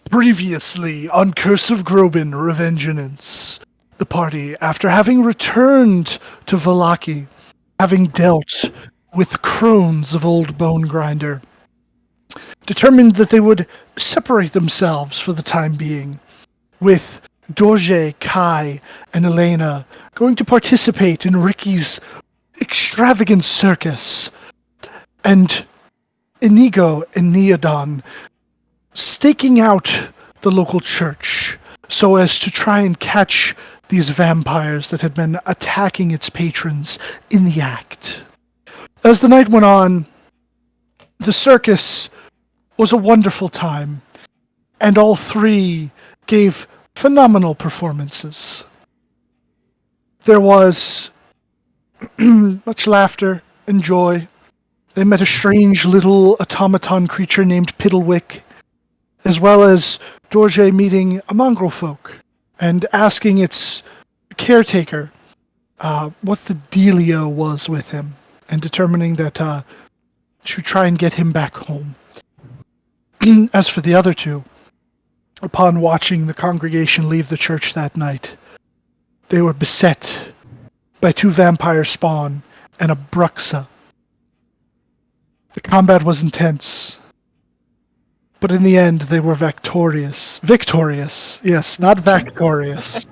Previously on Curse of Groban, Revengeance, the party, after having returned to Vallaki, having dealt with crones of Old Bone Grinder, determined that they would separate themselves for the time being, with Dorje, Kai, and Elena going to participate in Ricky's extravagant circus, and Inigo and Neodon staking out the local church so as to try and catch these vampires that had been attacking its patrons in the act. As the night went on, the circus was a wonderful time, and all three gave phenomenal performances. There was much laughter and joy. They met a strange little automaton creature named Piddlewick, as well as Dorje meeting a mongrel folk and asking its caretaker what the dealio was with him, and determining that to try and get him back home. As for the other two, upon watching the congregation leave the church that night, they were beset by two vampire spawn and a bruxa. The combat was intense, but in the end, they were victorious. Victorious, yes, not victorious.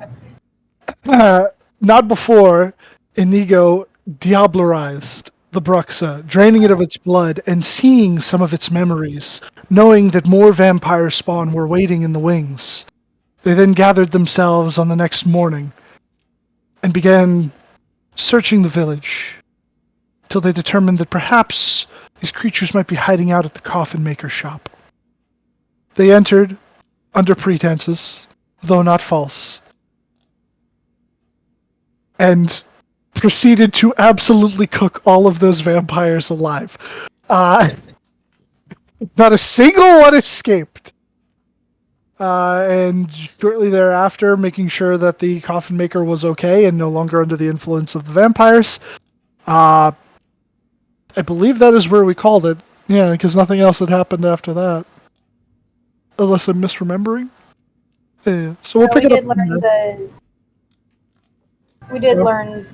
Not before Inigo diablerized the Bruxa, draining it of its blood and seeing some of its memories, knowing that more vampire spawn were waiting in the wings. They then gathered themselves on the next morning and began searching the village till they determined that perhaps these creatures might be hiding out at the coffin maker shop. They entered under pretenses, though not false, and proceeded to absolutely cook all of those vampires alive. Not a single one escaped. And shortly thereafter, making sure that the coffin maker was okay and no longer under the influence of the vampires. I believe that is where we called it. Yeah, because nothing else had happened after that. Unless I'm misremembering. Yeah. So we'll pick it up. We did learn,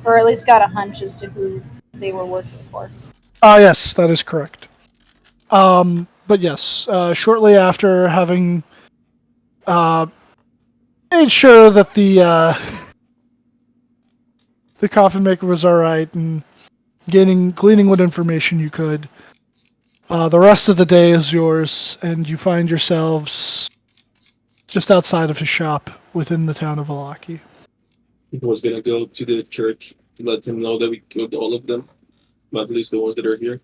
or at least got a hunch as to who they were working for. Yes, that is correct. But yes, shortly after having made sure that the coffin maker was all right and gleaning what information you could, the rest of the day is yours, and you find yourselves just outside of his shop within the town of Vallaki. I was gonna go to the church to let him know that we killed all of them, but at least the ones that are here.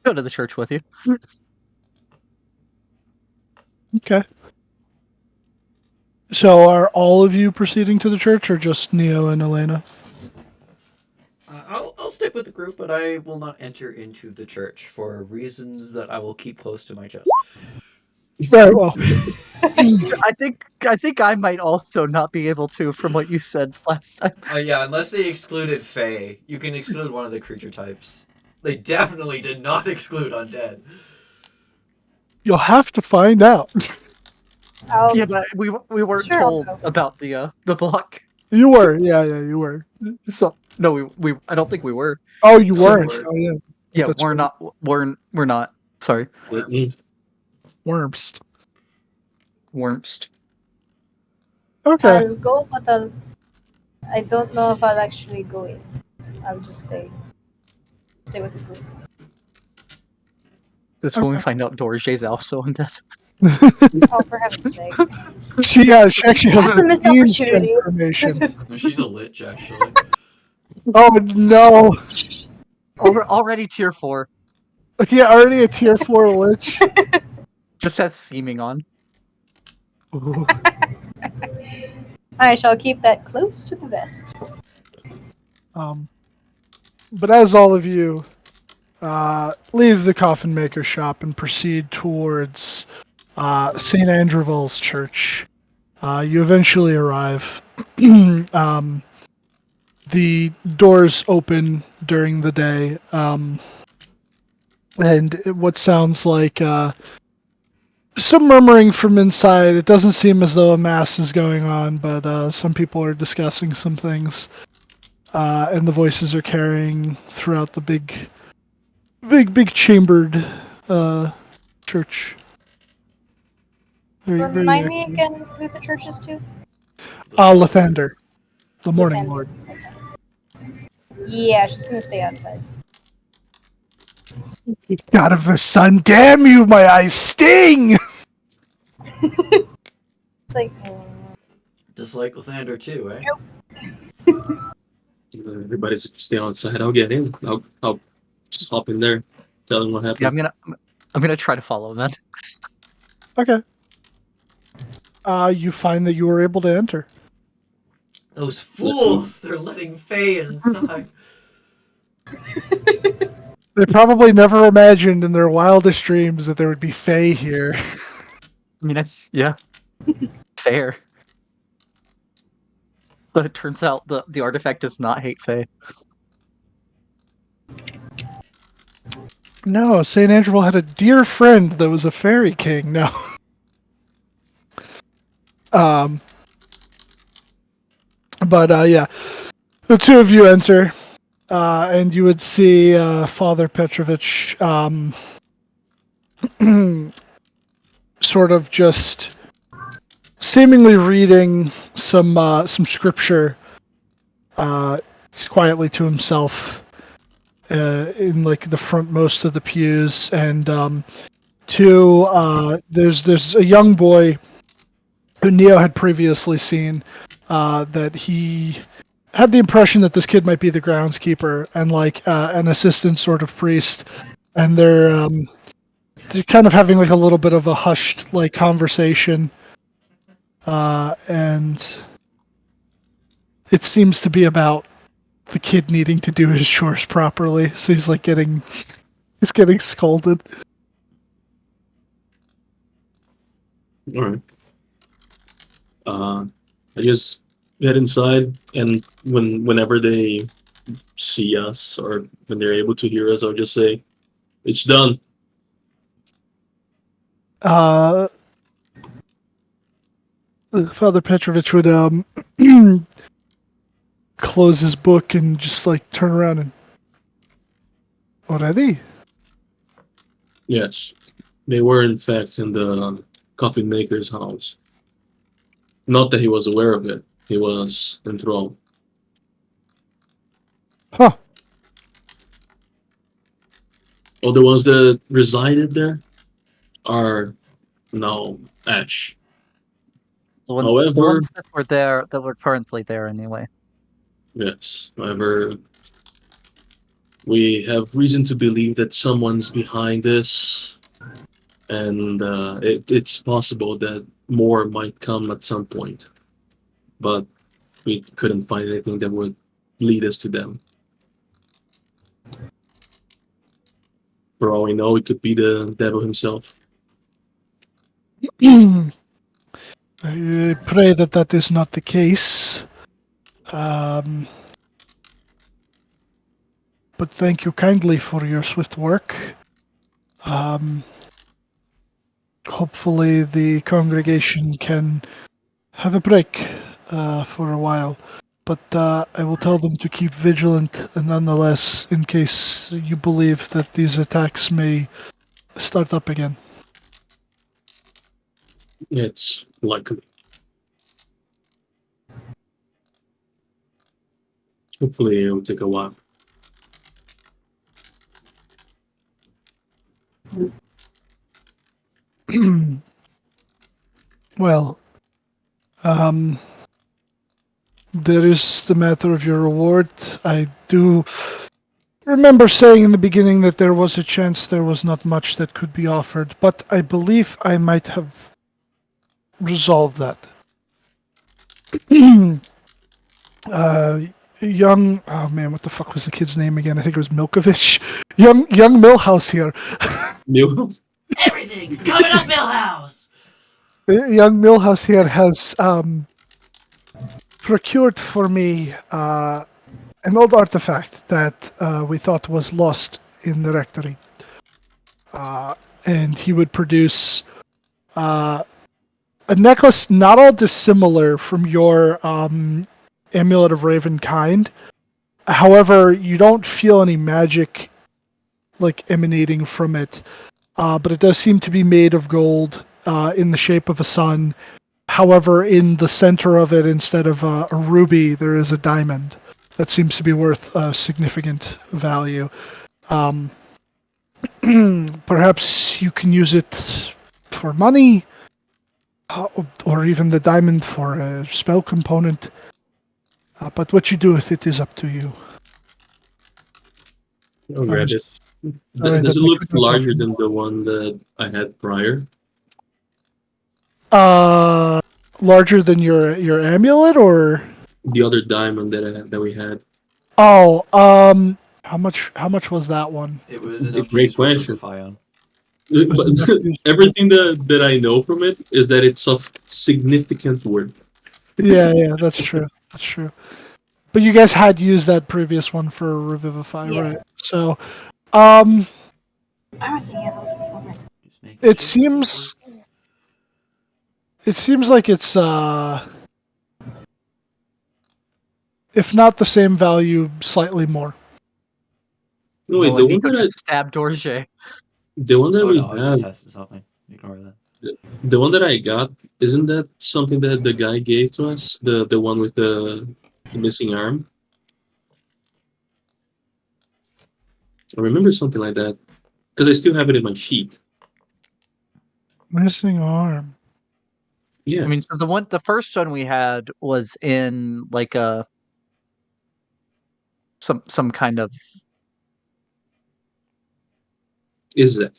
Go to the church with you. Okay. So are all of you proceeding to the church, or just Neo and Elena? I'll stick with the group, but I will not enter into the church for reasons that I will keep close to my chest. Very well. I think I might also not be able to, from what you said last time. Yeah, unless they excluded Fae. You can exclude one of the creature types. They definitely did not exclude undead. You'll have to find out. Yeah, but we weren't told about the block. You were, yeah, you were. So no, we I don't think we were. Oh, you weren't. Oh, yeah. Yeah, That's we're right. not. We're not. Sorry. Worms. Okay. I'll go, but I don't know if I'll actually go in. I'll just stay with the group. That's when we find out Dorje's also undead. Oh, for heaven's sake. She actually has That's a missed opportunity. Information. She's a lich, actually. Oh, no. Already tier 4. Yeah, already a tier 4 lich. Just has seeming on. I shall keep that close to the vest. But as all of you leave the coffin maker shop and proceed towards St. Andreval's church, you eventually arrive. The doors open during the day, and what sounds like some murmuring from inside. It doesn't seem as though a mass is going on, but some people are discussing some things, and the voices are carrying throughout the big chambered church. Very, very Remind me active. again who the church is to? Lathander, the Morning Lathander. Lord. Yeah, she's gonna stay outside. God of the sun, damn you, my eyes sting! It's like, Just like Lathander too, eh? Everybody's stay outside. I'll get in. I'll just hop in there, tell them what Yeah, happened. I'm gonna try to follow him then. Okay. You find that you were able to enter. Those fools! They're letting Faye inside. They probably never imagined in their wildest dreams that there would be Fae here. I mean, yeah, fair. But it turns out the artifact does not hate Faye. No, St. Angelo had a dear friend that was a fairy king. No. Um, but yeah, the two of you enter, and you would see Father Petrovich sort of just seemingly reading some scripture quietly to himself in like the frontmost of the pews, and there's a young boy who Neo had previously seen that he had the impression that this kid might be the groundskeeper and like an assistant sort of priest, and they're kind of having like a little bit of a hushed like conversation, and it seems to be about the kid needing to do his chores properly. So he's like he's getting scolded. All right. I just head inside, and whenever they see us or when they're able to hear us, I'll just say, "It's done." Father Petrovich would close his book and just like turn around and already. Yes, they were in fact in the coffin maker's house. Not that he was aware of it. He was enthralled. Huh. All the ones that resided there are now ash. The However, ones that were there, that were currently there anyway. yes, however, we have reason to believe that someone's behind this, and it's possible that more might come at some point, but we couldn't find anything that would lead us to them. For all we know, it could be the devil himself. I pray that that is not the case. Um, but thank you kindly for your swift work. Hopefully, the congregation can have a break for a while. But I will tell them to keep vigilant, nonetheless, in case you believe that these attacks may start up again. It's likely. Hopefully, it will take a while. Well, there is the matter of your reward. I do remember saying in the beginning that there was a chance there was not much that could be offered, but I believe I might have resolved that. Young, oh man, what the fuck was the kid's name again? I think it was Milkovich. Young Millhouse here. Mills? Everything's coming up, Millhouse! Young Millhouse here has procured for me an old artifact that we thought was lost in the rectory. And he would produce a necklace not all dissimilar from your Amulet of Raven kind. However, you don't feel any magic like emanating from it, but it does seem to be made of gold in the shape of a sun. However, in the center of it, instead of a ruby, there is a diamond that seems to be worth significant value. Perhaps you can use it for money, or even the diamond for a spell component. But what you do with it is up to you. I'll I'm grab it. sorry Does that it I look could not help larger you. than the one that I had prior? Uh, larger than your amulet, or The other diamond that we had. oh, how much was that one? It was It's a enough to great use question. Revivify on. But everything that I know from it is that it's of significant worth. Yeah, that's true. That's true. But you guys had used that previous one for Revivify, Yeah. right? So, um, I was saying, yeah, that was before my time. Just making it sure seems it seems like it's if not the same value, slightly more. No, wait, Well, Nico just stabbed Dorje. the one that Oh we no, I was just have, testing something. Ignore that. the one that I got, isn't that something that the guy gave to us? The one with the missing arm? I remember something like that because I still have it in my sheet. Missing arm. Yeah, I mean, so the first one we had was in like a some kind of. is that?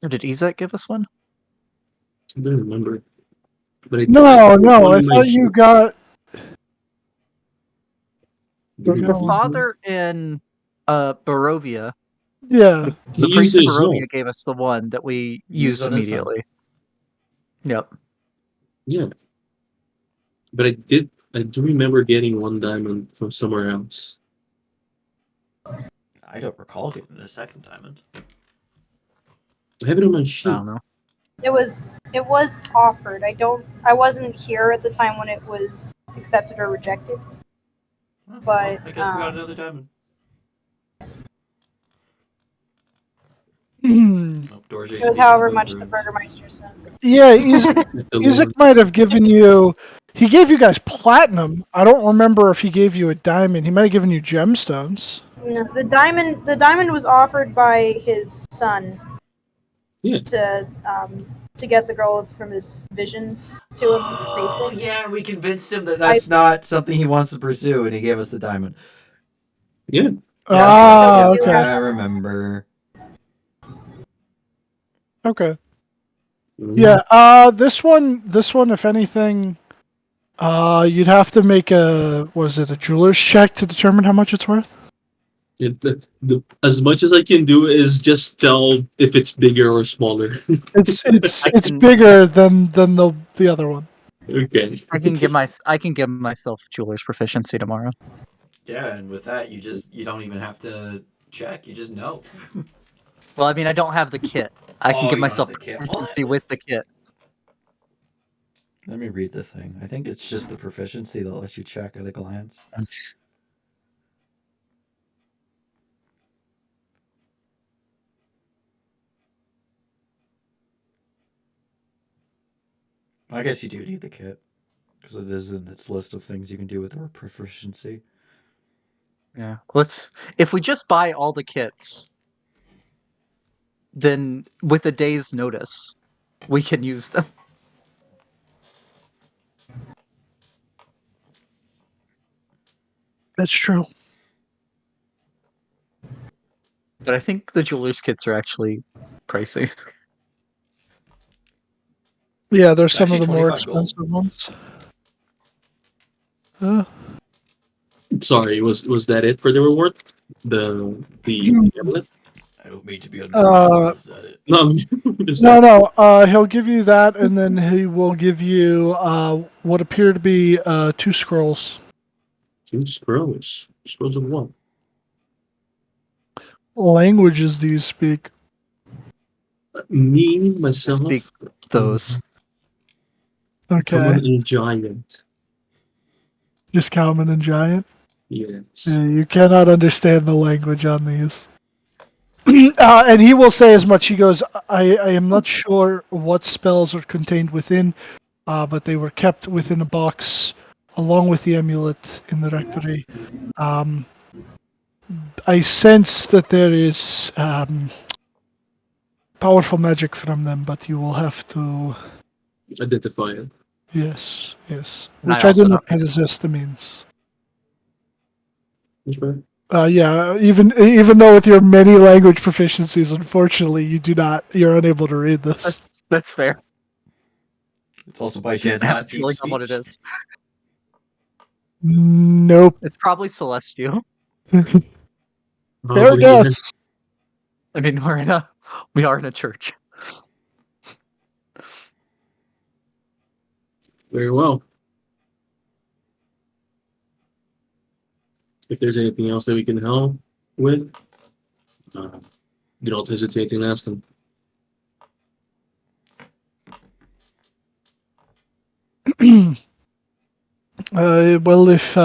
Did Izek give us one? I don't remember, but I No, put no. one I in my thought you sheet. got. Did he The give No. us one? father in Barovia, Yeah. He the used priest it of as well. Barovia gave us the one that we Used used on his son. immediately. Yep. Yeah, but I do remember getting one diamond from somewhere else. I don't recall getting a second diamond. I have it on my I sheet. don't know. It was offered. I wasn't here at the time when it was accepted or rejected. Well, But, I guess we got another diamond. Oh, Dorje it was speaking however about much the runes. Burgermeister said. Yeah, Isaac, At the Isaac Lord. might have given you. He gave you guys platinum. I don't remember if he gave you a diamond. He might have given you gemstones. No, the diamond was offered by his son Yeah, to get the girl from his visions to him Oh safely. yeah, we convinced him that that's not something he wants to pursue, and he gave us the diamond. yeah. Ah, do okay, have I that. remember. okay. Mhm. Yeah. This one, if anything, you'd have to make a jeweler's check to determine how much it's worth? As much as I can do is just tell if it's bigger or smaller. I It's can bigger than the other one. Okay. I can give myself jeweler's proficiency tomorrow. Yeah, and with that, you don't even have to check. You just know. Well, I mean, I don't have the kit. I can Oh, give you don't have myself the kit. proficiency with the kit. Let me read the thing. I think it's just the proficiency that lets you check at a glance. I guess you do need the kit because it is in its list of things you can do with the proficiency. Yeah. If we just buy all the kits, then with a day's notice, we can use them. That's true. But I think the jeweler's kits are actually pricey. Yeah, there's some of Actually, the more 25 gold. expensive ones. Uh, Sorry, was that it for the reward? The amulet? I don't mean to be Uh, ungrateful. Is that it? No, is no, that no. He'll give you that, and then he will give you what appear to be 2 scrolls. two scrolls? Scrolls of what? Languages do you speak? Me, myself, Speak those. common Okay, and giant. just common and giant. Yes. Yeah, you cannot understand the language on these. And he will say as much. He goes, I am not sure what spells are contained within, but they were kept within a box along with the amulet in the rectory. Um, I sense that there is powerful magic from them, but you will have to. Identify it. Yes, yes. And I Which I do also not don't. possess the means. Okay. Yeah, even though with your many language proficiencies, unfortunately, you do not. You're unable to read this. That's fair. It's also by I chance have a not deep feeling on what it speech. is. Nope. It's probably celestial. Fair Probably is. guess. I mean, we are in a church. Very well. If there's anything else that we can help with, uh, you don't hesitate to ask them. Well, if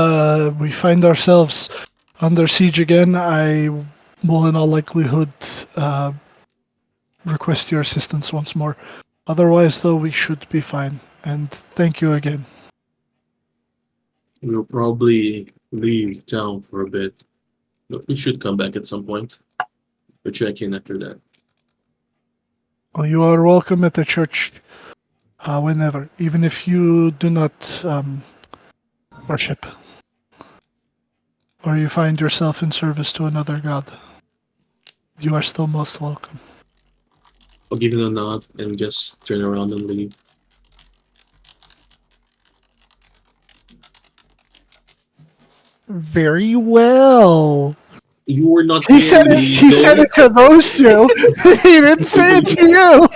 we find ourselves under siege again, I will, in all likelihood, request your assistance once more. Otherwise, though, we should be fine. And thank you again. We'll probably leave town for a bit, but we should come back at some point. We'll check in after that. Well, you are welcome at the church whenever, even if you do not worship or you find yourself in service to another god. You are still most welcome. I'll give you a nod and just turn around and leave. Very well. You were not He there, said it. He said Nico. it to those two. He didn't say it to you.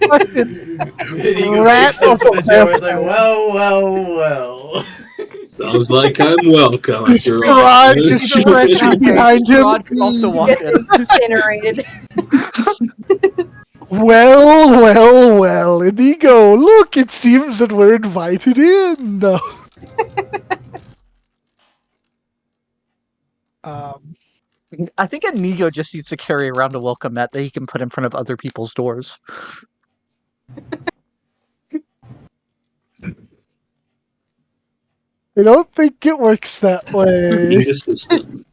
Fucking Inigo rat kicks of open a the door. It's like, vampire. well. Sounds like I'm welcome after all. Strahd just stretching behind him. Strahd could also walk Gets in. incinerated. Well, Inigo, look, it seems that we're invited in. No. I think Inigo just needs to carry around a welcome mat that he can put in front of other people's doors. I don't think it works that In way. the system.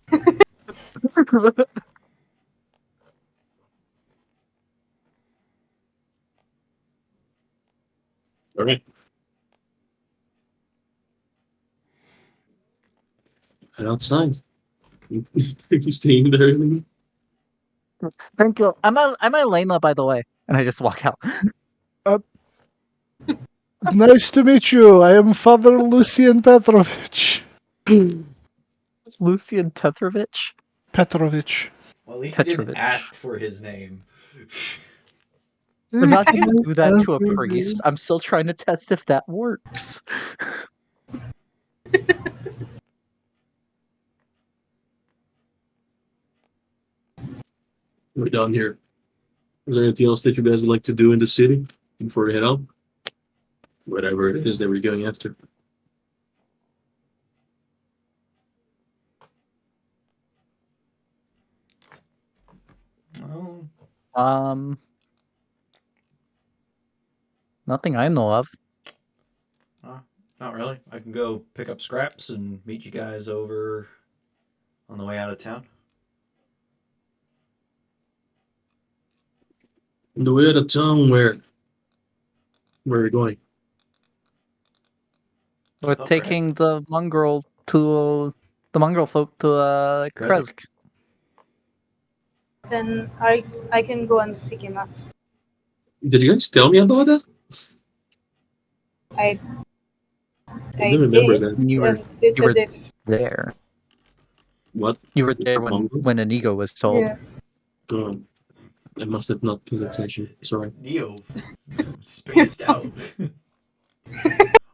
All right. Head outside. Are you staying there? Lee? Thank you. I'm Elena, by the way. And I just walk out. Nice to meet you. I am Father Lucian Petrovich. Lucian Petrovich? Petrovich. Well, at least he didn't Petrovich. ask for his name. I'm not gonna do that to a priest. I'm still trying to test if that works. We're down here. Is there anything else that you guys would like to do in the city before we head out? Whatever it is that we're going after. Oh, Nothing I know of. not really. I can go pick up scraps and meet you guys over on the way out of town. On the way out of town, where are we going? We're Oh, taking the mongrel folk to Kresk. Kresk. Then I can go and pick him up. Did you guys tell me about that? I I don't remember did. that. You were And they you were said they, there. What? You were there when Mongrel? Inigo was told. yeah. God, I must have not paid attention. Sorry. Neo spaced out.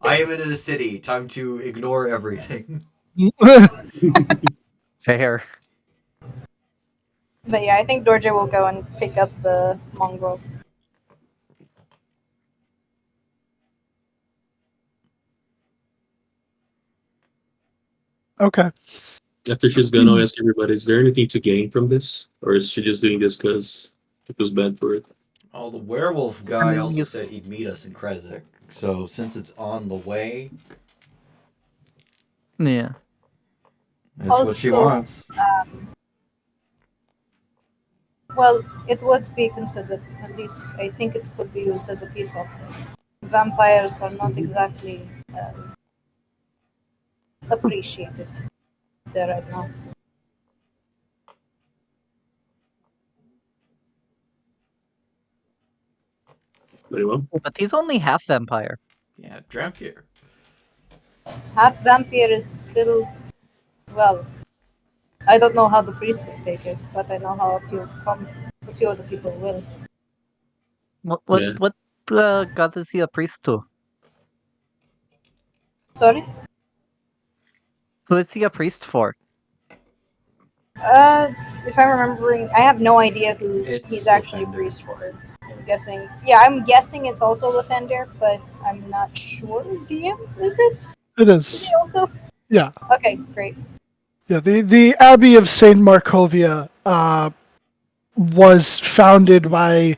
I am in a city. Time to ignore everything. Fair. But yeah, I think Dorje will go and pick up the mongrel. Okay. After she's gone, I'll ask everybody: is there anything to gain from this, or is she just doing this because it was bad for it? Oh, the werewolf I guy mean, also you- said he'd meet us in Kresk. So since it's on the way, yeah. that's what she Also, wants. well, it would be considered, at least I think it could be used as a peace offering. Vampires are not exactly appreciated there right now. Very well. But he's only half vampire. Yeah, Dramfir. Half vampire is still, well, I don't know how the priest will take it, but I know how a few other people will. What what Yeah. what god is he a priest to? Sorry? Who is he a priest for? If I'm remembering, I have no idea who he's It's actually a Lathander. priest for. I'm guessing. Yeah, I'm guessing it's also Lathander, but I'm not sure. DM, is it? It Is he is. also? Yeah. Okay, great. Yeah. The Abbey of Saint Markovia was founded by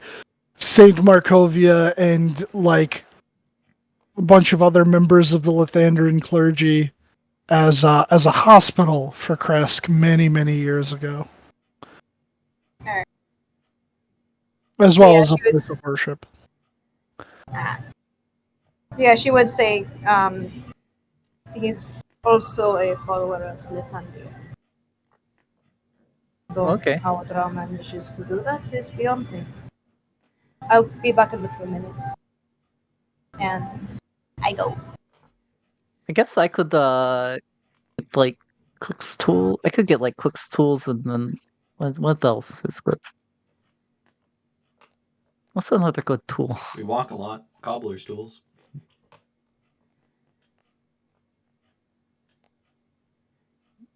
Saint Markovia and like a bunch of other members of the Lathandrian clergy as a hospital for Kresk many years ago, Alright. as So well yeah, as a place of worship. she would say he's also a follower of Lathander. Though Okay. how Adra manages to do that is beyond me. I'll be back in a few minutes. And I go. I guess I could get, like cook's tool. I could get like cook's tools and then what else is good? What's another good tool? We walk a lot. Cobbler's tools.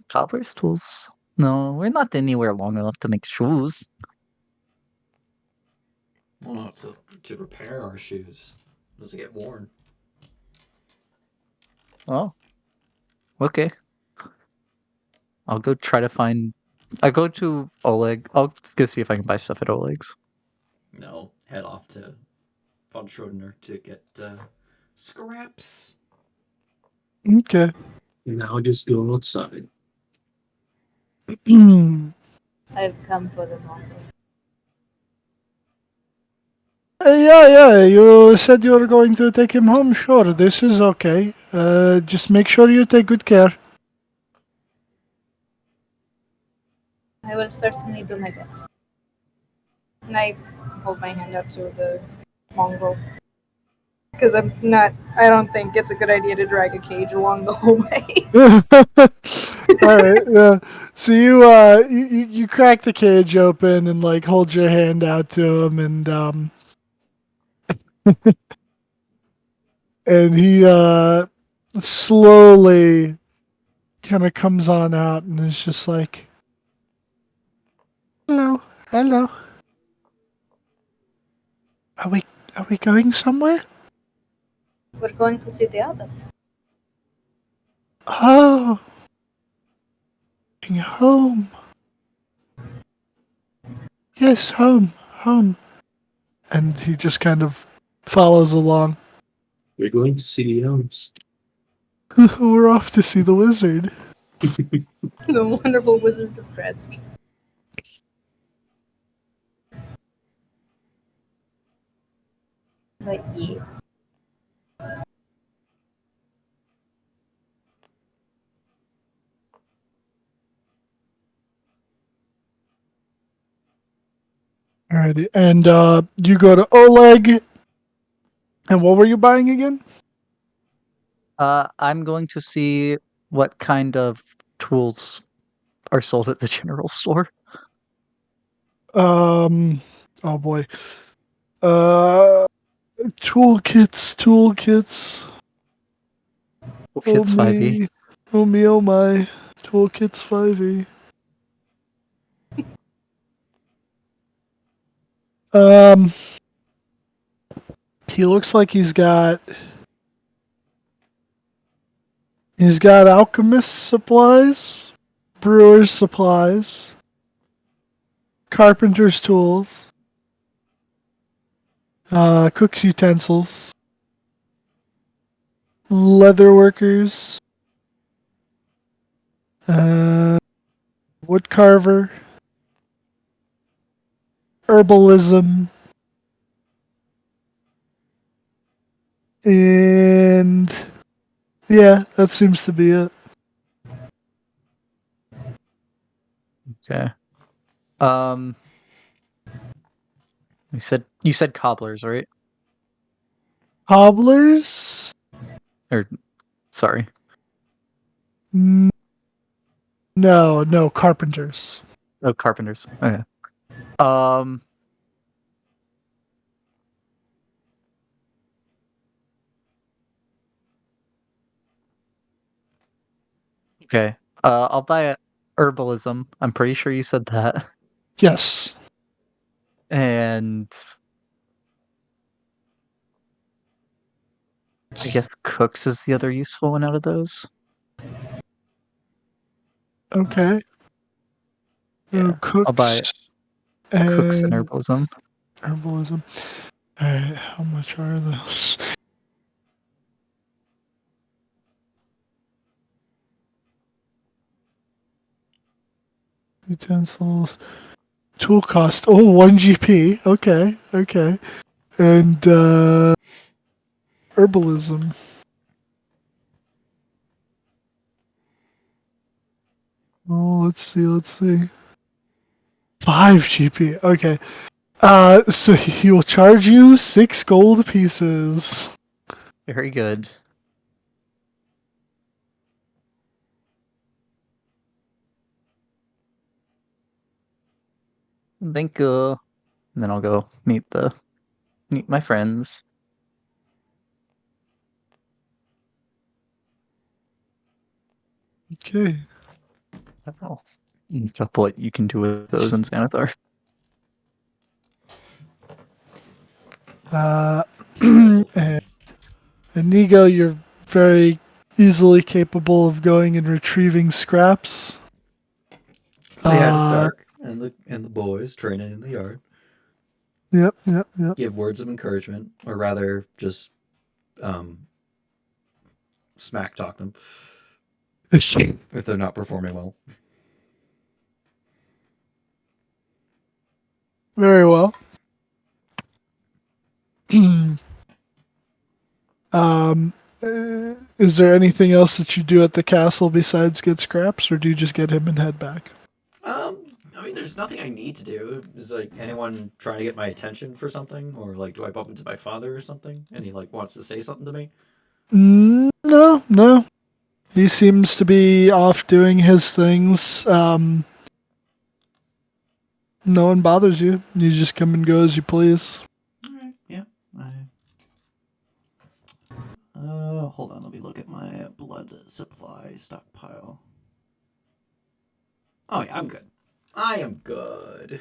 Cobbler's tools? No, we're not anywhere long enough to make shoes. Well, no, to repair our shoes. Doesn't get worn. Oh, okay. I'll go try to find. I'll go to Oleg. I'll just go see if I can buy stuff at Oleg's. No, head off to von Schrodner to get scraps. Okay. Now just go outside. I've come for the moment. Yeah. You said you were going to take him home. Sure, this is okay. Just make sure you take good care. I will certainly do my best. And I hold my hand out to the mongrel. Because I don't think it's a good idea to drag a cage along the whole way. All right. Yeah. So you crack the cage open and like hold your hand out to him and he slowly kind of comes on out and is just like, hello. Are we going somewhere? We're going to see the abbot. Oh, going home. Yes, home. And he just kind of follows along. We're going to see the elves. We're off to see the wizard. The wonderful wizard of Kresk. But yeah. Alrighty, and you go to Oleg. And what were you buying again? I'm going to see what kind of tools are sold at the general store. Oh boy. Uh, toolkits. Kids 5e. Oh me, oh my. Toolkits 5e. Um, he looks like he's got alchemist supplies, brewer's supplies, carpenter's tools, cook's utensils, leatherworkers, wood carver, herbalism, and yeah, that seems to be it. Okay. You said cobblers, right? Cobblers? Or sorry. No, no, carpenters. Oh, carpenters. Okay. Um. Okay. I'll buy a herbalism. I'm pretty sure you said that. Yes. And I guess cooks is the other useful one out of those. Okay. Yeah. I'll buy cooks and and herbalism. herbalism. Alright, how much are those? Utensils. Tool cost. Oh, 1 GP. Okay, okay. And herbalism. Oh, let's see. 5 GP. Okay. So he will charge you 6 gold pieces. Very good. Thank you. And then I'll go meet my friends. Okay. Oh. What you can do with those in Xanathar. And Inigo, you're very easily capable of going and retrieving scraps. So yeah, to start, and the boys training in the yard. Yep. Give words of encouragement, or rather, just smack talk them if they're not performing well. Very well. Is there anything else that you do at the castle besides get scraps, or do you just get him and head back? I mean, there's nothing I need to do. Is like anyone trying to get my attention for something, or like, do I bump into my father or something, and he like wants to say something to me? No. He seems to be off doing his things. No one bothers you. You just come and go as you please. All right, yeah. Hold on. Let me look at my blood supply stockpile. Oh yeah, I'm good. I am good.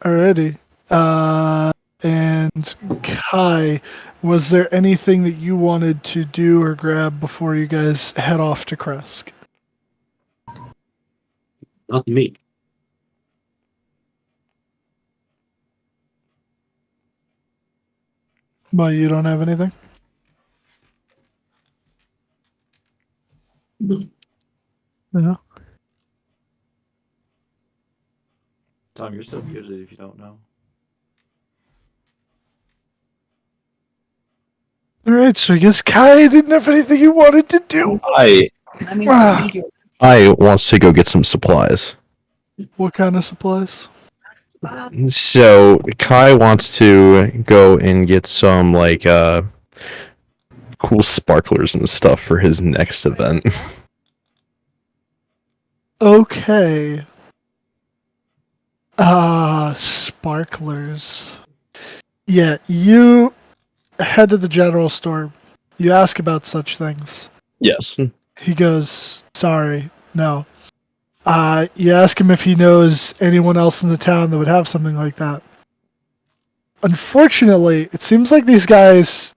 Alrighty. And Kai, was there anything that you wanted to do or grab before you guys head off to Kresk? Not me. Well, you don't have anything? No. Tom, you're still muted if you don't know. Alright, so I guess Kai didn't have anything he wanted to do. I wants to go get some supplies. What kind of supplies? So Kai wants to go and get some cool sparklers and stuff for his next event. Okay. Sparklers. Yeah, you head to the general store. You ask about such things. Yes. He goes, sorry, no. You ask him if he knows anyone else in the town that would have something like that. Unfortunately, it seems like these guys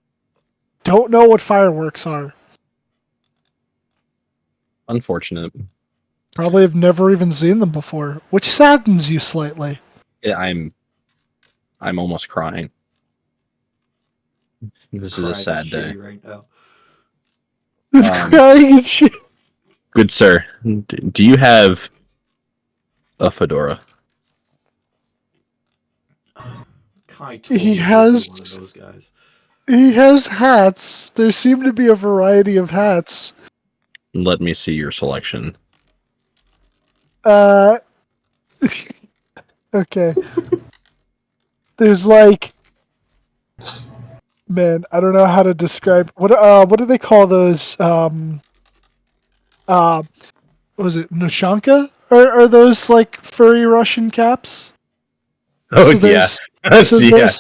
don't know what fireworks are. Unfortunate. Probably have never even seen them before, which saddens you slightly. Yeah, I'm almost crying. This is a Crying sad day. shitty right now. Crying and shit. Good sir, do you have a fedora? Kai totally He would be has- one of those guys. He has hats. There seem to be a variety of hats. Let me see your selection. Okay. There's like, man, I don't know how to describe what do they call those? What was it Nushanka? Are those like furry Russian caps? Oh So yeah, so yeah.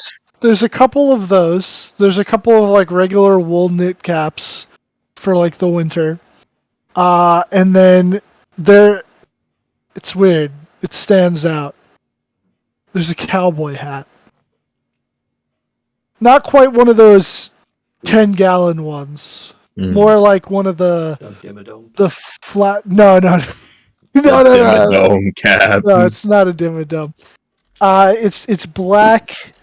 there's a couple of those. There's a couple of like regular wool knit caps for like the winter. And then there, it's weird. It stands out. There's a cowboy hat. Not quite one of those 10-gallon ones. Mm. More like one of the Dimmadome. flat. No. No. No. Dimmadome cap. No, it's not a dimmadome. It's black.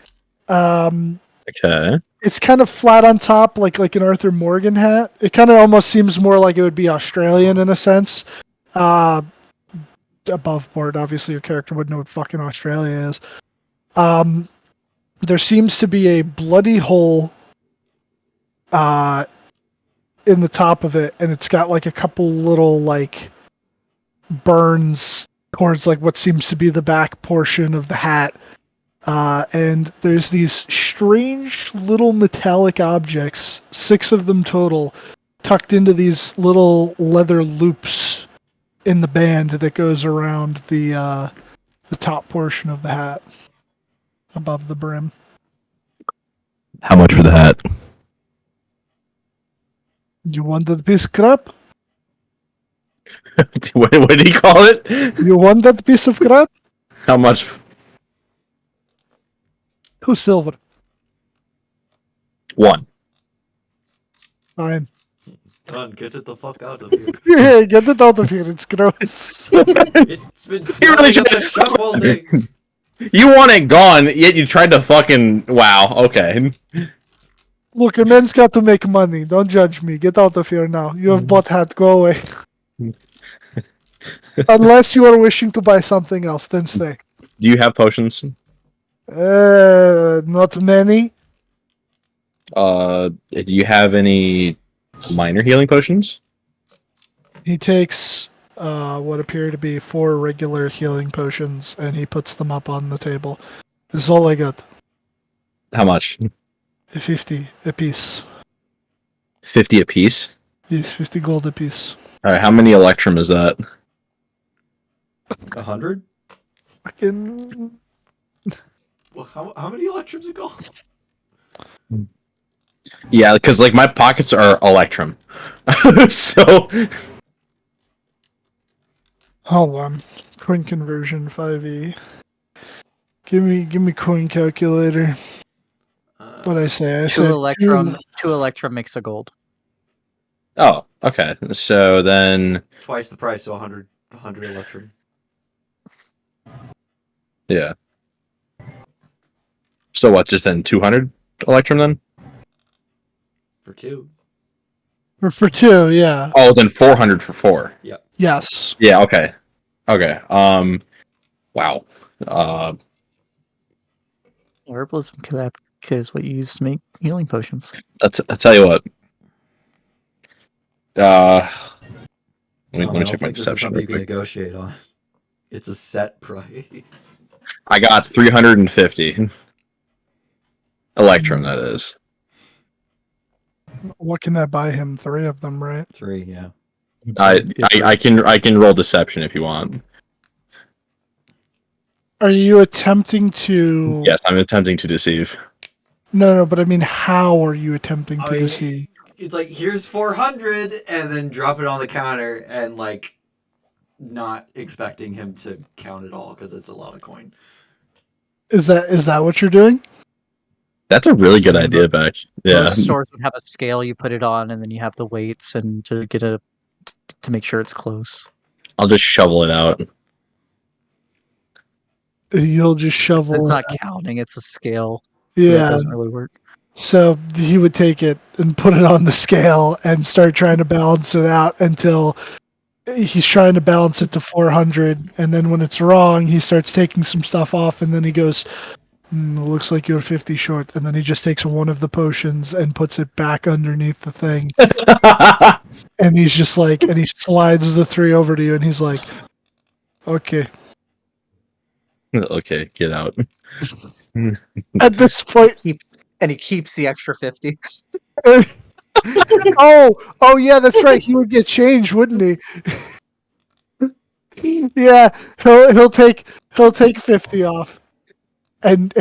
Okay. It's kind of flat on top, like an Arthur Morgan hat. It kind of almost seems more like it would be Australian in a sense. Above board, obviously, your character wouldn't know what fucking Australia is. There seems to be a bloody hole in the top of it, and it's got like a couple little like burns towards like what seems to be the back portion of the hat. And there's these strange little metallic objects, 6 of them total, tucked into these little leather loops in the band that goes around the top portion of the hat above the brim. How much for the hat? You want that piece of crap? what did he call it? You want that piece of crap? How much? 2 silver. 1. Fine. Done. Get it the fuck out of here. Get it out of here. It's gross. It's been really smelling at the shop all day. You want it gone, yet you tried to fucking wow. Okay. Look, a man's got to make money. Don't judge me. Get out of here now. You have bought hat. Go away. Unless you are wishing to buy something else, then stay. Do you have potions? Not many. Do you have any minor healing potions? He takes what appear to be 4 regular healing potions and he puts them up on the table. This is all I got. How much? 50 a piece. 50 apiece? Yes, 50 gold a piece. Alright, how many electrum is that? 100? Fucking. Well, how many electrons are gone? Yeah, because like my pockets are electrum. So Hold on. Coin conversion 5e. Give me coin calculator. What I say? I Two said electrum makes a gold. oh, okay. So then Twice the price, so 100 electron. yeah. So what, just then 200 electrum then? For 2. For 2, yeah. Oh, then 400 for 4. Yes. Yeah, okay. Okay. Wow. Herbalism is what you use to make healing potions. I'll tell you what. Let me I don't check my think this is deception something real you can quick. negotiate on. It's a set price. I got 350 electrum. That is. What can that buy him? 3 of them, right? 3, yeah. I can roll deception if you want. Are you attempting to? Yes, I'm attempting to deceive. No, but I mean, how are you attempting to I- deceive? It's like, here's 400, and then drop it on the counter, and like, not expecting him to count it all because it's a lot of coin. Is that what you're doing? That's a really good idea, Beck. Yeah. Most stores would have a scale you put it on, and then you have the weights and to get to make sure it's close. I'll just shovel it out. You'll just shovel It's it not out. counting; it's a scale. So Yeah. that doesn't really work. So he would take it and put it on the scale and start trying to balance it out until he's trying to balance it to 400. And then when it's wrong, he starts taking some stuff off. And then he goes, looks like you're 50 short. And then he just takes one of the potions and puts it back underneath the thing. And he's just like, and he slides the 3 over to you. And he's like, okay. Okay, get out. At this point, He keeps the extra 50. oh yeah, that's right. He would get changed, wouldn't he? Yeah, he'll take 50 off, and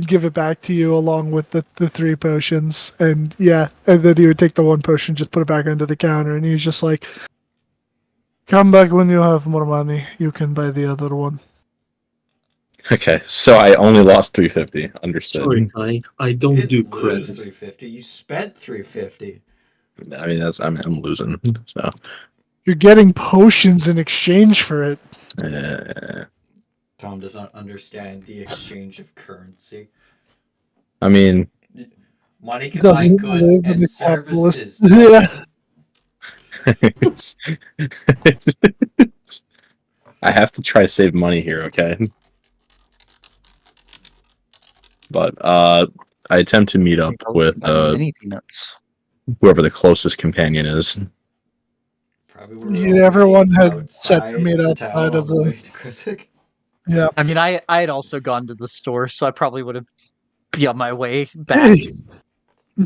give it back to you along with the 3 potions, and yeah, and then he would take the 1 potion, just put it back under the counter, and he's just like, "Come back when you have more money. You can buy the other one." Okay, so I only lost 350. Understood. Sorry, Kai. I You don't do didn't lose credit. 350. You spent 350. I mean, I'm losing. So, You're getting potions in exchange for it. Tom does not understand the exchange of currency. I mean, Money can buy Doesn't goods live in and the services. capitalist. Tom. I have to try to save money here, okay? But I attempt to meet up with mini peanuts. whoever the closest companion is. Probably were Yeah, everyone had set to meet outside of the. Kresk. Yeah. I mean, I had also gone to the store, so I probably would have be on my way back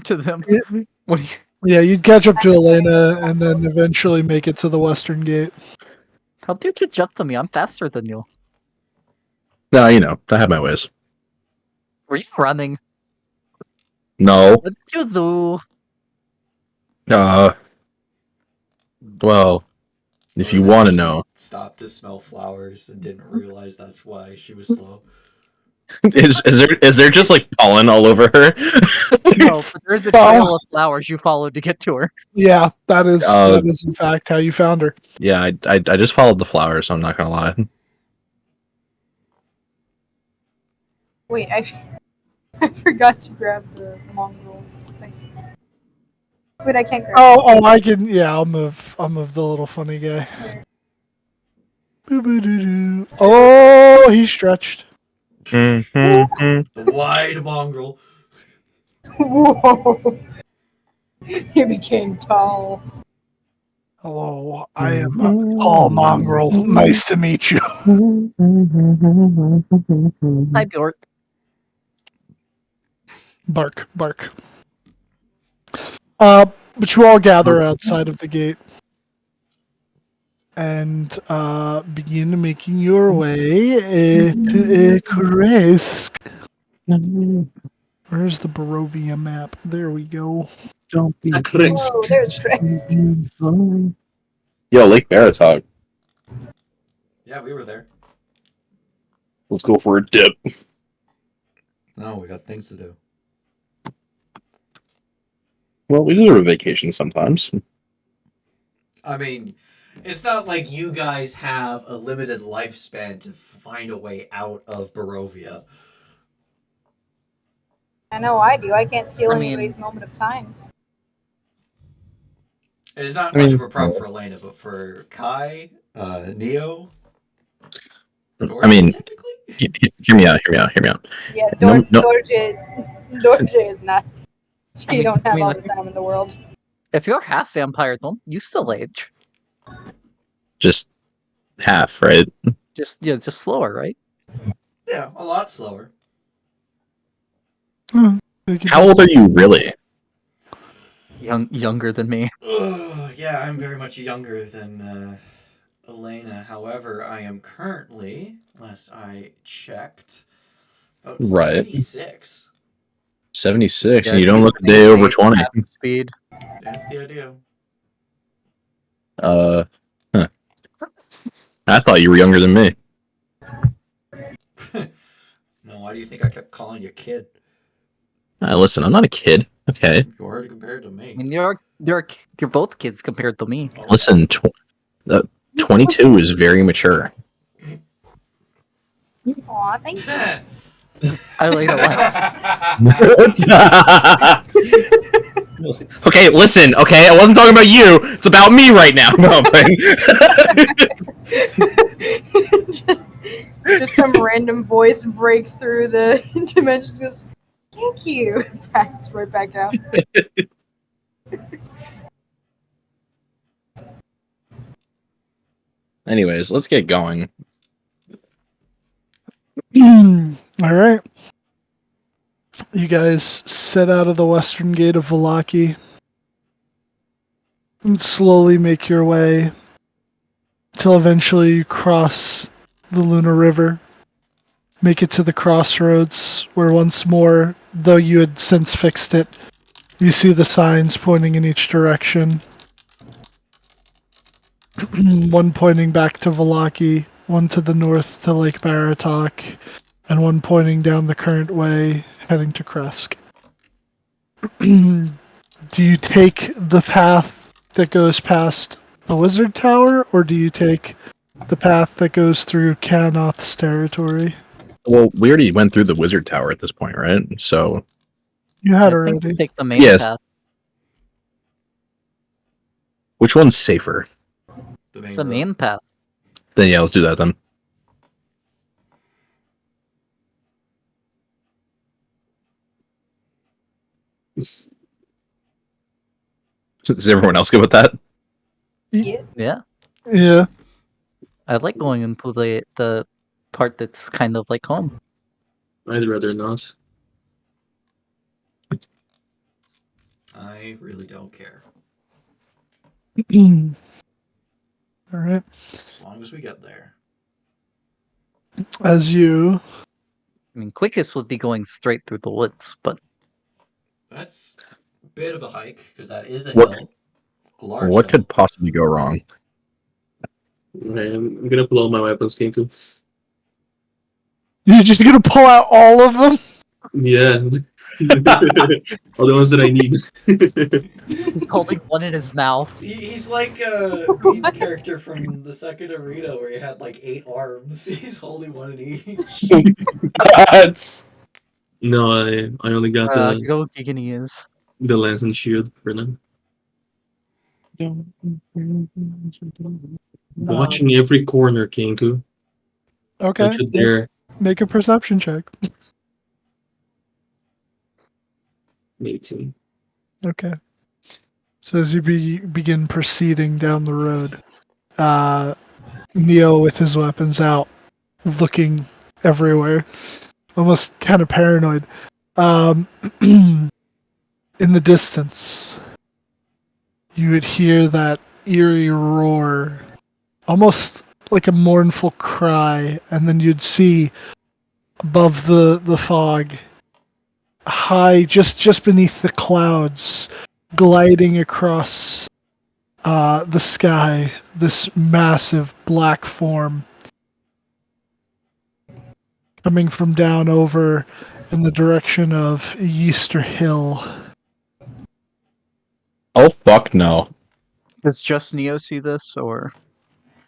to them. Yeah. What do you, Yeah, you'd catch up to Elena and then eventually make it to the Western Gate. how do you catch up to me? I'm faster than you. No, you know, I have my ways. Were you running? No. What did you do? Well, if you want to know, Stopped to smell flowers and didn't realize that's why she was slow. is there just like pollen all over her? No, but there's a trail of flowers you followed to get to her. Yeah, that is in fact how you found her. Yeah, I just followed the flowers. I'm not gonna lie. Wait, I forgot to grab the mongrel thing. Wait, I can't grab it. Oh, I can. Yeah, I'll move the little funny guy. Boo-boo-doo-doo. Oh, he stretched. The wide mongrel. Whoa! He became tall. Hello, I am Paul Mongrel. Nice to meet you. Hi, Bjork. Bark, bark. But you all gather outside of the gate and begin making your way to Kresk. Where's the Barovia map? There we go. Don't be Whoa, there's Kresk. Yo, Lake Baratok. Yeah, we were there. Let's go for a dip. No, we got things to do. Well, we do a vacation sometimes. I mean, it's not like you guys have a limited lifespan to find a way out of Barovia. I know I do. I can't steal I mean- anybody's moment of time. It's not I much mean- of a problem for Elena, but for Kai, Neo, I mean, technically? hear me out. Yeah, No, no. Dorje is not. She don't have all the time in the world. If you're half vampire, don't you still age? Just half, right? Just slower, right? Yeah, a lot slower. How old are you really? Younger than me. Yeah, I'm very much younger than Elena. However, I am currently, last I checked, about Right. 76. 76, Yeah, and you don't look a day over 20. Speed. That's the idea. I thought you were younger than me. No, why do you think I kept calling you kid? Listen, I'm not a kid. Okay. You are compared to me. I mean, you're both kids compared to me. Oh, Listen, 22 is very mature. Aw, thank you. I like it less. Okay, listen. Okay, I wasn't talking about you. It's about me right now. No, just some random voice breaks through the dimensions. Goes, thank you. Passes right back out. Anyways, let's get going. All right. You guys set out of the western gate of Vallaki and slowly make your way till eventually you cross the Luna River. Make it to the crossroads where once more, though you had since fixed it, you see the signs pointing in each direction. One pointing back to Vallaki, one to the north to Lake Baratok, and one pointing down the current way, heading to Kresk. Do you take the path that goes past the Wizard Tower, or do you take the path that goes through Kanoth's territory? Well, we already went through the Wizard Tower at this point, right? So, You I had think already. take the main Yes. path. which one's safer? the main The road. main path. Then yeah, let's do that then. Is everyone else good with that? Yeah. Yeah. Yeah. I like going into the part that's kind of like home. I'd rather not. I really don't care. All right. As long as we get there. As you I mean, quickest would be going straight through the woods, but That's a bit of a hike, because that is a What- hill. A large What hill. could possibly go wrong? Okay, I'm gonna pull out my weapons, Kenku. you're just gonna pull out all of them? Yeah. All the ones that I need. he's holding one in his mouth. He's like Bean's character from the second arena where he had like 8 arms. He's holding one in each. That's No, I only got Go Giganese. the lance and shield for now. Watching every corner, Kenku. Okay. Don't you dare. Make a perception check. 18. Okay. So as you begin proceeding down the road, Neo with his weapons out, looking everywhere, almost kind of paranoid. In the distance, you would hear that eerie roar, almost like a mournful cry, and then you'd see above the fog, high, just beneath the clouds, gliding across the sky, this massive black form coming from down over in the direction of Yeaster Hill. oh fuck no. Does just Neo see this, or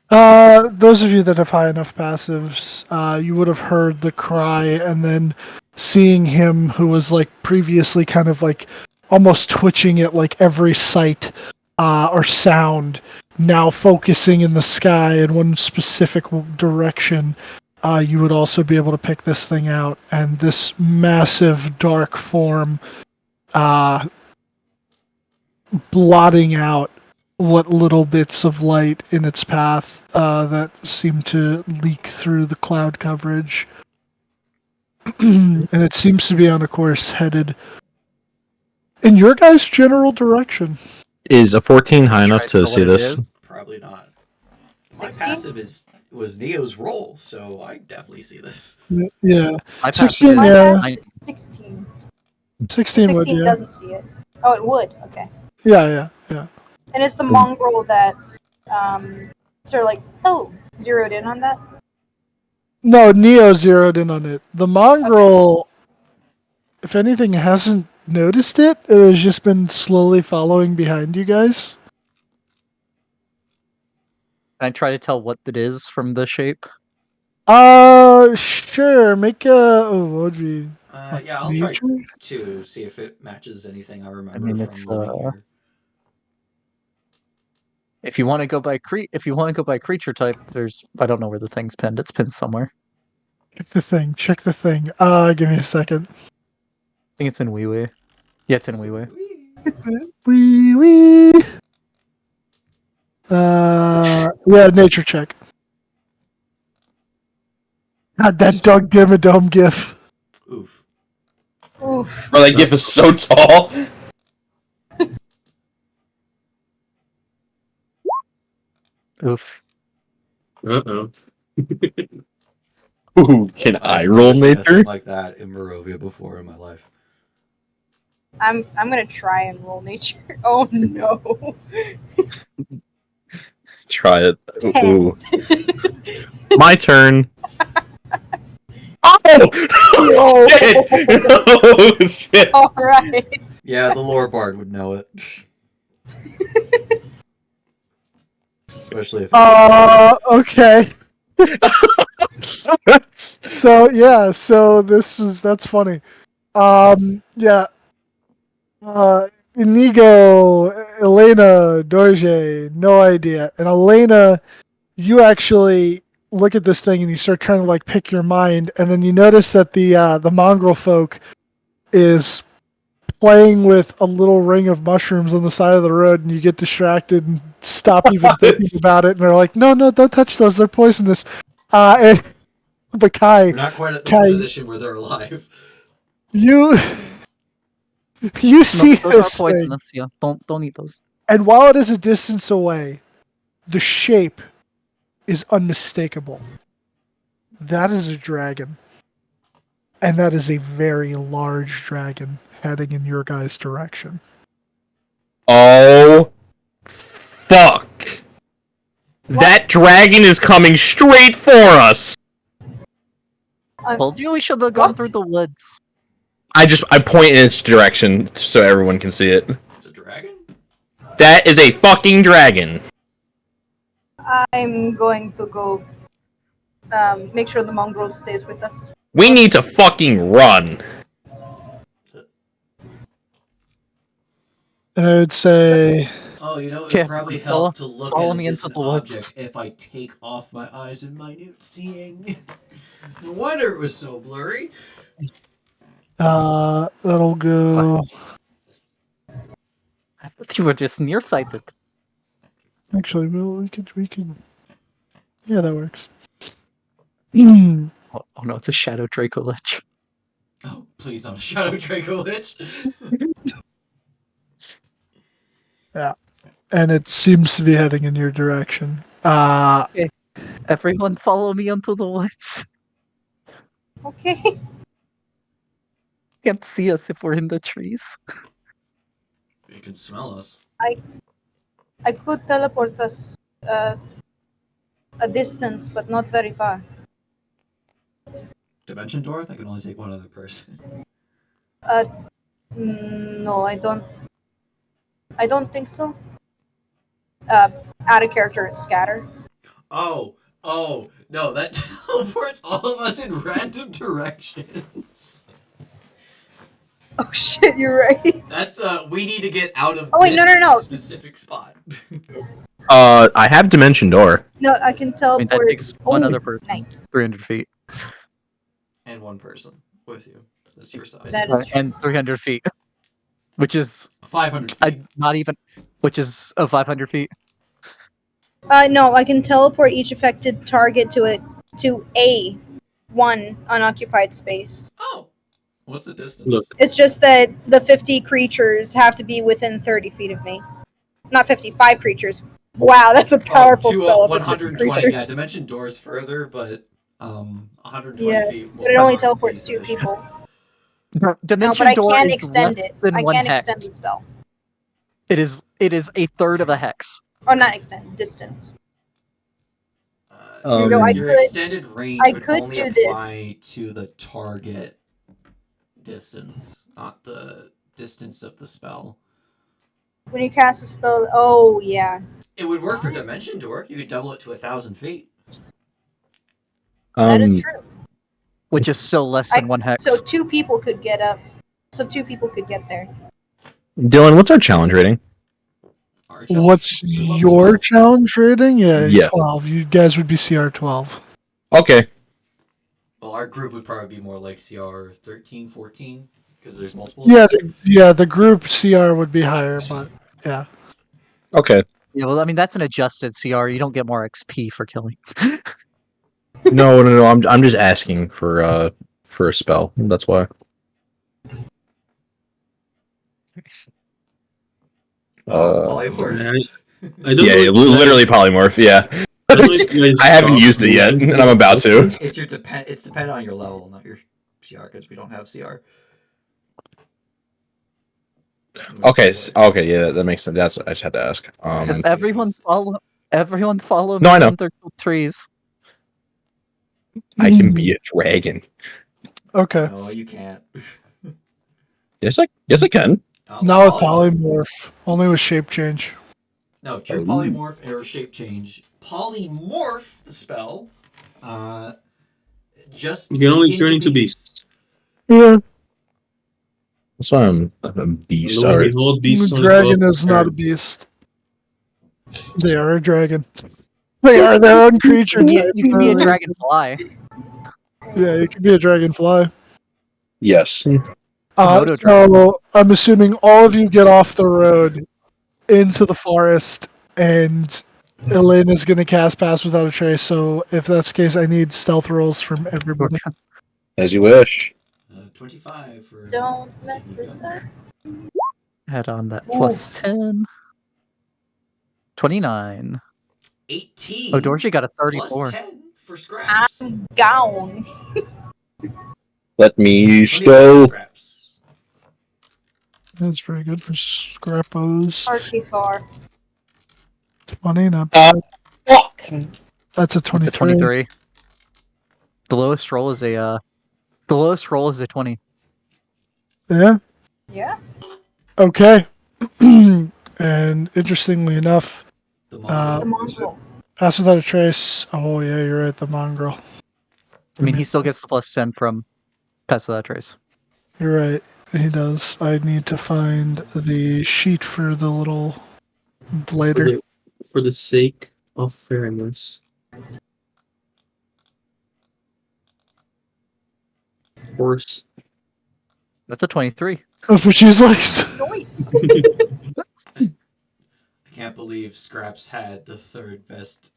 Those of you that have high enough passives, you would have heard the cry, and then seeing him who was like previously kind of like almost twitching at like every sight or sound, now focusing in the sky in one specific direction, you would also be able to pick this thing out. And this massive dark form blotting out what little bits of light in its path that seem to leak through the cloud coverage. And it seems to be on a course headed in your guys' general direction. Is a 14 high enough Right, to so see what it this? is? Probably not. My 16? passive was Neo's roll, so I definitely see this. Yeah, My 16, passive My is yeah. passive 16. 16 would, 16 yeah. doesn't see it. Oh, it would. Okay. Yeah. And it's the mongrel that are like, zeroed in on that. No, Neo zeroed in on it. The mongrel, if anything, hasn't noticed it. It has just been slowly following behind you guys. Can I try to tell what it is from the shape? Sure. Make a. Oh, what would be. Yeah, I'll Nature? try to see if it matches anything I remember mean, from it's, living here. If you want to go by creature type, I don't know where the thing's pinned. It's pinned somewhere. Check the thing. Give me a second. I think it's in Wee Wee. Yeah, it's in Wee Wee. Wee. Yeah, nature check. God, that Doug Dimmadome gif. Oof. Oof. Bro, that gif is so tall. Oof. Uh-oh. Ooh, can I I've roll never seen a nature? thing like that in Barovia before in my life. I'm gonna try and roll nature. Oh no. Try it. 10. Ooh. My turn. Oh! Oh shit! Oh shit! All right. Yeah, the lore bard would know it. Especially if it's Okay. So yeah, that's funny. Yeah. Inigo, Elena, Dorje, no idea. And Elena, you actually look at this thing and you start trying to like pick your mind, and then you notice that the mongrel folk is playing with a little ring of mushrooms on the side of the road, and you get distracted and stop even thinking about it, and they're like, no, don't touch those, they're poisonous. But Kai, we're not quite at the Kai, position where they're alive. you No, see those are this thing, poisonous. Yeah, don't eat those. and while it is a distance away, the shape is unmistakable. That is a dragon. And that is a very large dragon heading in your guys' direction. Oh, fuck. That dragon is coming straight for us. Told you we should have gone What? through the woods. I point in its direction so everyone can see it. It's a dragon? That is a fucking dragon. I'm going to go make sure the mongrel stays with us. We need to fucking run. And I would say, Oh, you know, it Yeah, would probably follow- help to look follow at a me into distant the woods. object if I take off my eyes and minute seeing. No wonder it was so blurry. that'll go. I thought you were just nearsighted. Actually, well, we could. Yeah, that works. Hmm. Oh no, it's a shadow Draco Lich. Oh, please don't Shadow Draco Lich. And it seems to be heading in your direction. Everyone, follow me into the woods. Okay. Can't see us if we're in the trees. You can smell us. I could teleport us a distance, but not very far. Dimension door? That can only take one other person. No, I don't think so. Out of character, it's scatter. Oh, no, that teleports all of us in random directions. Oh shit, you're right. That's we need to get out of Oh, wait, this no. specific spot. I have Dimension Door. No, I can I mean, teleport. that takes one Oh, other person. nice. 300 feet. And one person with you. That's your size. That is true. And 300 feet. Which is 500 feet. not even. Which is 500 feet. No, I can teleport each affected target to a one unoccupied space. Oh. What's the distance? Look. It's just that the 50 creatures have to be within 30 feet of me. Not 55 creatures. Wow, that's a powerful to, spell. If it's 120. 50 Yeah, creatures. Dimension doors further, but 120 Yeah, feet. but it only teleports 2 people. No, Dimension but I door can is extend less it. than I one can hex. extend the spell. It is a third of a hex. Or not extend, distance. No, I Your could- extended range I would could only do this. apply to the target distance, not the distance of the spell. When you cast a spell, oh yeah. It would work for Dimension Door. You could double it to 1,000 feet. That is true. which is still less than one hex. So 2 people could get up. So 2 people could get there. Dylan, what's our challenge rating? Our challenge- What's you're level your 12. challenge rating? Yeah, Yeah. 12. You guys would be CR 12. Okay. Well, our group would probably be more like CR 13, 14, because there's multiple. Yeah, of us. the group CR would be higher, but yeah. Okay. Yeah, well, I mean that's an adjusted CR. You don't get more XP for killing. No. I'm just asking for a spell. That's why. Polymorph. I don't know Yeah, if you guys- literally polymorph. Yeah. I don't know if you guys I haven't saw used it yet, the- and I'm about to. It's dependent on your level, not your CR, because we don't have CR. Okay. Okay. Yeah, that makes sense. That's I just had to ask. Yes. Everyone follow No, me I know. on their trees. I can be a dragon. Okay. No, you can't. Yes, I can. Not with polymorph. Only with shape change. No, true polymorph or shape change. Polymorph the spell. Just You can only turn into beasts. Yeah. That's why I'm a beast. Lo and Alright. behold, The beasts only dragon go up is to not a turn. beast. They are a dragon. They are their own creature type. You can be a dragonfly. Yeah, you can be a dragonfly. Yes. Komodo dragon. So I'm assuming all of you get off the road into the forest, and Elena's going to cast Pass Without a Trace. So if that's the case, I need stealth rolls from everybody. As you wish. 25 for. Don't mess this up. Add on that plus 10. 29. 18. Oh, Dorji got a plus 34. 10 for scraps. I'm gone. Let me 20 for stow. scraps. That's very good for Scrappos. RT4. 20, not bad. Fuck. That's a It's 23. a 23. The lowest roll is a 20. Yeah. Yeah. Okay. And interestingly enough, The The mongrel. mongrel. Pass Without a Trace. Oh, yeah, you're right. The mongrel. I mean, he still gets the plus 10 from Pass Without Trace. You're right. He does. I need to find the sheet for the little blader. For the sake of fairness. Of course. That's a 23. That's what she's like. Noise. I can't believe Scraps had the third best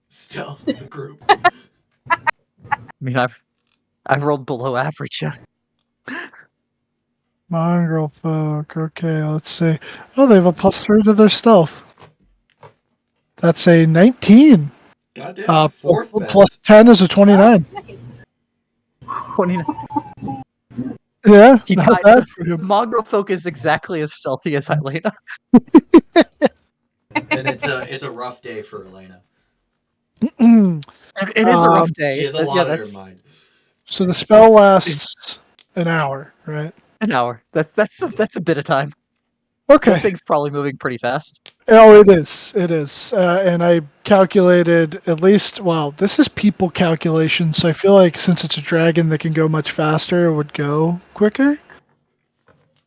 stealth of the group. I mean, I've rolled below average. Yeah. Mongrel folk. Okay, let's see. Oh, they have a +3 to their stealth. That's a 19. Goddamn, fourth best. Plus 10 is a 29. 29. Yeah, He not got- bad for him. Mongrel folk is exactly as stealthy as Elena. And it's a rough day for Elena. It is a rough day. She has a Yeah, lot on her that's mind. So the spell lasts an hour, right? an hour. That's a bit of time. The Okay. thing's probably moving pretty fast. Oh, it is. It is. And I calculated at least, well, this is people calculation, so I feel like since it's a dragon that can go much faster, it would go quicker.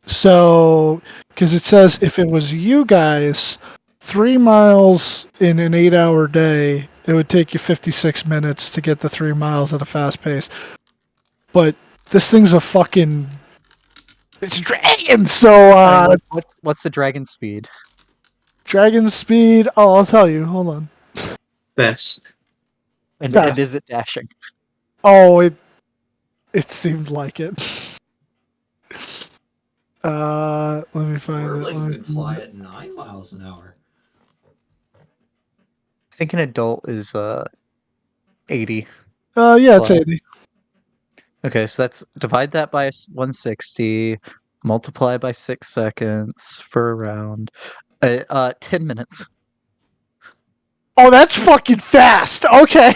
So, because it says if it was you guys, 3 miles in an 8-hour day, it would take you 56 minutes to get the 3 miles at a fast pace. But this thing's a fucking. It's a dragon! So, I mean, what's the dragon speed? dragon speed. Oh, I'll tell you. Hold on. Best. And Fast. is it dashing? Oh, it seemed like it. Let me find it. Merlings Let me can fly at 9 miles an hour. I think an adult is 80. Yeah, it's Fly. 80. Okay, so that's divide that by 160, multiply by 6 seconds for a round. 10 minutes. Oh, that's fucking fast. Okay.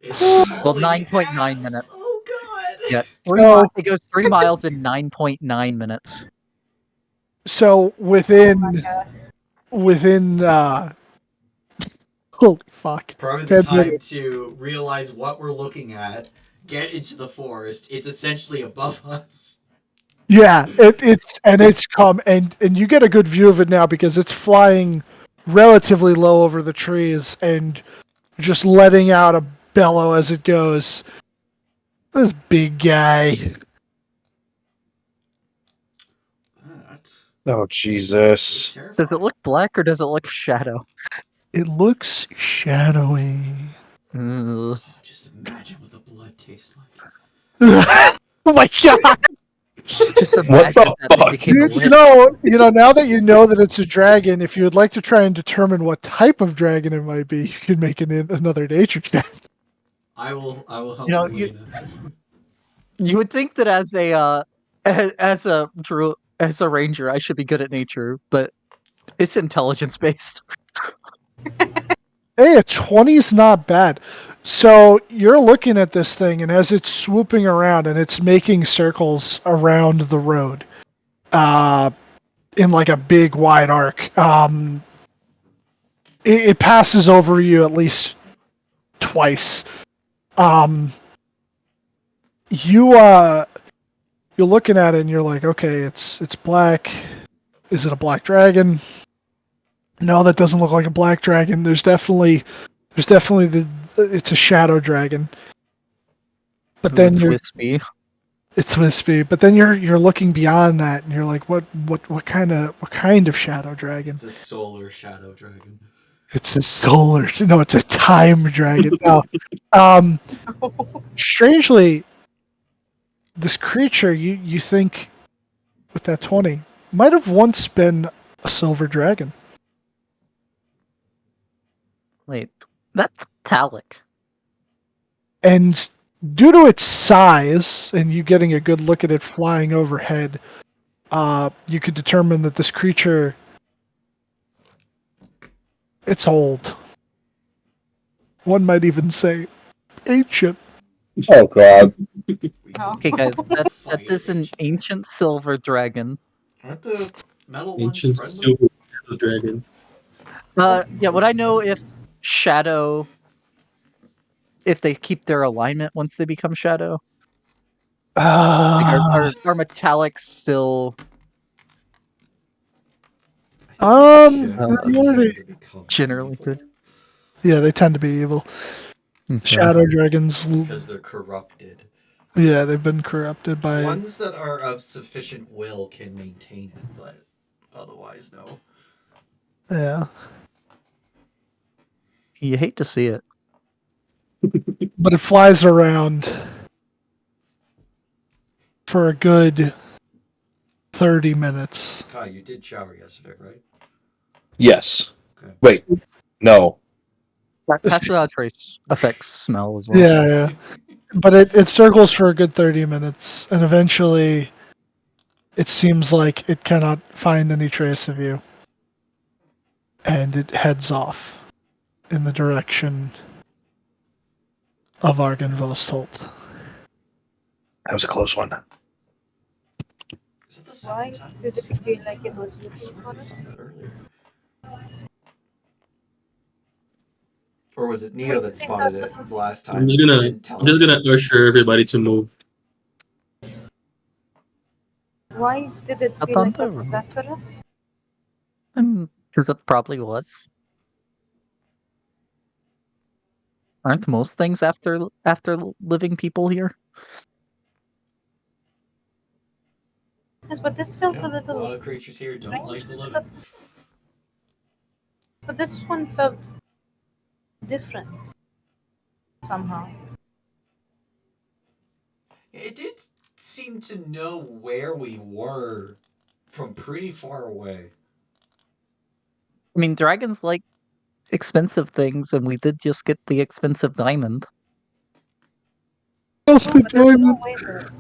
It's Well, hauling 9.9 ass! minutes. Oh god! Yeah, So, it goes 3 miles in 9.9 minutes. so within holy fuck, Probably the 10 time minutes. to realize what we're looking at, get into the forest. It's essentially above us. Yeah, it's come and you get a good view of it now because it's flying relatively low over the trees and just letting out a bellow as it goes. This big guy. That's Oh Jesus! terrifying. Does it look black or does it look shadow? It looks shadowy. Ugh. Oh, just imagine what the blood tastes like. Oh my god! Just What imagine the that they fuck? became You, lit. now that you know that it's a dragon, if you would like to try and determine what type of dragon it might be, you can make another nature check. I will help You know, Elena. you would think that as a as a ranger, I should be good at nature, but it's intelligence based. Hey, a 20 is not bad. So you're looking at this thing, and as it's swooping around and it's making circles around the road, in like a big wide arc, it passes over you at least twice. Um, you you're looking at it and you're like, okay, it's black. Is it a black dragon? No, that doesn't look like a black dragon. There's definitely it's a shadow dragon. But then It's you're wispy. it's wispy. But then you're looking beyond that and you're like, what kind of shadow dragon? It's a solar shadow dragon. It's a solar. No, it's a time dragon. No. Um, strangely, this creature you think with that 20 might have once been a silver dragon. Wait, that's metallic. And due to its size and you getting a good look at it flying overhead, you could determine that this creature it's old. One might even say ancient. Oh God! Oh. Okay, guys, that Fight is an ancient. ancient silver dragon. Aren't the metal ones Ancient friendly? super dragon. Yeah, would I know if shadow if they keep their alignment once they become shadow? Like are metallics still I think um, generally they already- tend to become generally evil good? yeah, they tend to be evil. Okay. Shadow dragons, because they're corrupted. yeah, they've been corrupted by. Ones that are of sufficient will can maintain it, but otherwise, no. Yeah, You hate to see it. but it flies around for a good 30 minutes. Kai, you did shower yesterday, right? Yes. Okay. Wait. No. Pass without trace affects smell as well. Yeah. But it circles for a good 30 minutes, and eventually it seems like it cannot find any trace of you. And it heads off in the direction of Argenvostolt. That was a close one. Is it the Why second time? did it feel like it was I looking swear for you said us? that earlier. Or was it Why Neo do that you think spotted that it wasn't? the last time? I'm just and gonna didn't tell I'm just him? gonna usher everybody to move. Why did it Up feel on like the that was roof. after us? Because it probably was. Aren't most things after living people here? Yes, but this felt Yeah, a a lot little of creatures here don't strange. like the living. But this one felt different somehow. It did seem to know where we were from pretty far away. I mean, dragons like expensive things, and we did just get the expensive diamond. No, but there's no way that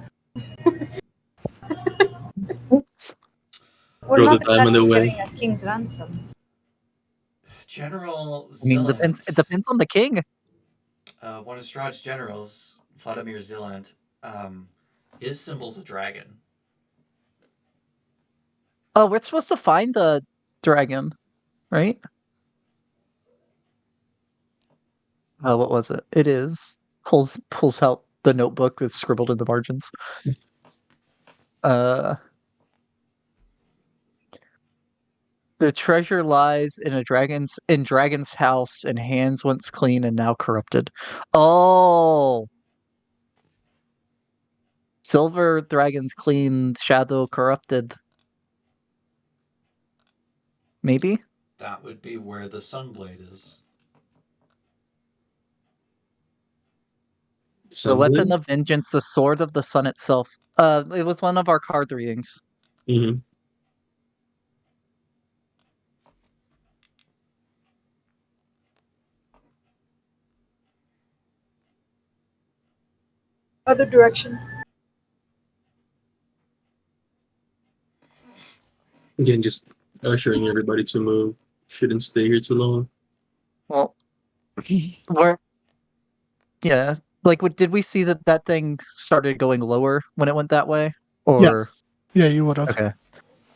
we're Throw the not diamond exactly away. getting a king's ransom. General I mean, it depends on the king. One of Strahd's generals, Vladimir Zealand, his symbol's a dragon. Oh, we're supposed to find the dragon, right? Oh, what was it? It is pulls out the notebook that's scribbled in the margins. Uh, the treasure lies in dragon's house in hands once clean and now corrupted. Oh, silver dragon's clean, shadow corrupted. Maybe That would be where the Sunblade is. the weapon Sunblade? of vengeance, the sword of the sun itself. It was one of our card readings. Mm-hmm. Other direction. Again, just ushering everybody to move. Shouldn't stay here too long. Well, where? Yeah, like, did we see that thing started going lower when it went that way? Or Yeah, you would have. okay,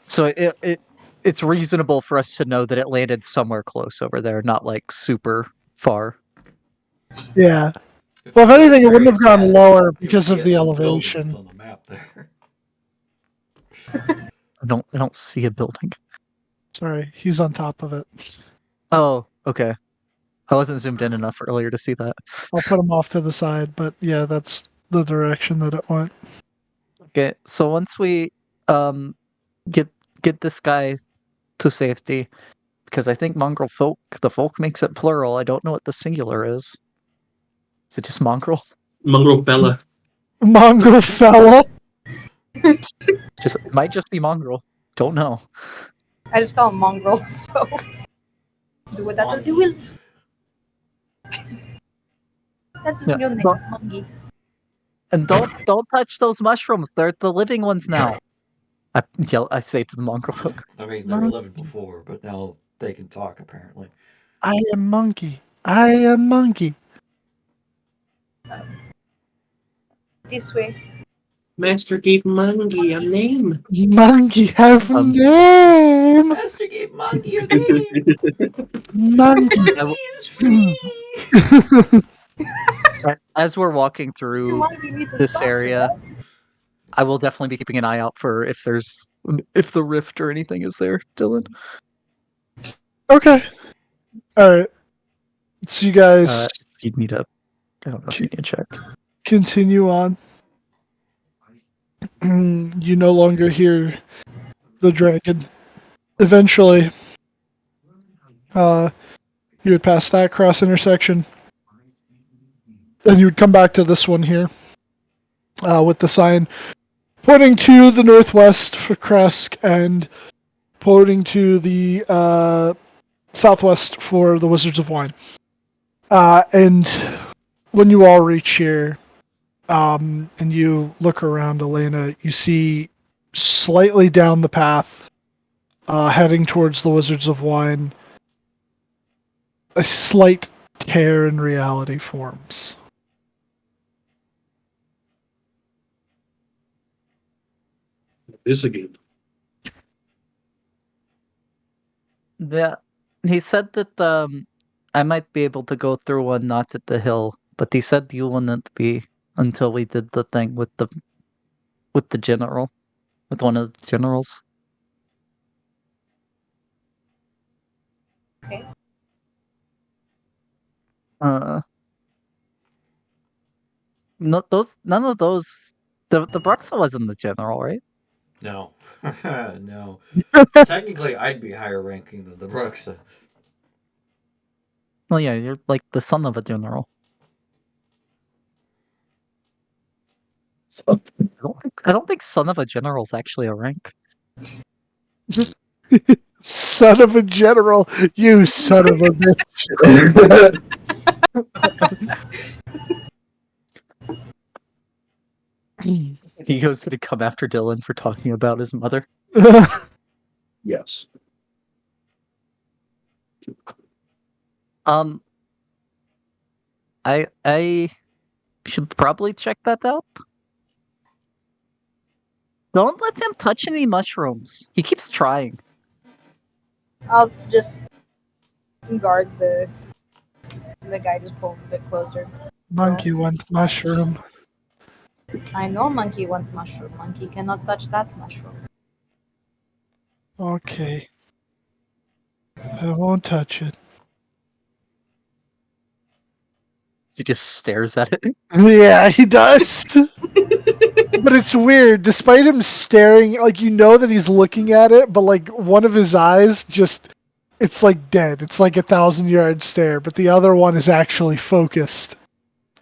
so it's reasonable for us to know that it landed somewhere close over there, not like super far. Yeah. Well, if we anything, it were wouldn't have staring gone at it, lower it because would of be the at buildings elevation. on the map there. I don't see a building. Sorry, he's on top of it. Oh, okay. I wasn't zoomed in enough earlier to see that. I'll put him off to the side, but yeah, that's the direction that it went. Okay, so once we um get this guy to safety, because I think mongrel folk, the folk makes it plural. I don't know what the singular is. Is it just mongrel? Mongrel fella. Mongrel fella. Just it might just be mongrel. Don't know. I just call him mongrel, so do with that as you will. That's his Yeah, new name, but- Monkey. And don't touch those mushrooms. They're the living ones now. I say to the mongrel folk. I mean, they were living before, but now they can talk, apparently. I am monkey. I am monkey. This way. Master gave Monkey a name. Monkey have Um, name. Master gave Monkey a name! Monkey. Monkey is free! As we're walking through Monkey needs a this sock, area, right? I will definitely be keeping an eye out for if the rift or anything is there, Dylan. Okay. All right. So you guys If you'd need a, I don't know if you need to check. continue on. You no longer hear the dragon. Eventually, you would pass that cross intersection, and you would come back to this one here, with the sign pointing to the northwest for Kresk and pointing to the southwest for the Wizards of Wine. And when you all reach here, and you look around, Elena, you see slightly down the path, heading towards the Wizards of Wine, a slight tear in reality forms. This again. Yeah, he said that I might be able to go through one not at the hill, but he said you wouldn't be until we did the thing with the general, with one of the generals. Okay. No, none of those. The Bruxa wasn't the general, right? No. No. Technically, I'd be higher ranking than the Brooks. Well, yeah, you're like the son of a general. I don't think son of a general is actually a rank. Son of a general, you son of a bitch. He goes to come after Dylan for talking about his mother. Yes. Um, I should probably check that out. Don't let him touch any mushrooms. He keeps trying. I'll just guard the guy, just pull him a bit closer. Monkey Don't. wants mushroom. I know monkey wants mushroom. Monkey cannot touch that mushroom. Okay. I won't touch it. He just stares at it. Yeah, he does. But it's weird. Despite him staring, like, you know that he's looking at it, but like one of his eyes just, it's like dead. It's like 1,000-yard stare, but the other one is actually focused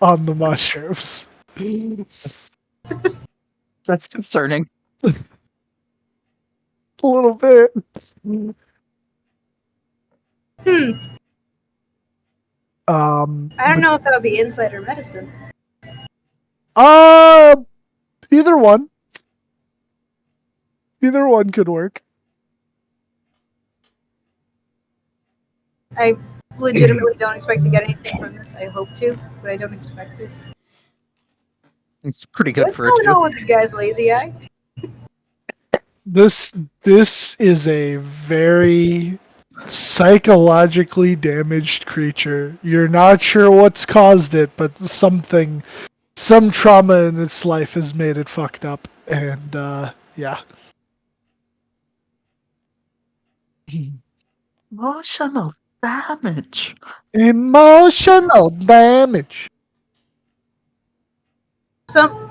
on the mushrooms. That's concerning. A little bit. I don't know if that would be insight or medicine. Either one. Either one could work. I legitimately don't expect to get anything from this. I hope to, but I don't expect it. It's pretty good What's for a going 2. on with the guy's lazy eye? This is a very psychologically damaged creature. You're not sure what's caused it, but some trauma in its life has made it fucked up. And yeah. Emotional damage. Emotional damage. So,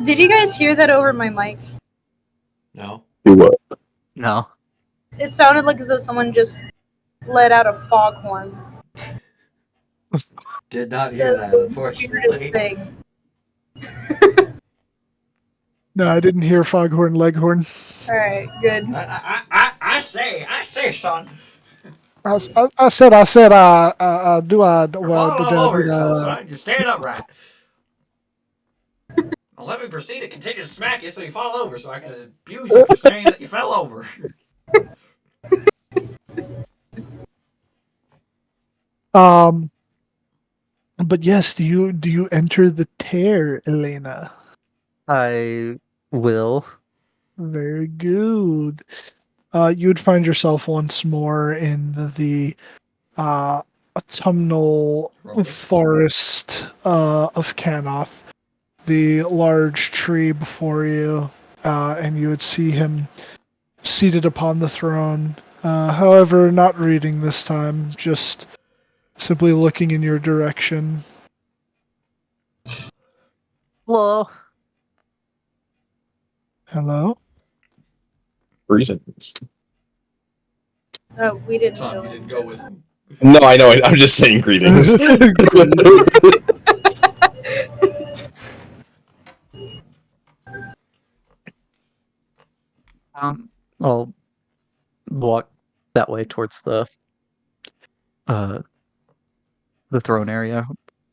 did you guys hear that over my mic? No. Do what? No. It sounded like as though someone just let out a foghorn. Did not hear that, The unfortunately. weirdest thing. No, I didn't hear Foghorn Leghorn. Alright, good. I say, son. I said, do I, You're falling all over yourself, do son. You're standing upright. Now let me proceed to continue to smack you so you fall over, so I can abuse you for saying that you fell over. But yes, do you enter the tear, Elena? I will. Very good. You would find yourself once more in the autumnal forest of Canoth, the large tree before you, and you would see him seated upon the throne. However, not reading this time, just simply looking in your direction. Hello. Hello? Reasons. Oh, we didn't Tom, go you in didn't go this. with him. No, I know. I'm just saying greetings. I'll walk that way towards uh the throne area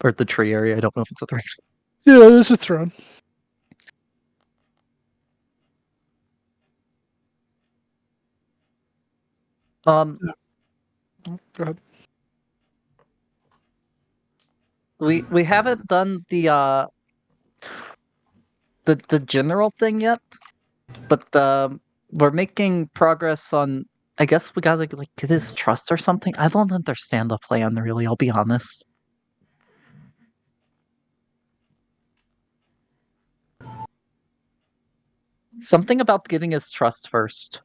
or the tree area. I don't know if it's a throne. Yeah, there's a throne. Um, Go ahead. we haven't done the general thing yet, but we're making progress on. I guess we gotta like get his trust or something. I don't understand the plan really. I'll be honest. Something about getting his trust first,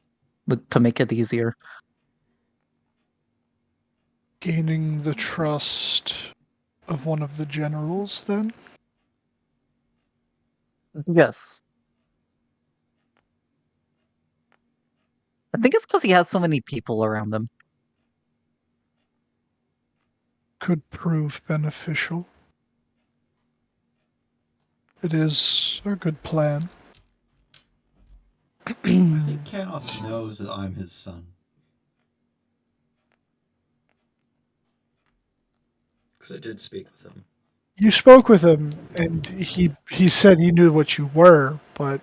to make it easier. Gaining the trust of one of the generals, then? Yes. I think it's because he has so many people around him. Could prove beneficial. It is a good plan. I think Kenoth knows that I'm his son. Because I did speak with him. You spoke with him, and he said he knew what you were, but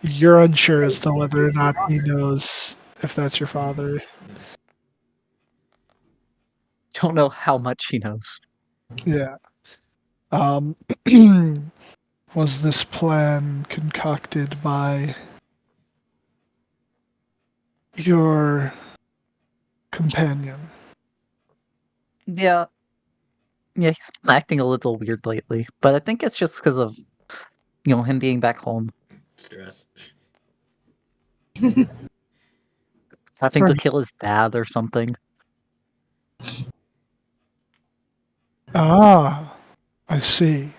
you're unsure as to whether or not he knows if that's your father. don't know how much he knows. Yeah. Was this plan concocted by your companion? Yeah, yeah, he's been acting a little weird lately, but I think it's just because of him being back home, Stress. having to kill his dad or something. Ah, I see.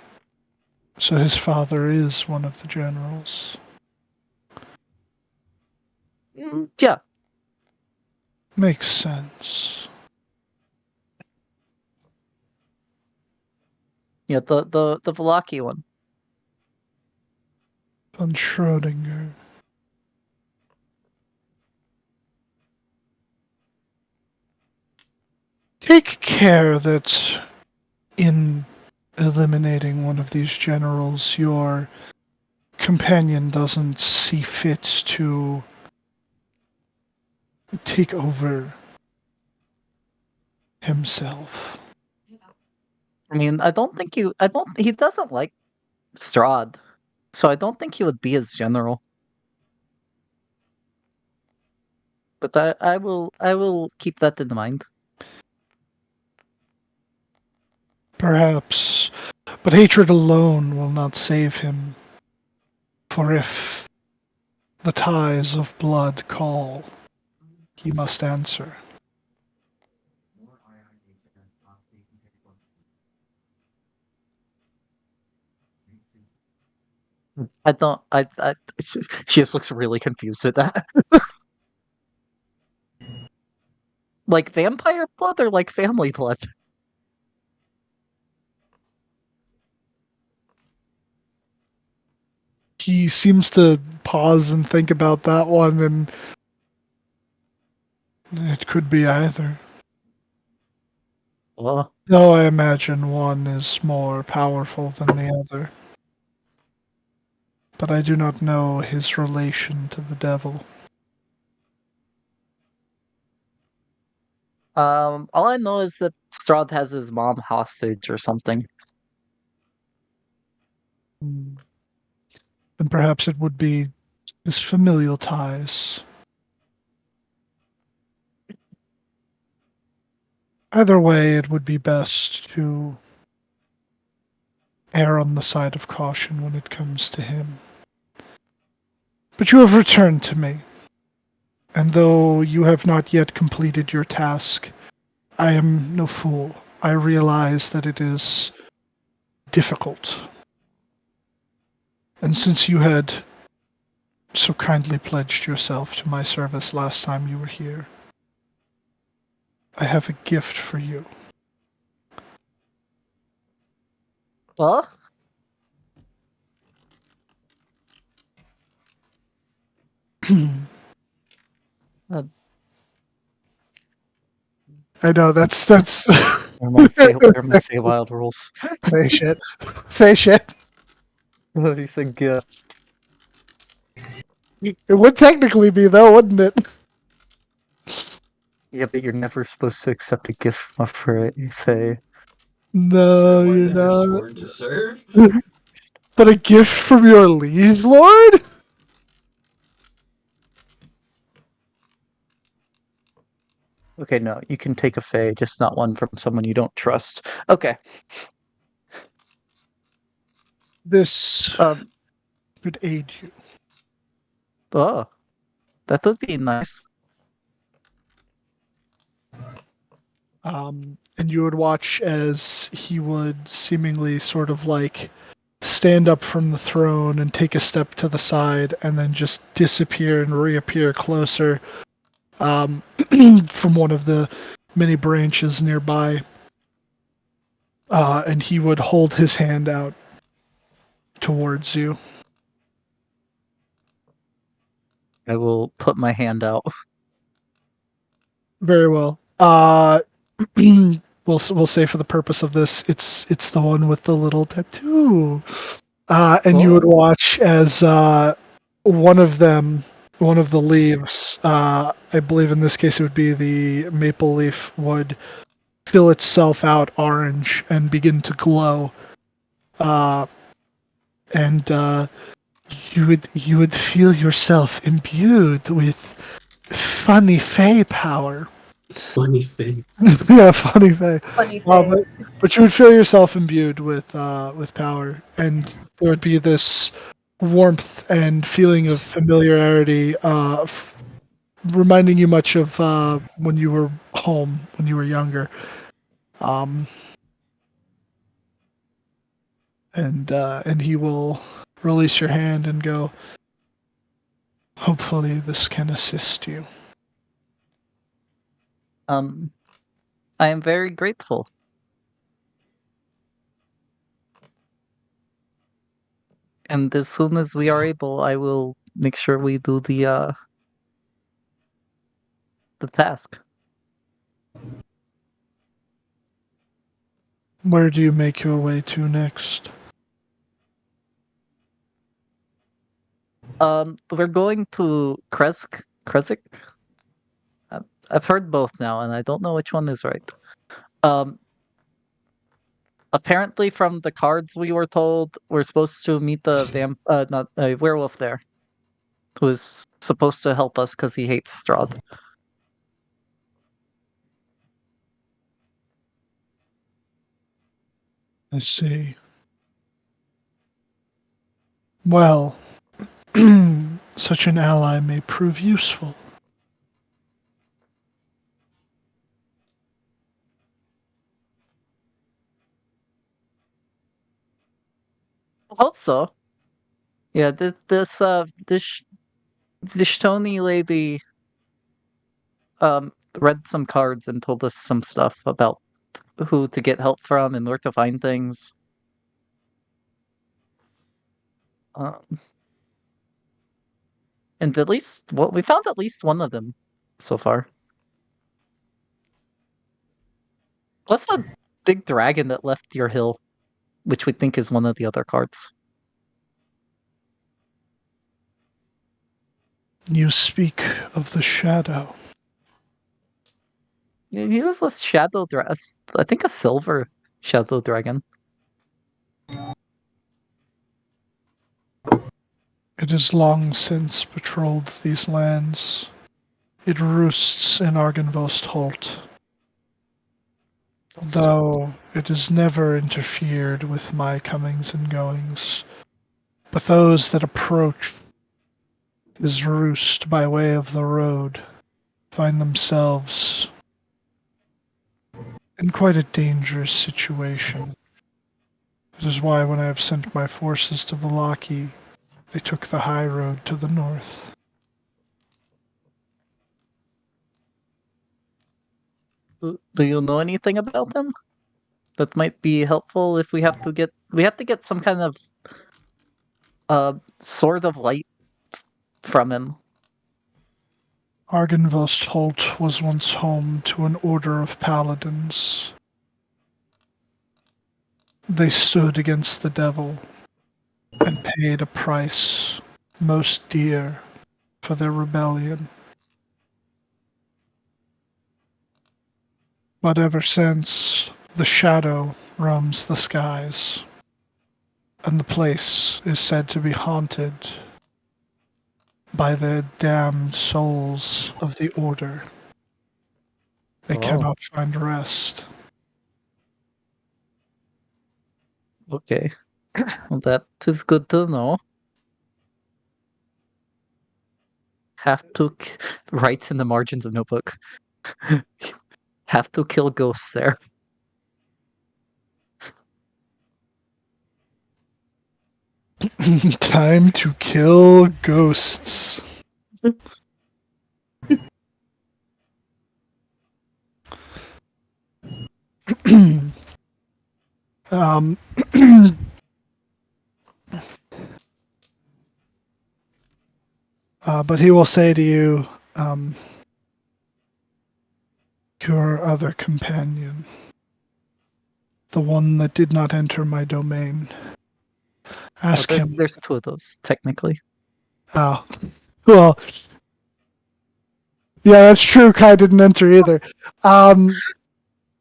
So his father is one of the generals. Yeah, Makes sense. yeah, the Velaki one. Von Schrödinger. Take care that in eliminating one of these generals, your companion doesn't see fit to take over himself. I mean, he doesn't like Strahd, so I don't think he would be his general. But I will keep that in mind. Perhaps, but hatred alone will not save him. For if the ties of blood call, he must answer. I don't. She just looks really confused at that. Like vampire blood or like family blood? He seems to pause and think about that one, and it could be either. Oh, Though I imagine one is more powerful than the other. But I do not know his relation to the devil. all I know is that Strahd has his mom hostage or something. And perhaps it would be his familial ties. Either way, it would be best to err on the side of caution when it comes to him. But you have returned to me, and though you have not yet completed your task, I am no fool. I realize that it is difficult. And since you had so kindly pledged yourself to my service last time you were here, I have a gift for you. Well, uh, I know that's they're my Feywild rules. Fey shit. Fey shit. He said gift. It would technically be though, wouldn't it? Yeah, but you're never supposed to accept a gift from a Fey. No, One you're that are not. sworn to serve. But a gift from your liege lord? Okay, no, you can take a Fey, just not one from someone you don't trust. Okay. This Um. could aid you. Oh, that would be nice. And you would watch as he would seemingly sort of like stand up from the throne and take a step to the side and then just disappear and reappear closer from one of the many branches nearby. And he would hold his hand out towards you. I will put my hand out. Very well. We'll say for the purpose of this, it's the one with the little tattoo. And you would Oh. watch as one of the leaves, I believe in this case it would be the maple leaf, would fill itself out orange and begin to glow. And you would feel yourself imbued with funny fey power. Funny thing. Yeah, funny fey. Funny Uh, thing. but you would feel yourself imbued with power, and there would be this warmth and feeling of familiarity, reminding you much of when you were home, when you were younger. And he will release your hand and go, hopefully this can assist you. I am very grateful. And as soon as we are able, I will make sure we do the task. Where do you make your way to next? We're going to Kresk. Kresk? I've heard both now, and I don't know which one is right. Um, apparently, from the cards we were told, we're supposed to meet the not a werewolf there, who is supposed to help us because he hates Strahd. I see. Well, such an ally may prove useful. I hope so. Yeah, this Vishtoni lady read some cards and told us some stuff about who to get help from and where to find things. Um, and at least we found at least one of them so far. Plus a big dragon that left your hill, which we think is one of the other cards. You speak of the shadow. Yeah, he was a shadow dragon. I think a silver shadow dragon. It has long since patrolled these lands. It roosts in Argynvost Holt, though it has never interfered with my comings and goings. But those that approach his roost by way of the road find themselves in quite a dangerous situation. It is why when I have sent my forces to Vallaki, they took the high road to the north. Do you know anything about them that might be helpful if we have to get some kind of sword of light from him? Argynvost Holt was once home to an order of paladins. They stood against the devil and paid a price most dear for their rebellion. But ever since, the shadow roams the skies, and the place is said to be haunted by the damned souls of the Order. They Oh. cannot find rest. Okay. Well, that is good to know. Have to writes in the margins of notebook. Have to kill ghosts there. Time to kill ghosts. um, but he will say to you, your other companion, the one that did not enter my domain, ask him. There's two of those, technically. Oh, well, yeah, that's true. Kai didn't enter either.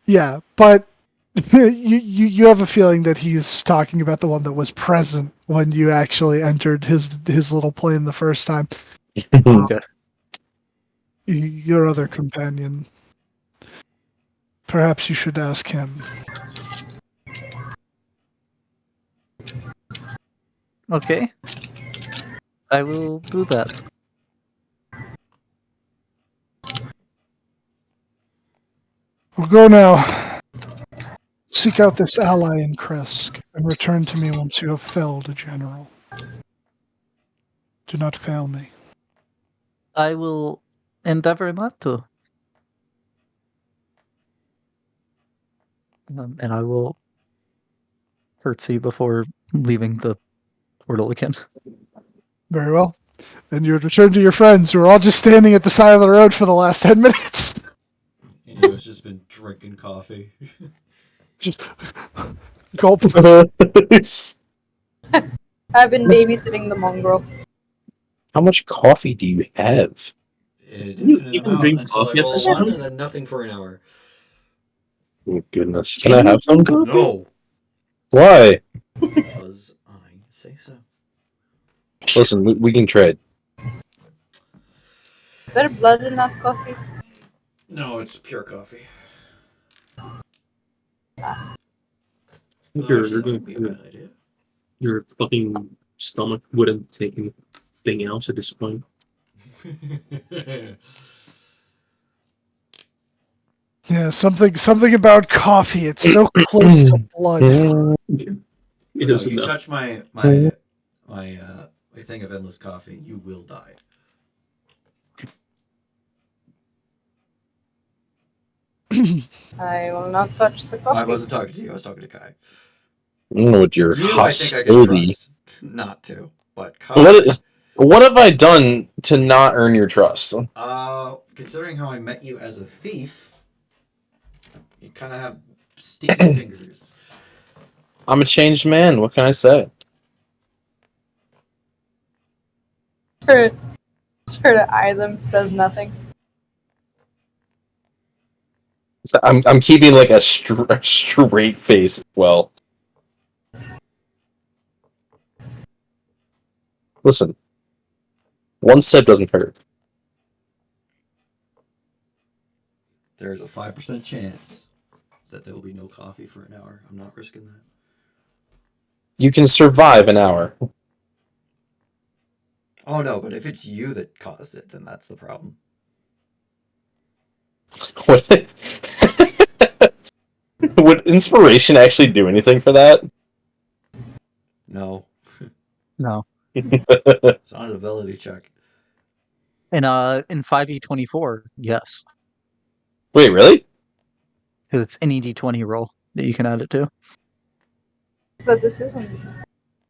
Yeah, but you have a feeling that he's talking about the one that was present when you actually entered his little plane the first time. Okay. Your other companion. Perhaps you should ask him. Okay. I will do that. We'll go now. Seek out this ally in Kresk and return to me once you have felled a general. Do not fail me. I will endeavor not to. And I will curtsy before leaving the portal again. Very well. Then you return to your friends who are all just standing at the side of the road for the last 10 minutes. Inio's just been drinking coffee. Just gulp. I've been babysitting the mongrel. How much coffee do you have? An You infinite even amount drink until I coffee at roll this one, point? and then nothing for an hour. Oh, goodness. Can I have some coffee? No, Why? because I say so. Listen, we can trade. Is there blood in that coffee? No, it's pure coffee. Your, Actually, that your, wouldn't be a your, bad idea. your fucking stomach wouldn't take anything else at this point. Yeah, something about coffee. It's so close to blood. It But no, is you enough. touch my thing of endless coffee, you will die. I will not touch the coffee. I wasn't talking to you. I was talking to Kai. I don't know what your You, I think I can hostility. trust not to, but Kai. What have I done to not earn your trust? Considering how I met you as a thief, you kind of have sticky fingers. I'm a changed man. What can I say? Her eyes him, says nothing. I'm keeping like a straight face as well. Listen, one sip doesn't hurt. There's a 5% chance that there will be no coffee for an hour. I'm not risking that. You can survive an hour. Oh no, but if it's you that caused it, then that's the problem. What? Would inspiration actually do anything for that? No. No. It's not an ability check. In 5e24, yes. Wait, really? Because it's any d20 roll that you can add it to. But this isn't.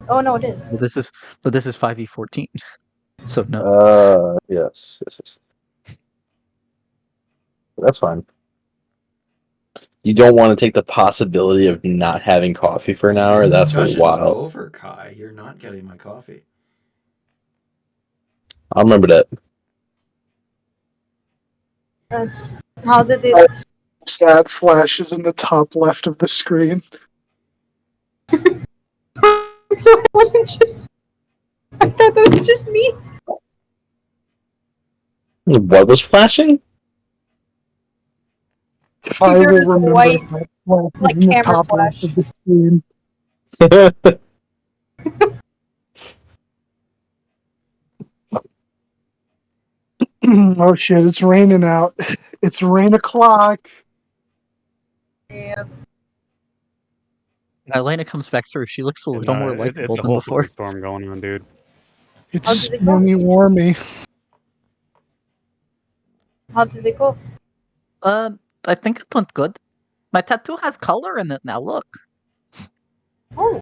Oh no, it is. But this is 5e14. So no. Yes. That's fine. You don't want to take the possibility of not having coffee for an hour? This That's discussion is wild. over, Kai. You're not getting my coffee. I'll remember that. How did it? That flashes in the top left of the screen. So it wasn't just. I thought that was just me. What was flashing? I will Fingers remember white, that flashes like in the camera top left flash. of the screen. Oh shit, it's raining out. It's rain o'clock. Yeah. When Elena comes back through, she looks a And, little more it's likable a than whole before. fucking storm going on, dude. How It's did it go? stormy warmy. How did it go? I think it went good. My tattoo has color in it now, look. Oh.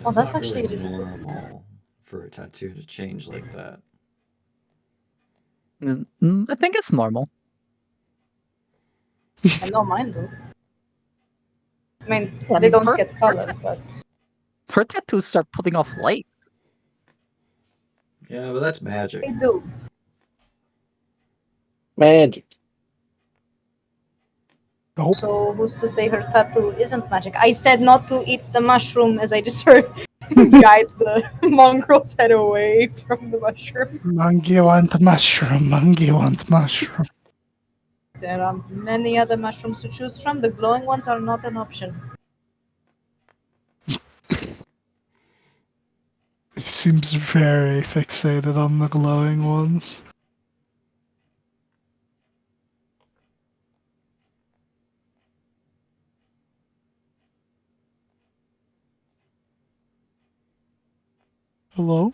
Well, that's not really actually normal for a tattoo to change like that. I think it's normal. I know mine do. I mean, I they mean, don't get colors, but her tattoos start putting off light. Yeah, but that's magic. they do. Magic. Nope. So who's to say her tattoo isn't magic? I said not to eat the mushroom as I just heard guide the mongrel's head away from the mushroom. Monkey want mushroom. Monkey want mushroom. There are many other mushrooms to choose from. The glowing ones are not an option. He seems very fixated on the glowing ones. Hello?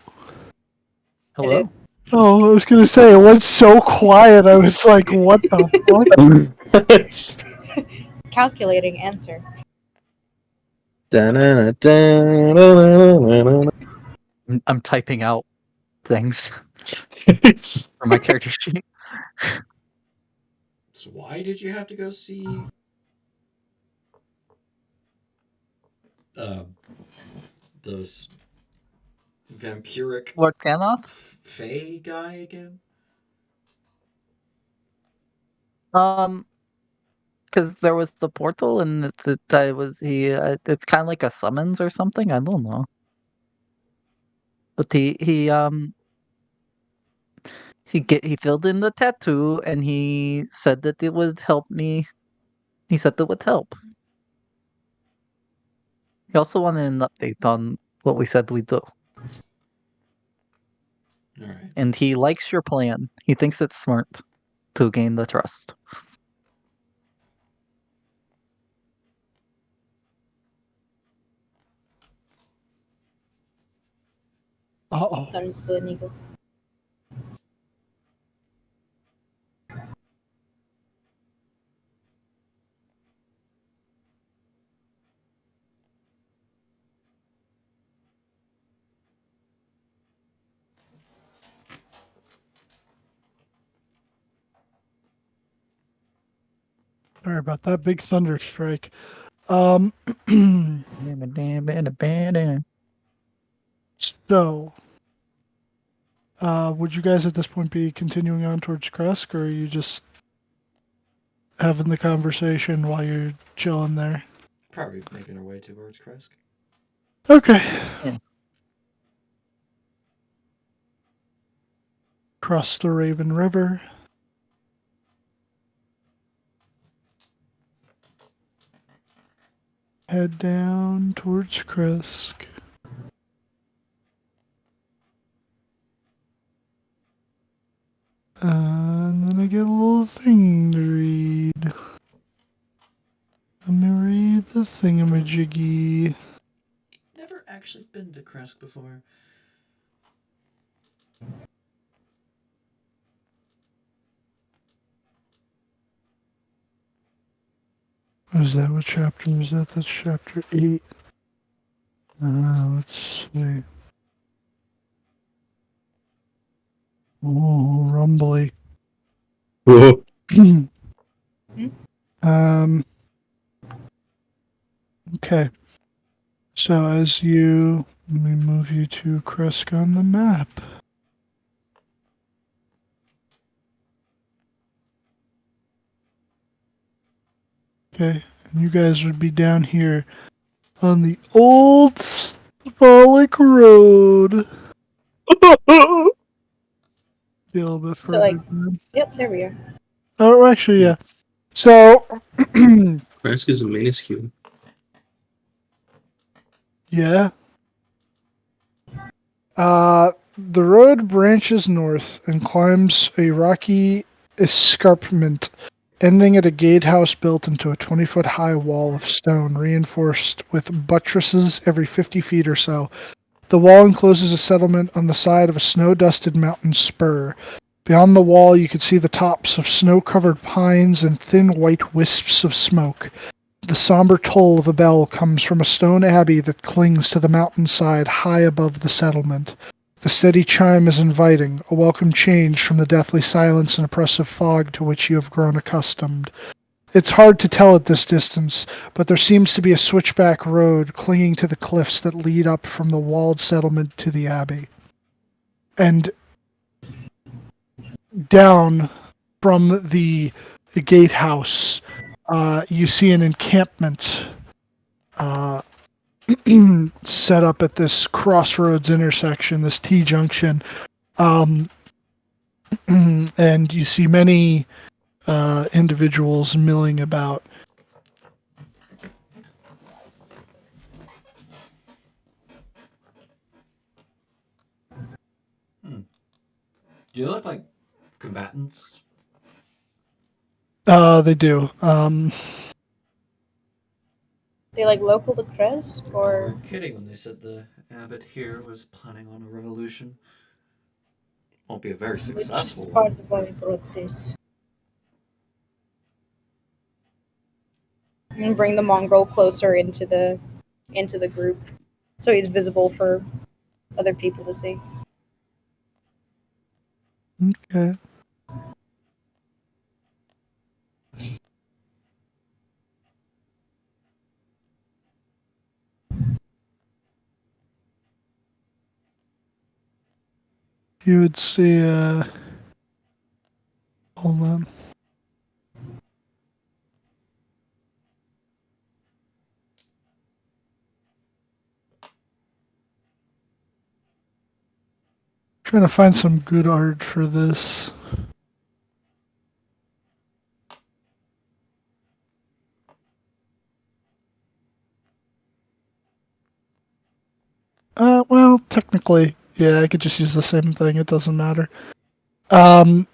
Hello. Oh, I was gonna say it went so quiet. I was like, "What the fuck?" It's- Calculating answer. Da-na-na-da-na-na-na-na. I'm typing out things It's- for my character sheet. So why did you have to go see uh, those vampiric Lord Ganoth? Fey guy again? Because there was the portal, and that was he. It's kind of like a summons or something. I don't know. But he filled in the tattoo, and he said that it would help me. He said that would help. He also wanted an update on what we said we do, All right. and he likes your plan. He thinks it's smart to gain the trust. Uh-oh. Turns to an eagle. Sorry about that big thunder strike. So, would you guys at this point be continuing on towards Kresk, or are you just having the conversation while you're chilling there? Probably making our way towards Kresk. Okay. Yeah. Cross the Raven River. Head down towards Kresk. And then I get a little thing to read. Let me read the thingamajiggy. Never actually been to Kresk before. Is that what chapter is that? That's chapter 8. Let's see. Oh, rumbly. Whoa. Okay. So as you, let me move you to Kresk on the map. Okay, and you guys would be down here on the old Spalik Road. Be a little bit So, further down. Yep, there we are. Oh, actually, yeah. So, Kresk is minuscule. yeah. The road branches north and climbs a rocky escarpment, ending at a gatehouse built into a 20-foot high wall of stone, reinforced with buttresses every 50 feet or so. The wall encloses a settlement on the side of a snow-dusted mountain spur. Beyond the wall, you could see the tops of snow-covered pines and thin white wisps of smoke. The somber toll of a bell comes from a stone abbey that clings to the mountainside high above the settlement. The steady chime is inviting, a welcome change from the deathly silence and oppressive fog to which you have grown accustomed. It's hard to tell at this distance, but there seems to be a switchback road clinging to the cliffs that lead up from the walled settlement to the abbey. And down from the gatehouse you see an encampment set up at this crossroads intersection, this T-junction. And you see many individuals milling about. Do you look like combatants? They do. They like local to Kresk, They or were kidding when they said the abbot here was planning on a revolution. Won't be a very which successful part one. of why we brought this? And bring the mongrel closer into the group, so he's visible for other people to see. Okay. You would see. Hold on. Trying to find some good art for this. Well, technically, yeah, I could just use the same thing. It doesn't matter. You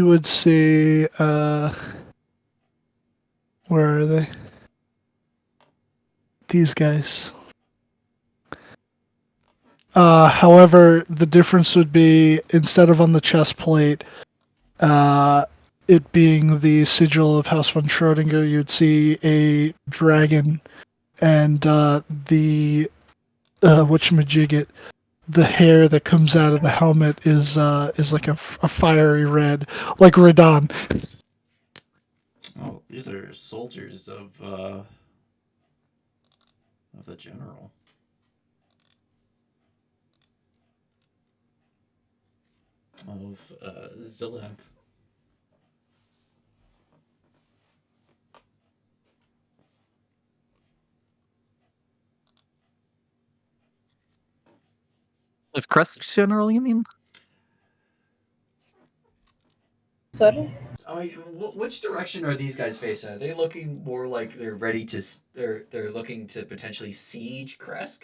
would see, where are they? These guys. However, the difference would be instead of on the chest plate, it being the sigil of House von Schrödinger, you'd see a dragon, and the whatchamajigget, the hair that comes out of the helmet is like a fiery red, like Radon. Oh, these are soldiers of the general. Of Zillant. If Kresk General, you mean? Sorry? I mean, which direction are these guys facing? Are they looking more like they're ready to? They're looking to potentially siege Kresk.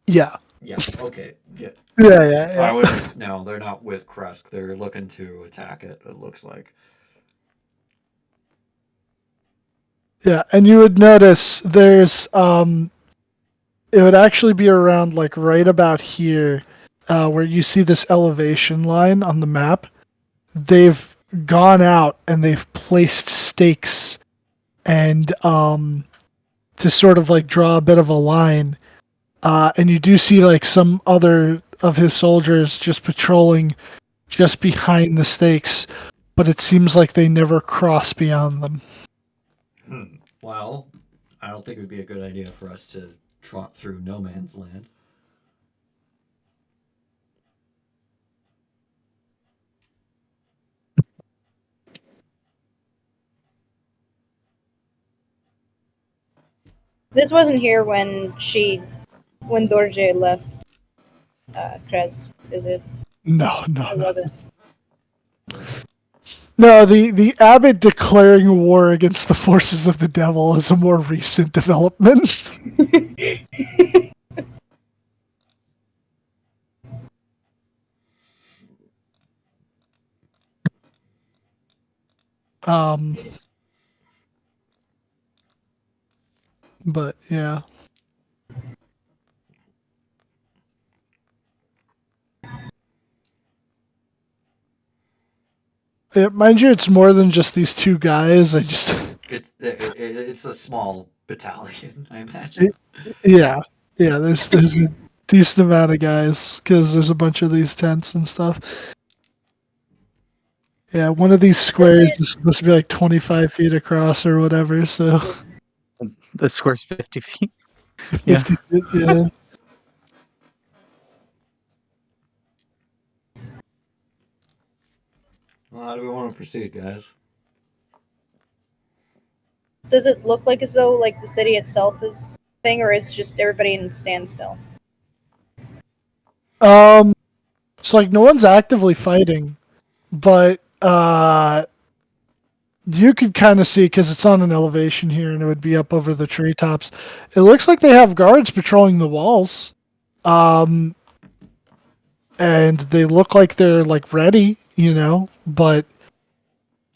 Yeah. Yeah. Okay. Yeah. Yeah. I would. No, they're not with Kresk. They're looking to attack it. It looks like. Yeah, and you would notice there's it would actually be around like right about here, where you see this elevation line on the map. They've gone out and they've placed stakes and to sort of like draw a bit of a line. And you do see like some other of his soldiers just patrolling just behind the stakes, but it seems like they never cross beyond them. Well, I don't think it would be a good idea for us to trot through no man's land. This wasn't here when Dorje left Kresk, is it? No. Or was it? No, the abbot declaring war against the forces of the devil is a more recent development. um, but yeah. Mind you, it's more than just these two guys. It's a small battalion, I imagine. Yeah. There's a decent amount of guys because there's a bunch of these tents and stuff. Yeah, one of these squares is supposed to be like 25 feet across or whatever. So The square's 50 feet. 50 feet. Yeah. Well, how do we want to proceed, guys? Does it look like as though like the city itself is thing, or is just everybody in standstill? It's like no one's actively fighting, but you could kind of see because it's on an elevation here, and it would be up over the treetops. It looks like they have guards patrolling the walls, and they look like they're like ready, But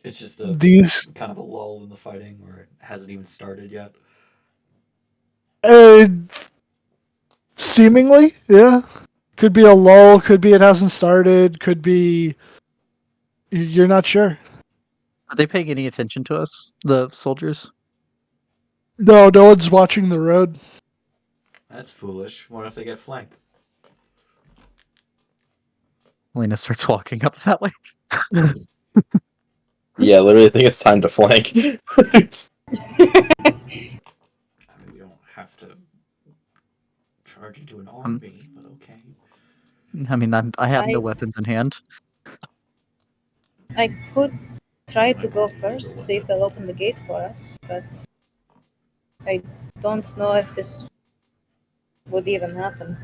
It's just these, kind of a lull in the fighting where it hasn't even started yet. uh, seemingly, yeah, could be a lull, could be it hasn't started, could be you're not sure. Are they paying any attention to us, the soldiers? No, no one's watching the road. That's foolish. What if they get flanked? Lena starts walking up that way. Yeah, literally, I think it's time to flank. I mean, we don't have to charge into an army, but okay. I mean, I have no I- weapons in hand. I could try to go first, see if they'll open the gate for us, but I don't know if this would even happen.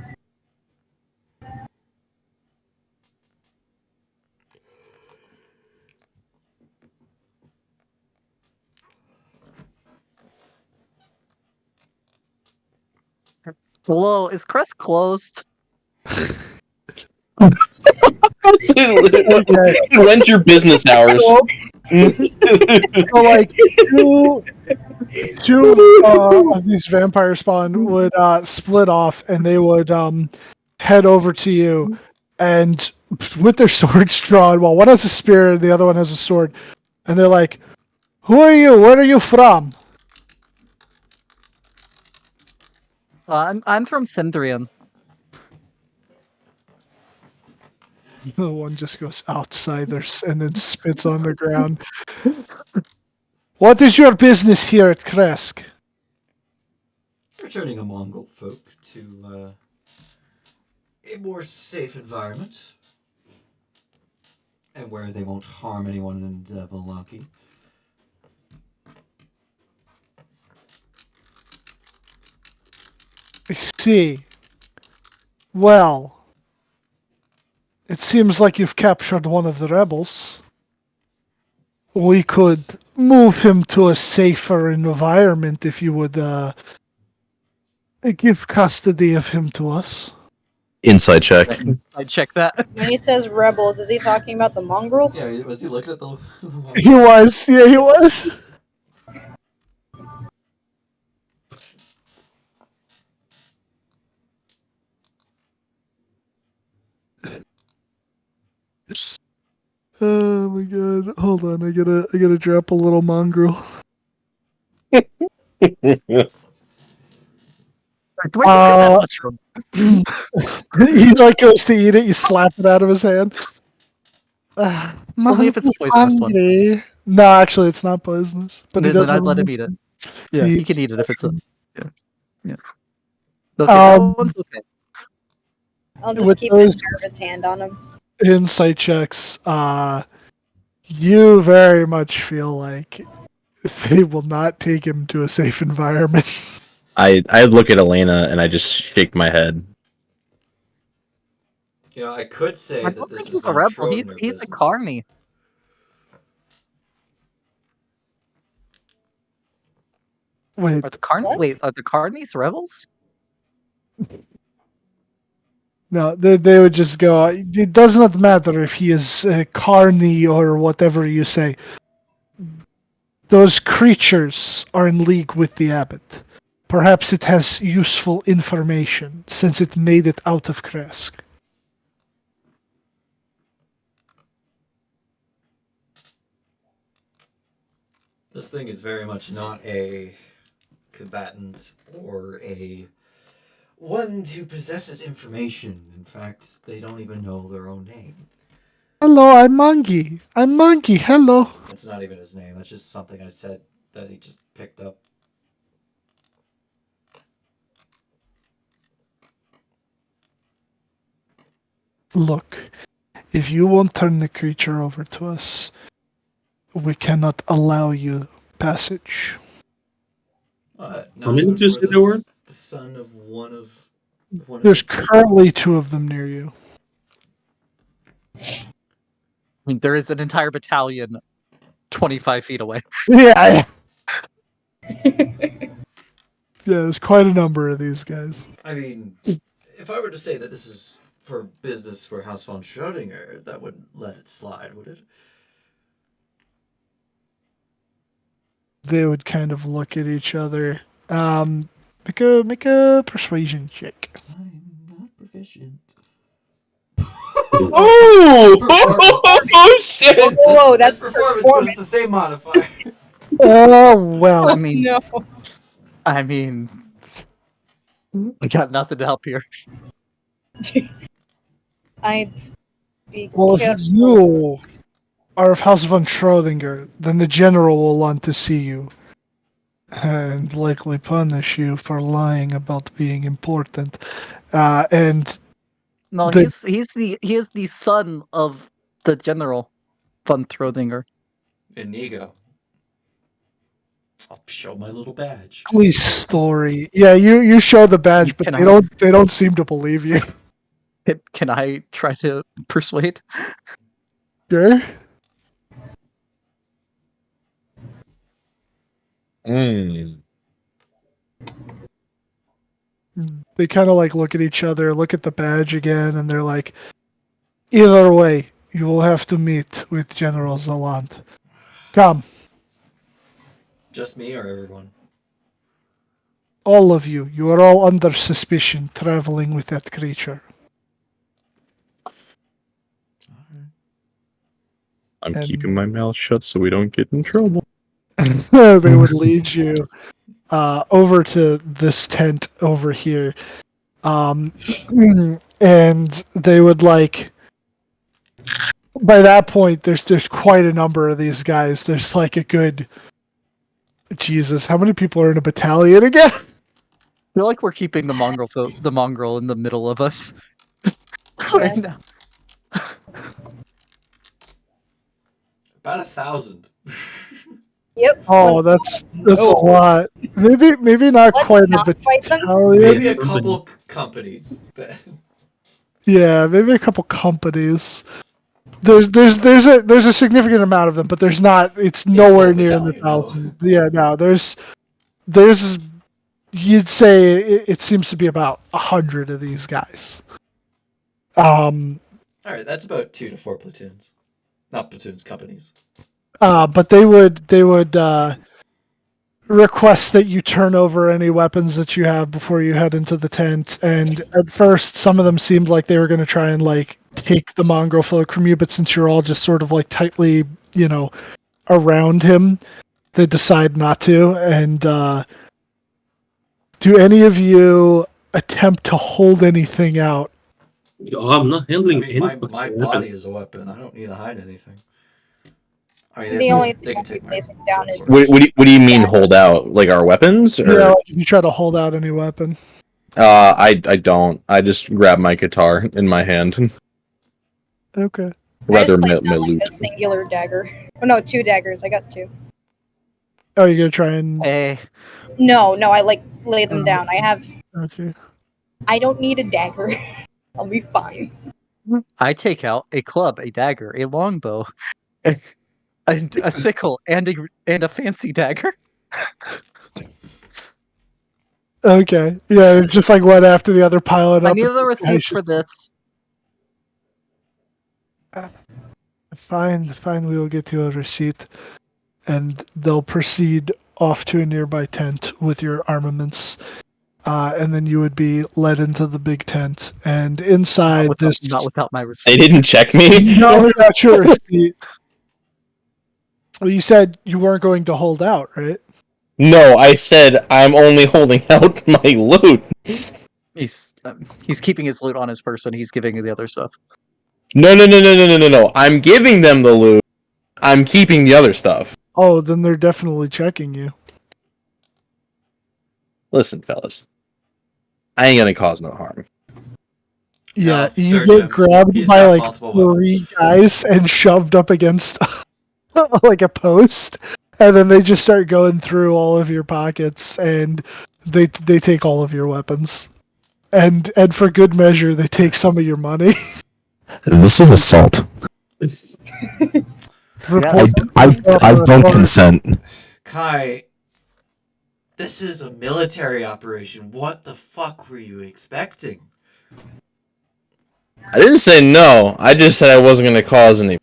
Hello, is Kresk closed? When's your business hours? So like two of these vampire spawn would split off, and they would head over to you, and with their swords drawn. Well, one has a spear, and the other one has a sword, and they're like, "Who are you? Where are you from?" I'm from Sindrian. The one just goes outsiders and then spits on the ground. What is your business here at Kresk? Returning a Mongol folk to a more safe environment. And where they won't harm anyone in Volaki. I see. Well, it seems like you've captured one of the rebels. We could move him to a safer environment if you would give custody of him to us. Inside check. I check that. When he says rebels, is he talking about the mongrel? Yeah, was he looking at the He was, yeah, he was. Oh my god! Hold on, I gotta drop a little mongrel. Do I get that much from? He like goes to eat it. You slap it out of his hand. Only if it's a poisonous one. Hungry. No, actually, it's not poisonous. But he Then does. I'd let him eat it. Yeah, he can eat it if it's a. Yeah. Okay, that one's okay. I'll just With keep a those nervous hand on him. insight checks, you very much feel like they will not take him to a safe environment. I look at Elena and I just shake my head. You know, I could say I that don't this think is he's a von rebel. He's Schrodner a business. carny. Wait, Are the carny? What? Wait, are the carnies rebels? no, they would just go. It does not matter if he is carny or whatever you say. Those creatures are in league with the abbot. Perhaps it has useful information since it made it out of Kresk. This thing is very much not a combatant or a one who possesses information. In fact, they don't even know their own name. Hello, I'm Monkey. I'm Monkey. Hello. That's not even his name. That's just something I said that he just picked up. Look, If you won't turn the creature over to us, we cannot allow you passage. Now How many did you say there were? the son of one of There's the currently 2 of them near you. I mean, there is an entire battalion 25 feet away. Yeah. Yeah, there's quite a number of these guys. I mean, if I were to say that this is for business for House von Schrödinger, that would let it slide, would it? They would kind of look at each other. Make a persuasion check. I'm not proficient. Oh! Performance. Oh shit! Whoa, that's performance performance. was the same modifier. Oh well. I mean, No. I mean, I got nothing to help here. I'd be Well, if careful. you are of House von Schrödinger, then the general will want to see you and likely punish you for lying about being important. And No, The- he is the son of the general von Throdinger. Inigo. I'll show my little badge. police story. Yeah, you show the badge, but Can they don't seem to believe you. Can I try to persuade? Sure. Mm. They kind of like look at each other, look at the badge again, and they're like, either way, you will have to meet with General Zaland. Come, Just me or everyone? all of you. You are all under suspicion traveling with that creature. I'm And- keeping my mouth shut so we don't get in trouble. They would lead you over to this tent over here. And they would like by that point there's quite a number of these guys. There's like a good Jesus, how many people are in a battalion again? I feel like we're keeping the mongrel in the middle of us. Yeah. Right now. About 1,000. Yep. Oh, that's a No. lot. Maybe not Let's quite not a fight them. battalion. Maybe a couple companies. Yeah, maybe a couple companies. There's a significant amount of them, but there's not. It's nowhere full near in the battalion, no. thousand. Yeah, no. There's. You'd say it seems to be about 100 of these guys. Alright, that's about 2 to 4 platoons. Not platoons, companies. But they would request that you turn over any weapons that you have before you head into the tent. And at first, some of them seemed like they were going to try and like take the mongrel folk from you, but since you're all just sort of like tightly, around him, they decide not to. And do any of you attempt to hold anything out? Oh, I'm not I handling mean, any my fucking body weapon. is a weapon. I don't need to hide anything. I mean, The only they thing can I'll be take my placing down is- sword. What do you mean Yeah. hold out? Like our weapons? Or Yeah, like if you try to hold out any weapon. I don't. I just grab my guitar in my hand. Okay. Rather I just placed my down like loot. a singular dagger. Oh no, 2 daggers. I got 2. Oh, you're gonna try and. Hey, No, I like lay them down. Okay. I don't need a dagger. I'll be fine. I take out a club, a dagger, a longbow, and a sickle, and a fancy dagger. Okay. Yeah, it's just like one after the other piling I up. need and the this guy's receipt for just- this. Fine. We will get you a receipt, and they'll proceed off to a nearby tent with your armaments, and then you would be led into the big tent. And inside Not without my They receipt. didn't check me. not without your receipt. Well, you said you weren't going to hold out, right? No, I said I'm only holding out my loot. He's keeping his loot on his person. He's giving you the other stuff. No. I'm giving them the loot. I'm keeping the other stuff. Oh, then they're definitely checking you. Listen, fellas. I ain't gonna cause no harm. Yeah, No, you search get him. grabbed He's by got like multiple 3 weapons. guys and shoved up against like a post, and then they just start going through all of your pockets, and they take all of your weapons, and for good measure, they take some of your money. This is assault. Report I don't consent. Kai, this is a military operation. What the fuck were you expecting? I didn't say no. I just said I wasn't going to cause any.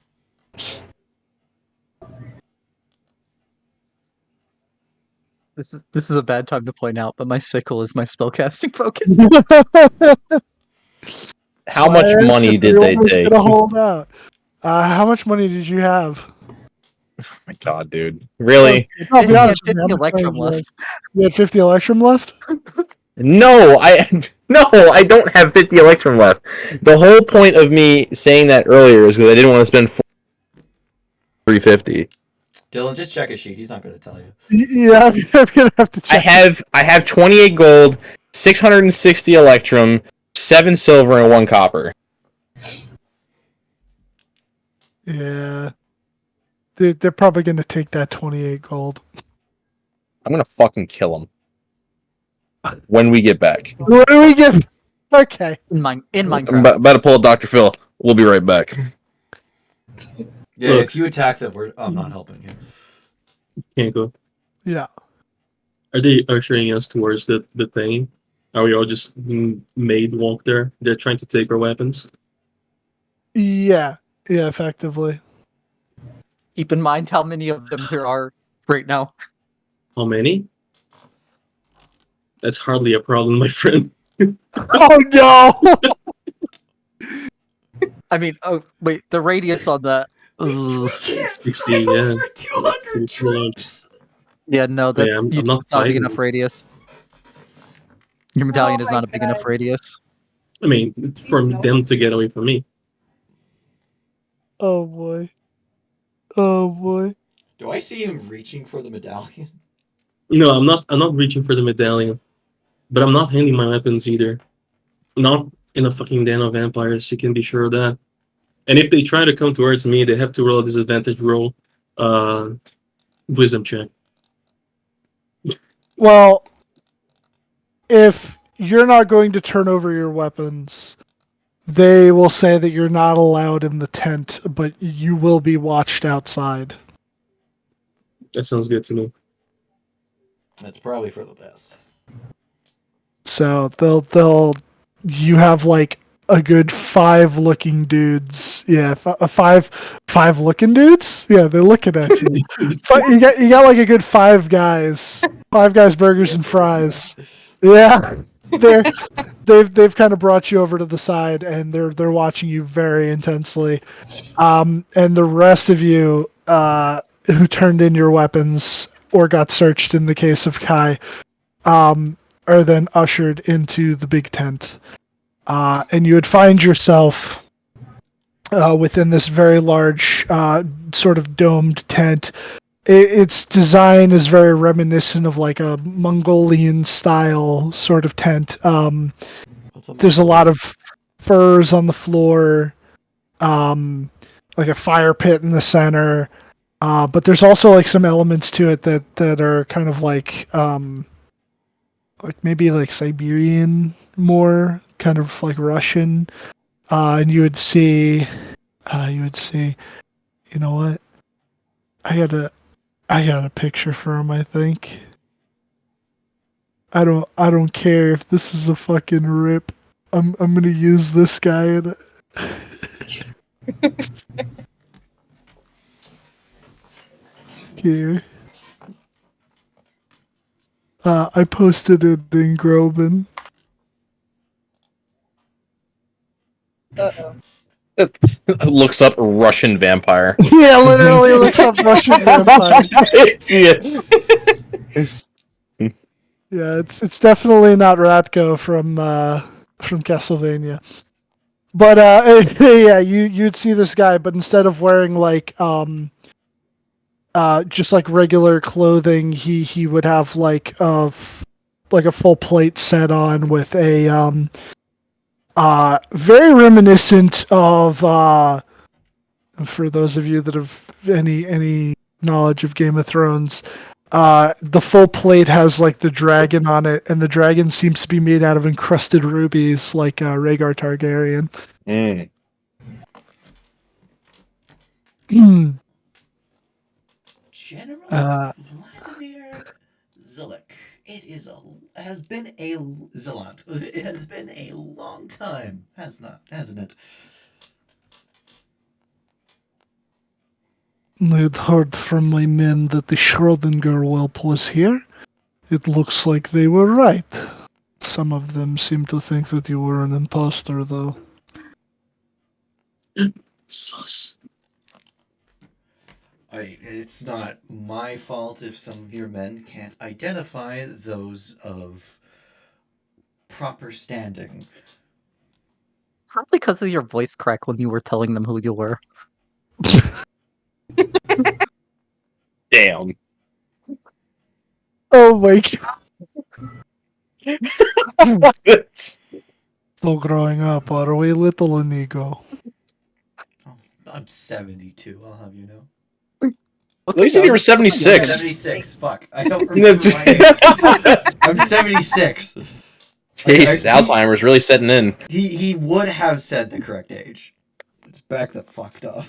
This is a bad time to point out, but my sickle is my spellcasting focus. How much money did they take? Gonna hold out. How much money did you have? Oh my god, dude. Really? I'll be He had honest with you. 50 How much money electrum did you have? left. You had 50 electrum left? No, I don't have 50 electrum left. The whole point of me saying that earlier is because I didn't want to spend 350. Dylan, just check his sheet. He's not going to tell you. Yeah, I'm gonna have to check. I have 28 gold, 660 electrum, 7 silver, and 1 copper. Yeah. They're probably gonna take that 28 gold. I'm gonna fucking kill him when we get back. What do we get? Okay. In I'm Minecraft. about to pull up Dr. Phil. We'll be right back. Yeah, Look. if you attack them, I'm not helping you. Can't go. Yeah. Are they ushering us towards the thing? Are we all just made walk there? They're trying to take our weapons. Yeah. Yeah, effectively. Keep in mind how many of them there are right now. How many? That's hardly a problem, my friend. Oh no! I mean, oh wait, the radius on that. We Ugh. can't 60, fight yeah. over 200 It's too large. troops. Yeah, no, that's Yeah, I'm not it's not a big fighting. enough radius. Your medallion is my not a big enough God. radius. I mean, for Please no. them to get away from me. Oh boy. Oh boy. Do I see him reaching for the medallion? No, I'm not. I'm not reaching for the medallion, but I'm not handing my weapons either. Not in a fucking den of vampires. You can be sure of that. And if they try to come towards me, they have to roll a disadvantage roll, wisdom check. Well, if you're not going to turn over your weapons, they will say that you're not allowed in the tent, but you will be watched outside. That sounds good to me. That's probably for the best. So you have like a good 5 looking dudes. Yeah, 5 looking dudes. Yeah, they're looking at you. You got like a good 5 guys. 5 guys, burgers and fries. Yeah, they've kind of brought you over to the side, and they're watching you very intensely. And the rest of you who turned in your weapons or got searched in the case of Kai, are then ushered into the big tent. And you would find yourself within this very large, sort of domed tent. Its design is very reminiscent of like a Mongolian style sort of tent. There's a lot of furs on the floor, like a fire pit in the center. But there's also like some elements to it that are kind of like maybe like Siberian, more kind of like Russian. And you would see, you know what? I got a picture for him, I think. I don't care if this is a fucking rip. I'm gonna use this guy in it. Here. I posted it in Groban. Uh-oh. Looks up Russian vampire. Yeah, literally looks up Russian vampire. See it. Yeah, it's definitely not Ratko from Castlevania. But yeah, you'd see this guy, but instead of wearing like just like regular clothing, he would have like a full plate set on with a Very reminiscent of, for those of you that have any knowledge of Game of Thrones, the full plate has like the dragon on it, and the dragon seems to be made out of encrusted rubies, like Rhaegar Targaryen. Mm. General Uh, Vladimir Zilik. Has been a Zilant. It has been a long time, hasn't it? I'd heard from my men that the Schrödinger whelp was here. It looks like they were right. Some of them seem to think that you were an imposter, though. Sus. It's not my fault if some of your men can't identify those of proper standing. Probably because of your voice crack when you were telling them who you were. Damn. Oh my god. Still growing up, are we, little Inigo? Oh, I'm 72, I'll have you know. Well, you said you were 76. 76, fuck. I don't remember my age. I'm 76. Jesus, Alzheimer's really setting in. He would have said the correct age. It's back the fucked up.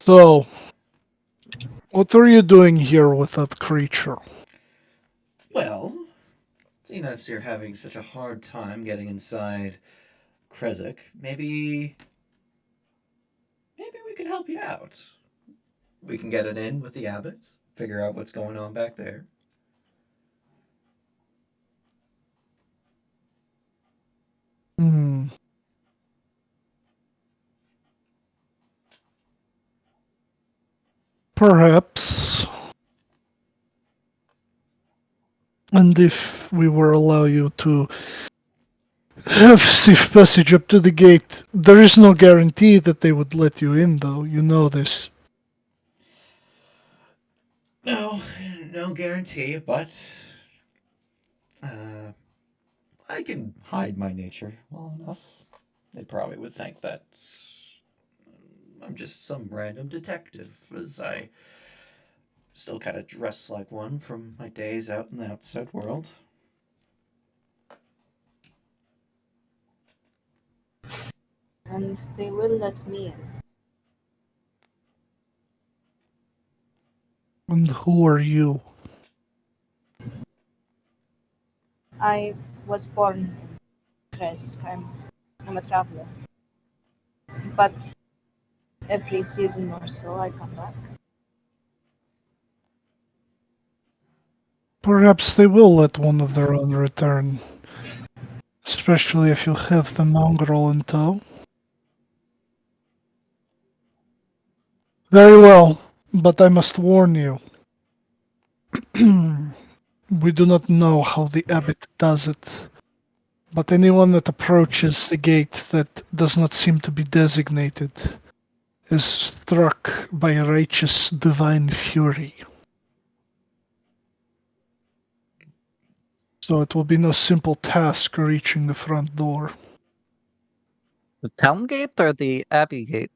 So, what are you doing here with that creature? Well, seeing as you're having such a hard time getting inside Kresk, maybe we could help you out. We can get it in with the abbots, figure out what's going on back there. Hmm. Perhaps. And if we were allow you to have safe passage up to the gate, there is no guarantee that they would let you in, though. You know this. No guarantee, but I can hide my nature well enough. They probably would think that I'm just some random detective, as I still kind of dress like one from my days out in the outside world. And they will let me in. And who are you? I was born in Kresk. I'm a traveler. But every season or so I come back. Perhaps they will let one of their own return. Especially if you have the mongrel in tow. Very well, but I must warn you. We do not know how the abbot does it, but anyone that approaches the gate that does not seem to be designated is struck by a righteous divine fury. So it will be no simple task reaching the front door. The town gate or the abbey gate?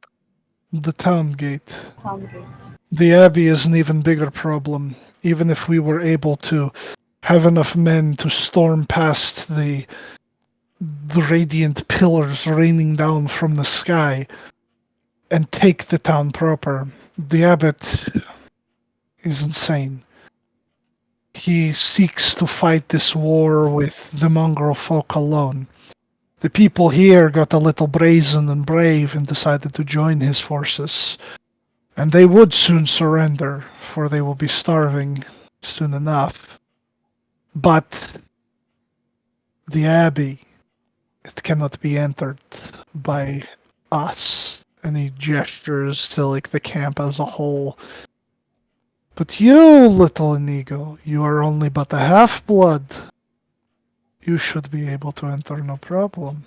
The town gate. Town gate. The abbey is an even bigger problem. Even if we were able to have enough men to storm past the radiant pillars raining down from the sky and take the town proper, the abbot is insane. He seeks to fight this war with the mongrel folk alone. The people here got a little brazen and brave and decided to join his forces. And they would soon surrender, for they will be starving soon enough. But the abbey, it cannot be entered by us. And he gestures to like the camp as a whole. But you, little Inigo, you are only but a half-blood. You should be able to enter no problem.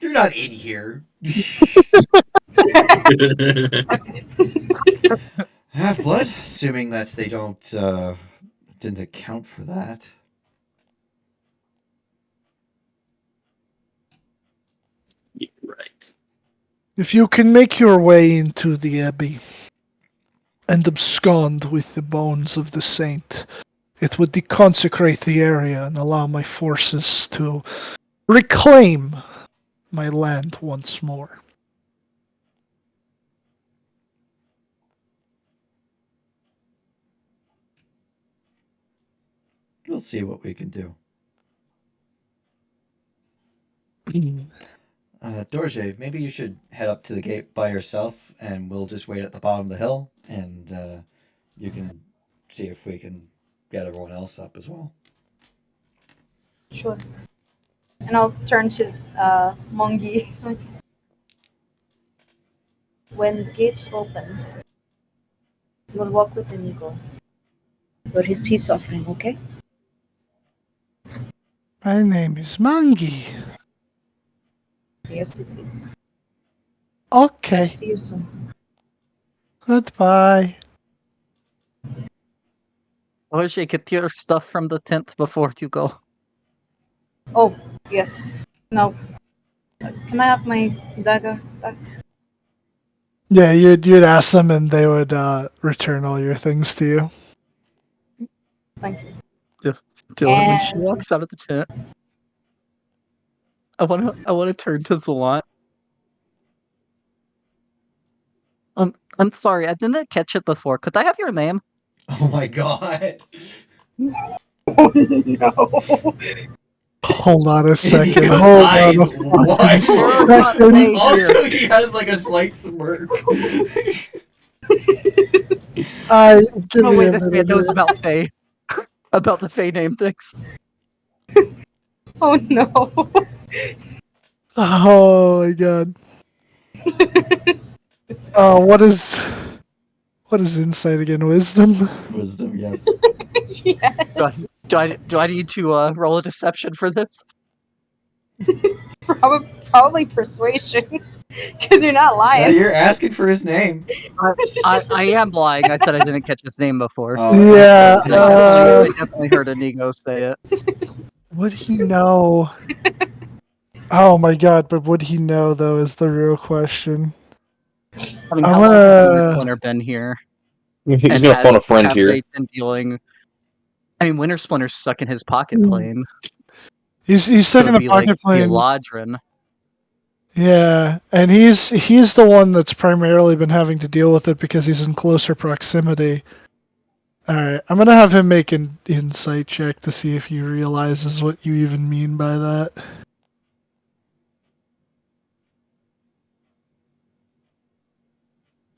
You're not in here. Half blood, assuming that they don't didn't account for that. You're right. If you can make your way into the abbey and abscond with the bones of the saint, it would deconsecrate the area and allow my forces to reclaim my land once more. We'll see what we can do. Dorje, maybe you should head up to the gate by yourself, and we'll just wait at the bottom of the hill, and you can see if we can get everyone else up as well. Sure. And I'll turn to Mongi. When the gates open, you'll walk with Inigo. For his peace offering, okay? My name is Mangi. Yes, it is. Okay, See you soon. goodbye. Oje, get your stuff from the tent before you go. Oh, yes. Now, can I have my dagger back? Yeah, you'd ask them and they would return all your things to you. Thank you. Dylan, when she And walks out of the tent, I wanna turn to Zalant. I'm sorry, I didn't catch it before. Could I have your name? Oh my god! oh no! Hold on a second. Inigo's Hold on eyes a fucking wide We're open. not second. safe Also, here. he has like a slight smirk. Give No me way a this man minute knows here. about Faye. About the Faye name things. Oh no! Oh my god. Oh, what is insight again? Wisdom? Wisdom, yes. yeah. Do I need to roll a deception for this? Probably persuasion. Because you're not lying. You're asking for his name. I am lying. I said I didn't catch his name before. Oh, Yeah, that's I what I was definitely, saying. I definitely heard Inigo say it. would he know? Oh my god, but would he know though is the real question. I mean, I'm how long has gonna Winter been here? He's And gonna phone a friend have here. they been dealing? I mean, Winter Splinter's stuck in his pocket plane, he's so stuck in it'd a be like pocket plane. Theolodrin. Yeah, and he's the one that's primarily been having to deal with it because he's in closer proximity. Alright, I'm gonna have him make an insight check to see if he realizes what you even mean by that.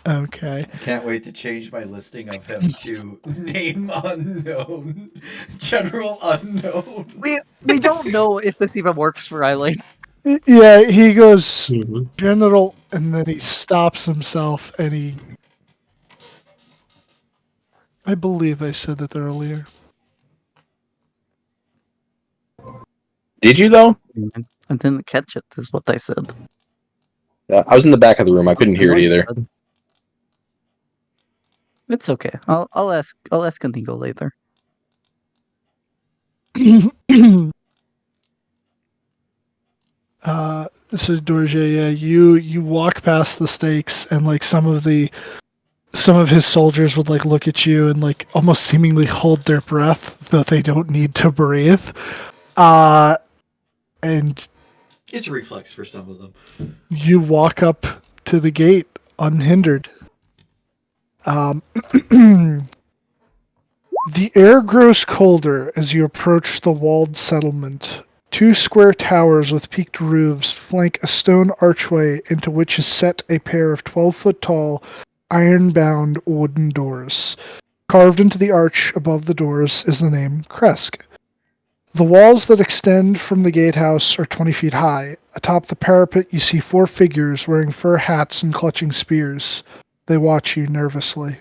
Okay. I can't wait to change my listing of him to name unknown, general unknown. We don't know if this even works for Eileen. Yeah, he goes Mhm. general and then he stops himself and he I believe I said that earlier. Did you though? I didn't catch it. Is what they said. I was in the back of the room. I couldn't hear it either. It's okay. I'll ask Inigo later. So Dorje, yeah, you walk past the stakes and like some of his soldiers would like look at you and like almost seemingly hold their breath that they don't need to breathe. And It's a reflex for some of them. you walk up to the gate unhindered. The air grows colder as you approach the walled settlement. Two square towers with peaked roofs flank a stone archway into which is set a pair of 12-foot tall, iron-bound wooden doors. Carved into the arch above the doors is the name Kresk. The walls that extend from the gatehouse are 20 feet high. Atop the parapet you see four figures wearing fur hats and clutching spears. They watch you nervously.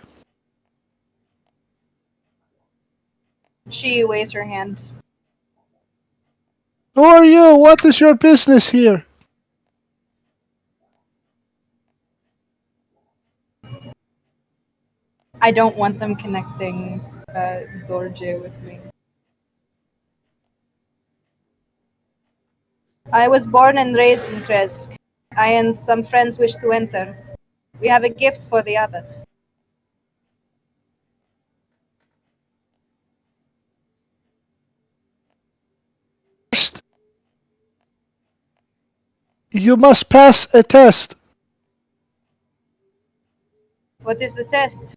She waves her hand. Who are you? What is your business here? I don't want them connecting Dorje with me. I was born and raised in Kresk. I and some friends wish to enter. We have a gift for the abbot. First, you must pass a test. What is the test?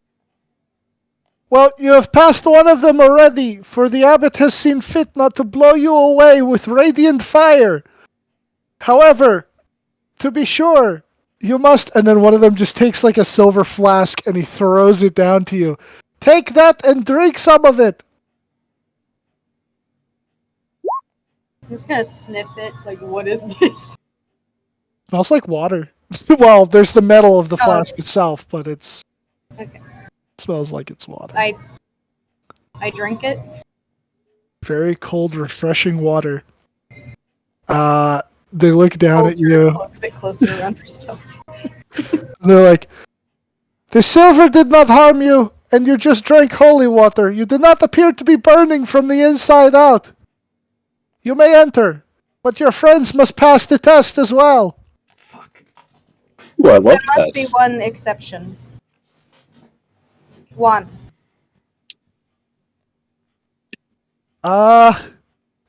Well, you have passed one of them already, for the abbot has seen fit not to blow you away with radiant fire. However, to be sure, you must. And then one of them just takes like a silver flask and he throws it down to you. Take that and drink some of it. I'm just gonna sniff it. Like, what is this? Smells like water. Well, there's the metal of the Oh, flask okay. itself, but it Okay. smells like it's water. I drink it. Very cold, refreshing water. They look down at you. A bit closer around herself. They're like, the silver did not harm you, and you just drank holy water. You do not appear to be burning from the inside out. You may enter, but your friends must pass the test as well. Fuck. Ooh, I There love must be tests. one exception. One.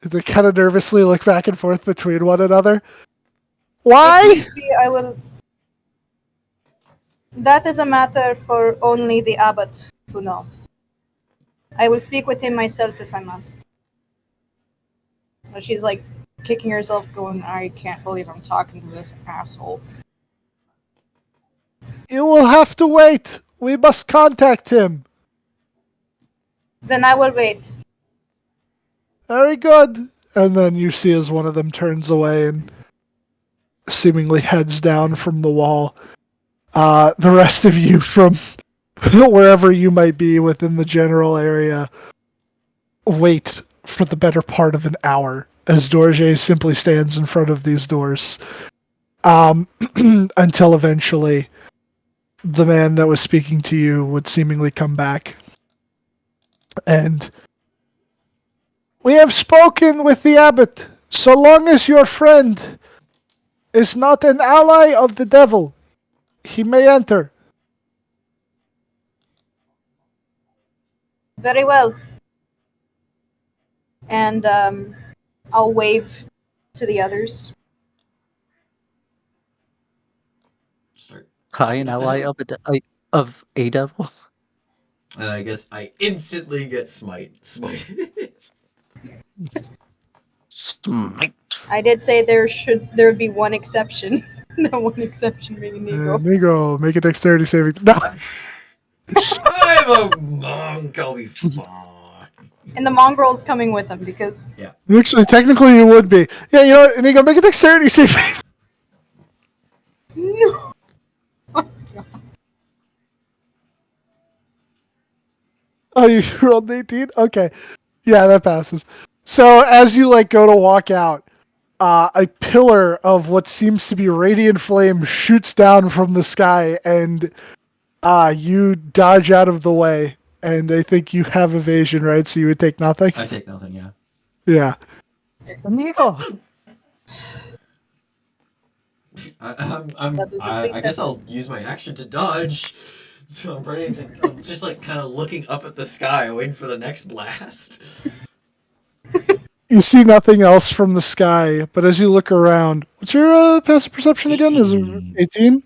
They kind of nervously look back and forth between one another. If Why? need be, I will. That is a matter for only the abbot to know. I will speak with him myself if I must. But she's like kicking herself, going, I can't believe I'm talking to this asshole. You will have to wait. We must contact him. Then I will wait. Very good. And then you see as one of them turns away and seemingly heads down from the wall. The rest of you from wherever you might be within the general area wait for the better part of an hour as Dorje simply stands in front of these doors until eventually the man that was speaking to you would seemingly come back. And we have spoken with the abbot. So long as your friend is not an ally of the devil, he may enter. Very well. And I'll wave to the others. Start. Hi, an ally of a devil. And I guess I instantly get smited. Smite. I did say there would be one exception. That one exception being Nico. Nigo, make a dexterity saving. No. I'm a monk. I'll be fine. And the mongrel's coming with him because Actually, technically, you would be. Yeah, you know what? Nigo, make a dexterity saving. no. Oh, you rolled 18? Okay. Yeah, that passes. So as you go to walk out, a pillar of what seems to be radiant flame shoots down from the sky, and you dodge out of the way. And I think you have evasion, right? So you would take nothing? I take nothing, yeah. Yeah. Amigo. I guess I'll use my action to dodge. So I'm ready to. I'm just kind of looking up at the sky, waiting for the next blast. You see nothing else from the sky, but as you look around, what's your passive perception again? Is it 18?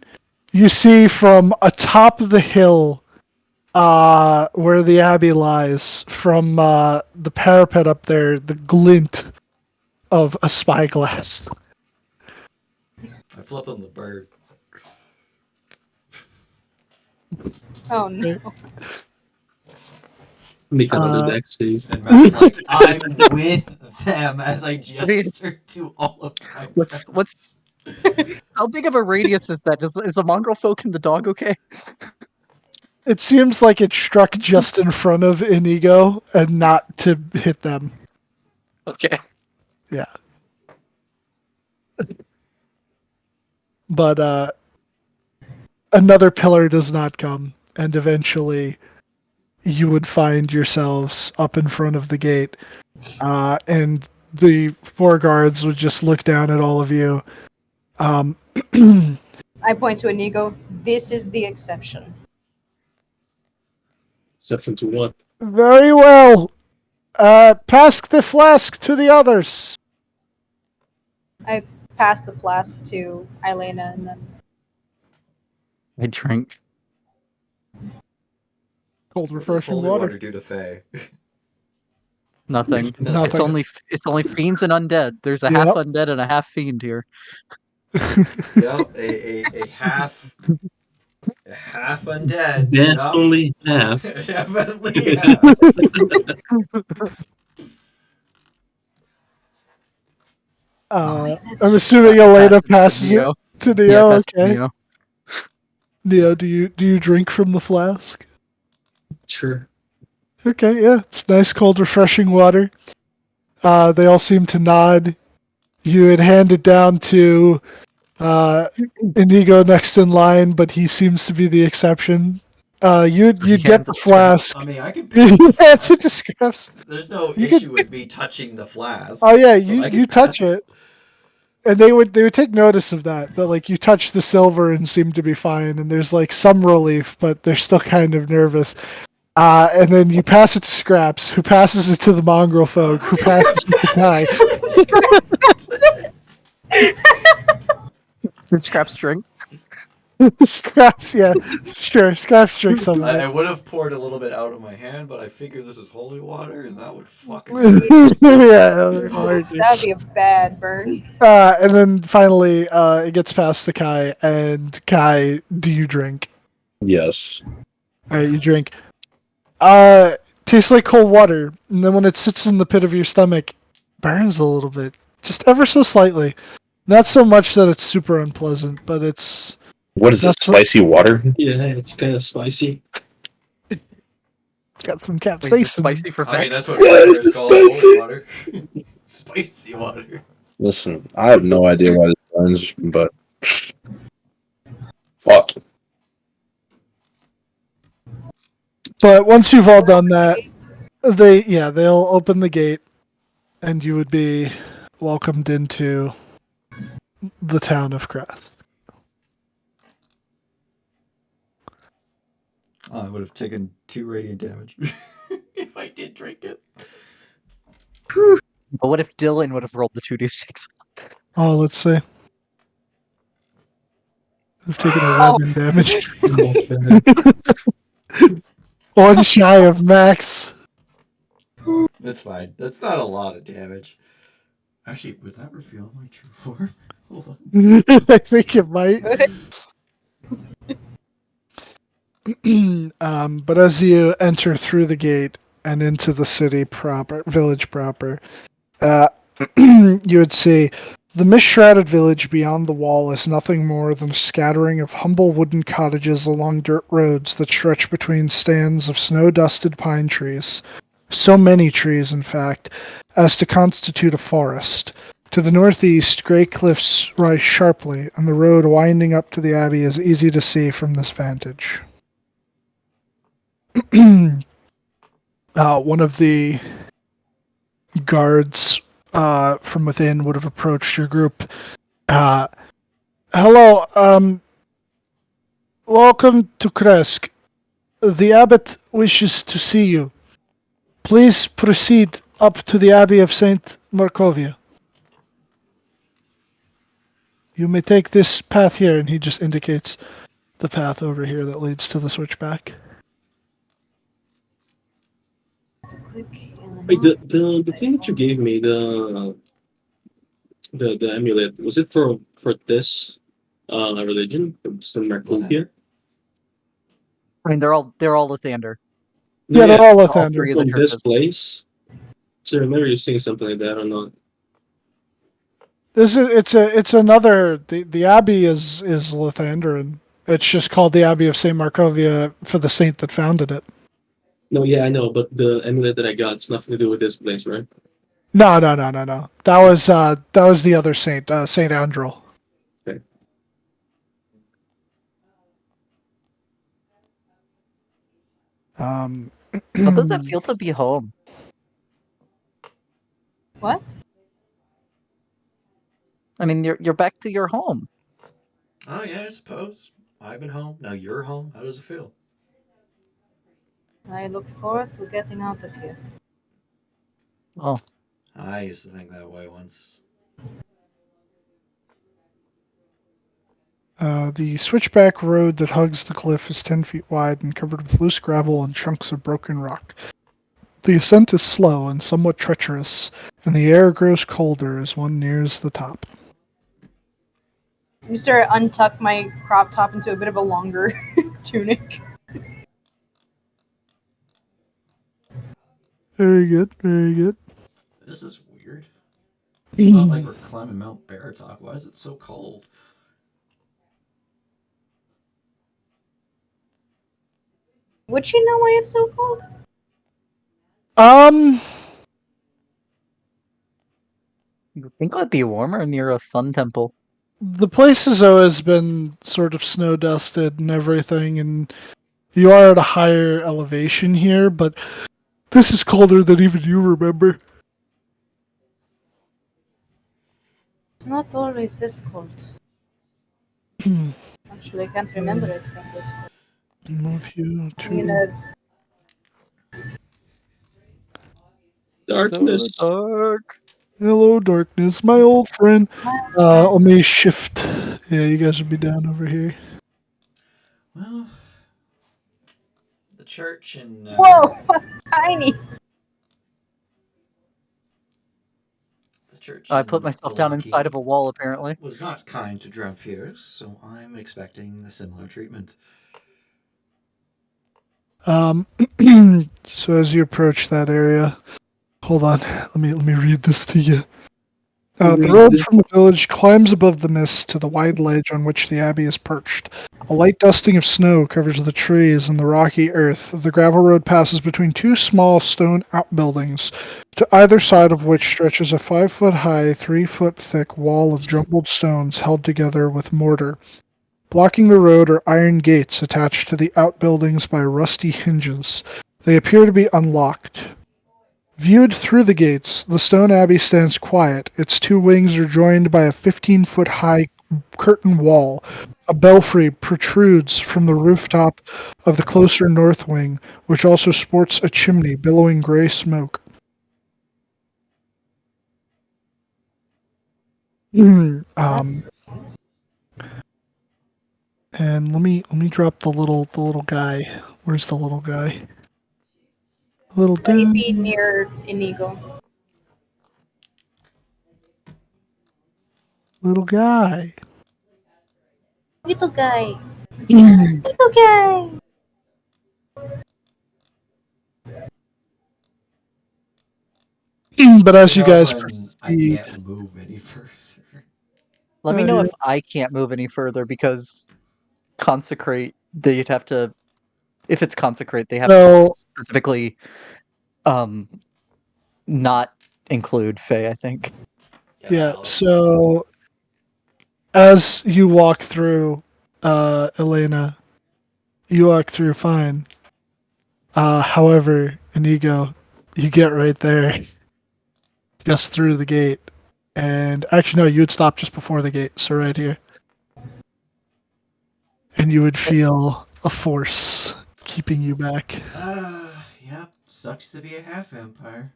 You see from atop the hill where the abbey lies, from the parapet up there, the glint of a spyglass. I flip on the bird. Oh no. Make another dex save. And Matt's like, I'm with them as I gesture to all of my friends. What's how big of a radius is that? Is the mongrel folk and the dog okay? It seems like it struck just in front of Inigo and not to hit them. Okay. Yeah. But another pillar does not come, and eventually you would find yourselves up in front of the gate, and the 4 guards would just look down at all of you. I point to Inigo. This is the exception. Exception to what? Very well. Pass the flask to the others. I pass the flask to Elena and then I drink. Cold, What does refreshing holy water. water do to Faye? Nothing. Nothing. It's only fiends and undead. There's a half undead and a half fiend here. Yep, a half undead. Definitely half. Yep. Definitely half. that's I'm true. assuming Elena Pass passes to it Neo. to Yeah, Neo. pass to Okay. Neo. Neo, do you drink from the flask? Sure. Okay, yeah, it's nice, cold, refreshing water. They all seem to nod. You had handed down to Inigo next in line, but he seems to be the exception. You'd He get hands the it to Scraps. flask. I mean, I can pass the Hands it flask. to Scraps. There's no You issue with me touching the flask. Oh yeah, but you I can you pass touch it, and they would take notice of that. But like you touch the silver and seem to be fine, and there's like some relief, but they're still kind of nervous. And then you pass it to Scraps, who passes it to the mongrel folk, who passes it to Kai. Did Scraps drink? Scraps, yeah, sure. Scraps drink some of I it. would have poured a little bit out of my hand, but I figured this is holy water, and that would fucking. Yeah. That'd be a bad burn. And then finally, it gets passed to Kai, and Kai, do you drink? Yes. All right, you drink. Tastes like cold water, and then when it sits in the pit of your stomach, burns a little bit, just ever so slightly. Not so much that it's super unpleasant, but it's What is this? That's what- Spicy water? Yeah, it's kind of spicy. got some Wait, is it capsaicin. spicy for I mean, facts? that's what Yes, water it's is called. Holy water. Spicy water. Listen, I have no idea why this burns, but fuck. But once you've all done that, they'll open the gate, and you would be welcomed into the town of Kresk. Oh, I would have taken 2 radiant damage if I did drink it. But what if Dylan would have rolled the 2d6? Oh, let's see. I've taken 11 damage. One shy of max. That's fine. That's not a lot of damage. Actually, would that reveal my true form? Hold on. I think it might. But as you enter through the gate and into the village proper, you would see the mist-shrouded village beyond the wall is nothing more than a scattering of humble wooden cottages along dirt roads that stretch between stands of snow-dusted pine trees. So many trees, in fact, as to constitute a forest. To the northeast, grey cliffs rise sharply, and the road winding up to the abbey is easy to see from this vantage. One of the guards from within would have approached your group. Hello, welcome to Kresk. The abbot wishes to see you. Please proceed up to the Abbey of St. Markovia. You may take this path here, and he just indicates the path over here that leads to the switchback. Wait, the thing that you gave me, the amulet, was it for this religion? Some Markovia? I mean, they're all Lathander. Yeah, they're all All Lathander. three of the From this churches. place. So I remember you saying something like that or not. It's another the abbey is Lathander, and it's just called the Abbey of St. Markovia for the saint that founded it. No, yeah, I know, but the amulet that I got, it's nothing to do with this place, right? No. That was the other saint, Saint Andrel. Okay. How does it feel to be home? What? I mean, you're back to your home. Oh yeah, I suppose. I've been home. Now you're home. How does it feel? I look forward to getting out of here. Oh, I used to think that way once. The switchback road that hugs the cliff is 10 feet wide and covered with loose gravel and chunks of broken rock. The ascent is slow and somewhat treacherous, and the air grows colder as one nears the top. You sort of untuck my crop top into a bit of a longer tunic. Very good, very good. This is weird. It's not like we're climbing Mount Baratok. Why is it so cold? Would she know why it's so cold? you think it would be warmer near a sun temple? The place has always been sort of snow dusted and everything, and you are at a higher elevation here, but this is colder than even you remember. It's not always this cold. Actually, I can't remember it being this cold. Move you I'm to. gonna Darkness. So dark. Hello, darkness, my old friend. Let me shift. Yeah, you guys would be down over here. Well, the church in Whoa! Tiny! the church I put in myself down inside of a wall, apparently. was not kind to Dramfiers, so I'm expecting a similar treatment. So as you approach that area, hold on. Let me read this to you. The road from the village climbs above the mist to the wide ledge on which the abbey is perched. A light dusting of snow covers the trees and the rocky earth. The gravel road passes between two small stone outbuildings, to either side of which stretches a 5-foot-high, 3-foot-thick wall of jumbled stones held together with mortar. Blocking the road are iron gates attached to the outbuildings by rusty hinges. They appear to be unlocked. Viewed through the gates, the stone abbey stands quiet. Its two wings are joined by a 15-foot-high curtain wall. A belfry protrudes from the rooftop of the closer north wing, which also sports a chimney billowing gray smoke. That's And let me drop the little guy. Where's the little guy? Little might dude. be near Inigo. Little guy. Little guy! Little guy! But as you guys When I proceed, can't move any further. Let me Oh, know yeah. if I can't move any further because consecrate, they'd have to. If it's consecrate, they have to So specifically um not include Faye, I think. yeah, I'll let you know. so as you walk through, Elena, you walk through fine. However, Inigo, you get right there, just through the gate, and actually no, you would stop just before the gate, so right here, and you would feel a force keeping you back. Yep. Sucks to be a half vampire.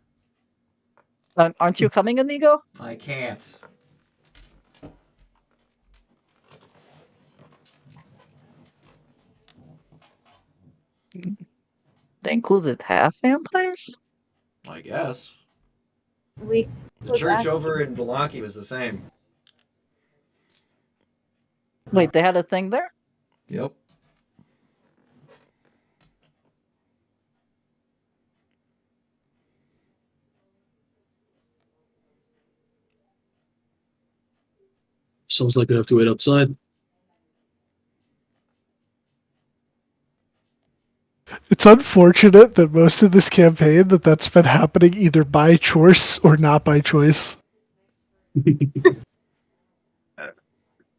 Aren't you coming, Inigo? I can't. They included half vampires? I guess. We The could church ask over him. in Velaki was the same. Wait, they had a thing there? Yep. Sounds like I have to wait outside. It's unfortunate that most of this campaign that's been happening either by choice or not by choice. Talk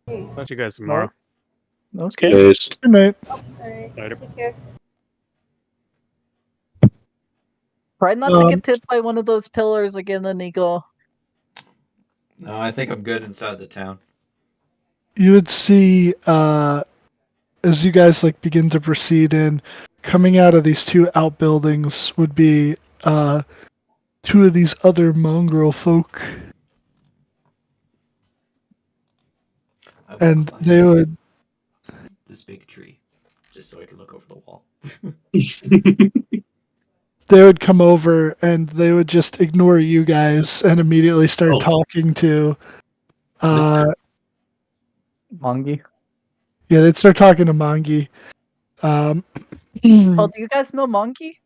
to you guys tomorrow. Okay. Peace. Good night. Alright, Later. take care. Try not to get hit by one of those pillars again, Inigo. No, I think I'm good inside the town. You would see as you guys like begin to proceed in, coming out of these two outbuildings would be two of these other mongrel folk, I will and climb they would this big tree just so I can look over the wall. come over and they would just ignore you guys and immediately start Oh. talking to Mongi. yeah, they'd start talking to Mangi. Oh, do you guys know Mongi?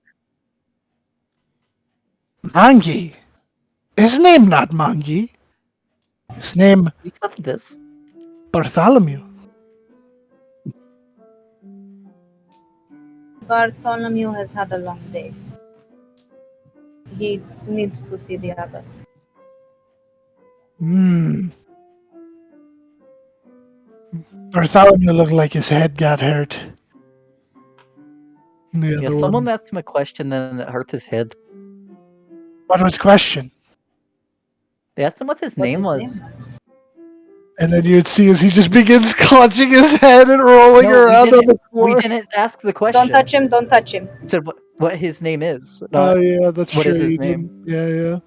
Mangi. His name not Mangi. His name You said this. Bartholomew. Bartholomew has had a long day. He needs to see the abbot. Bartholomew looked like his head got hurt. The Yeah, other someone one. asked him a question and it hurt his head. What was the question? They asked him what his name was. And then you'd see as he just begins clutching his head and rolling No, around on the we floor. didn't ask the question. Don't touch him, don't touch him. It said what his name is. Oh Not, yeah, that's what true. is his you name? didn't-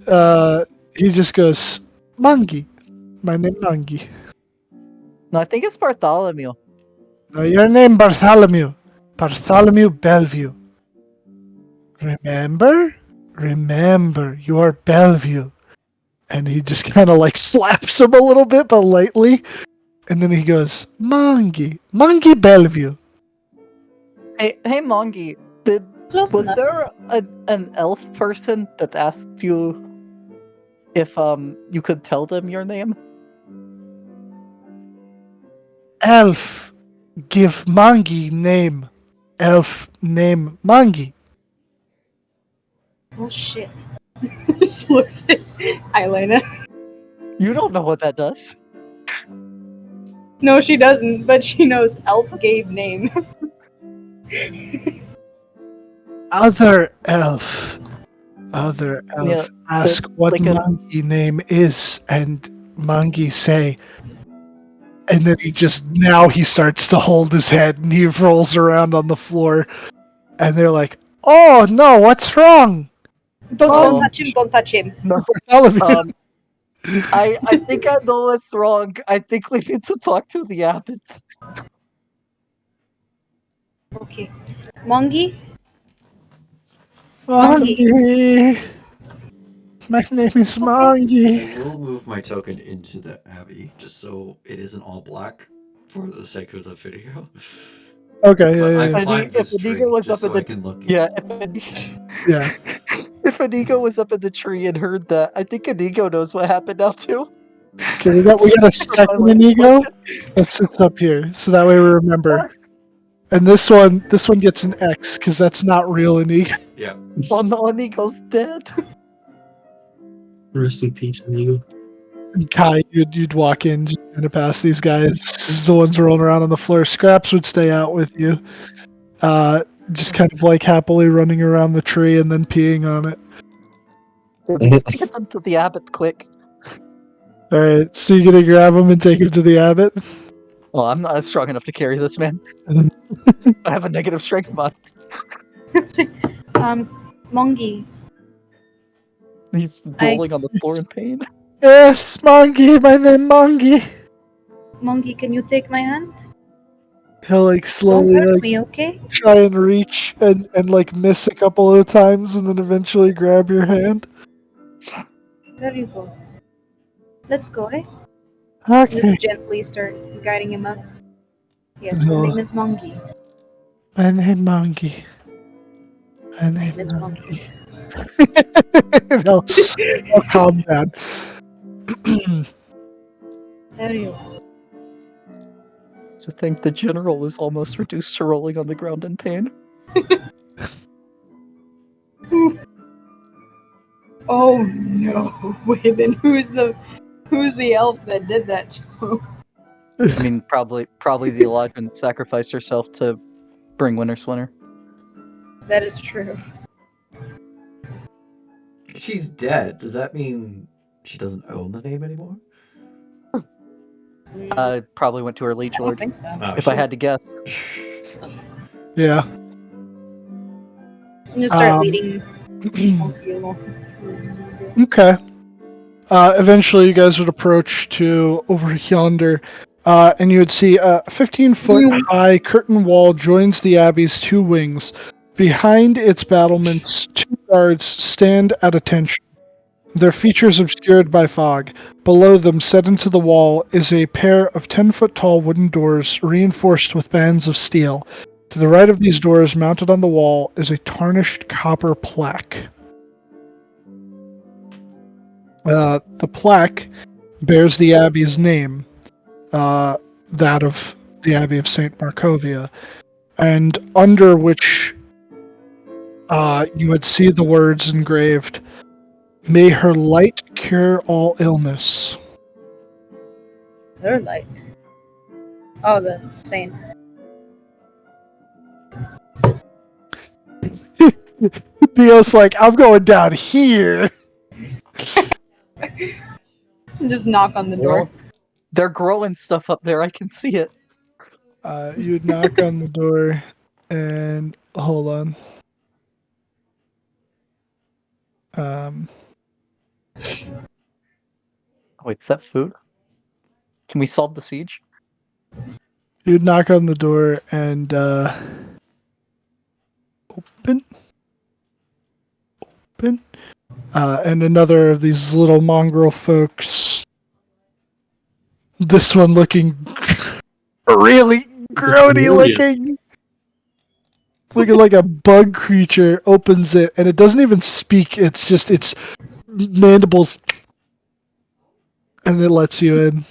Yeah. He just goes, Mangi. My name Mangi. no, I think it's Bartholomew. No, your name Bartholomew. Bartholomew Bellevue. Remember? Remember, you're Bellevue. And he just kind of like slaps him a little bit, but lightly. And then he goes, Mangi. Mangi Bellevue. Hey, Mongi. Close Was enough. there an elf person that asked you if you could tell them your name? Elf. Give Mangi name. Elf name Mangi. Oh shit. Just looks at Eyeliner. You don't know what that does. No, she doesn't, but she knows elf gave name. Other elf Yeah, ask what like an- Mangi name is, and Mangi say, and then he starts to hold his head and he rolls around on the floor, and they're like, "Oh no, what's wrong?" Don't Oh. touch him, don't touch him. No. Bartholomew. I think I know what's wrong. I think we need to talk to the abbot. Okay. Mongi? Mangi. My name is Mangi. I will move my token into the abbey just so it isn't all black for the sake of the video. Okay, But yeah, I've yeah, climbed this If tree Inigo was just up in so I the can look. yeah, yeah. if Inigo was up in the tree and heard that, I think Inigo knows what happened now too. Okay, we got a second my Inigo. Let's sit up here so that way we remember. And this one gets an X because that's not real Inigo. Yeah. Oh no, Inigo's dead. Rest in peace, Inigo. And Kai, you'd walk in just kind of past these guys. This is the ones rolling around on the floor. Scraps would stay out with you. Just kind of like happily running around the tree and then peeing on it. Get them to the abbot quick. Alright, so you're gonna grab him and take him to the abbot? Well, I'm not strong enough to carry this man. I have a negative strength mod. Mongi. He's rolling on the floor in pain. Yes, Mangi, my name Mangi. Mongi, can you take my hand? He'll like Don't slowly hurt like me, okay? try and reach and like miss a couple of times and then eventually grab your hand. There you go. Let's go, eh? Okay. Just gently start guiding him up. Yes, your No. name is Mongi. My name Mangi. My name Name is Mongi. I'll calm down. There you go. To think the general was almost reduced to rolling on the ground in pain. Oh no! Wait, then who's the elf that did that to him? I mean, probably the Elijah that sacrificed herself to bring Winter Swinter. That is true. she's dead, does that mean she doesn't own the name anymore? Probably went to her liege I don't lord. think so. Oh, If I had to guess. Yeah. I'm gonna start Um, leading. Okay. Eventually, you guys would approach to over yonder, and you would see a 15-foot high curtain wall joins the abbey's two wings. Behind its battlements, two guards stand at attention, their features obscured by fog. Below them, set into the wall, is a pair of 10-foot tall wooden doors reinforced with bands of steel. To the right of these doors, mounted on the wall, is a tarnished copper plaque. The plaque bears the abbey's name, that of the Abbey of St. Markovia, and under which you would see the words engraved, "May her light cure all illness." Their light. Oh, the saint. Neo's like, "I'm going down here." Just knock on the door. Well, they're growing stuff up there. I can see it. You'd knock on the door, and hold on. Wait, is that food? Can we solve the siege? You'd knock on the door and open. And another of these little mongrel folks. This one looking really grody looking. Looking like a bug creature, opens it, and it doesn't even speak. It's just its mandibles, and it lets you in.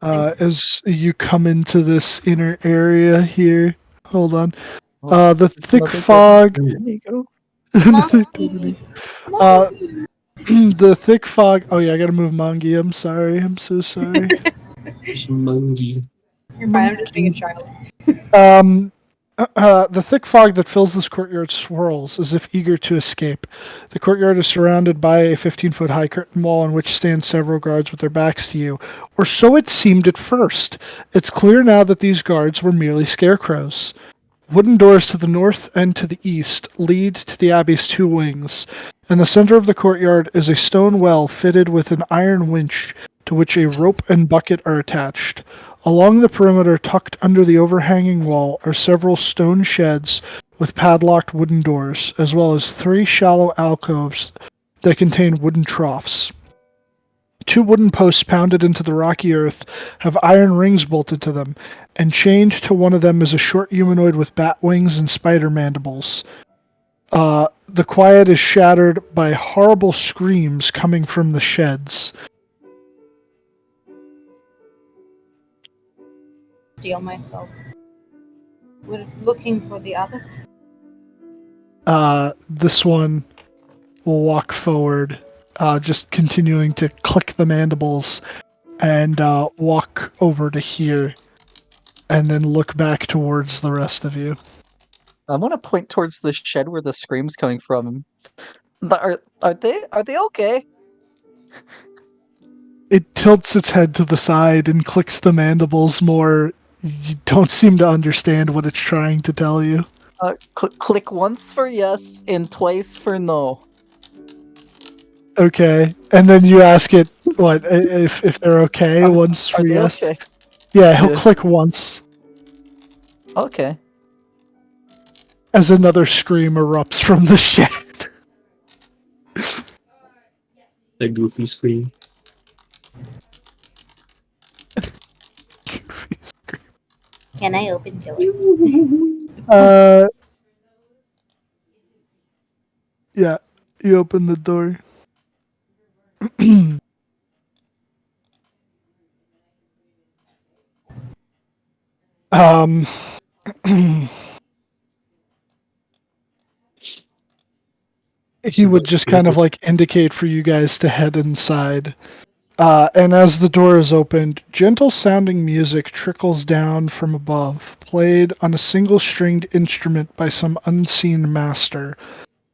As you come into this inner area here, hold on. The thick Another fog. There you go. Another deputy. The thick fog. Oh yeah, I gotta move Mangi. I'm sorry. I'm so sorry. Mungy. You're fine. I'm just being a child. The thick fog that fills this courtyard swirls as if eager to escape. The courtyard is surrounded by a 15-foot high curtain wall on which stand several guards with their backs to you, or so it seemed at first. It's clear now that these guards were merely scarecrows. Wooden doors to the north and to the east lead to the abbey's two wings. In the center of the courtyard is a stone well fitted with an iron winch to which a rope and bucket are attached. Along the perimeter, tucked under the overhanging wall, are several stone sheds with padlocked wooden doors, as well as 3 shallow alcoves that contain wooden troughs. 2 wooden posts pounded into the rocky earth have iron rings bolted to them, and chained to one of them is a short humanoid with bat wings and spider mandibles. The quiet is shattered by horrible screams coming from the sheds. Steal myself. We're looking for the abbot. This one will walk forward, just continuing to click the mandibles, and walk over to here, and then look back towards the rest of you. I want to point towards the shed where the scream's coming from. Are they okay? It tilts its head to the side and clicks the mandibles more. You don't seem to understand what it's trying to tell you. Click once for yes and twice for no. Okay, and then you ask it what if they're okay once Are for they yes. okay? Yeah, he'll Yeah. click once Okay. as another scream erupts from the shed. A goofy scream. Can I open door? Yeah, you open the door. um, he would just kind of like indicate for you guys to head inside. And as the door is opened, gentle sounding music trickles down from above, played on a single stringed instrument by some unseen master.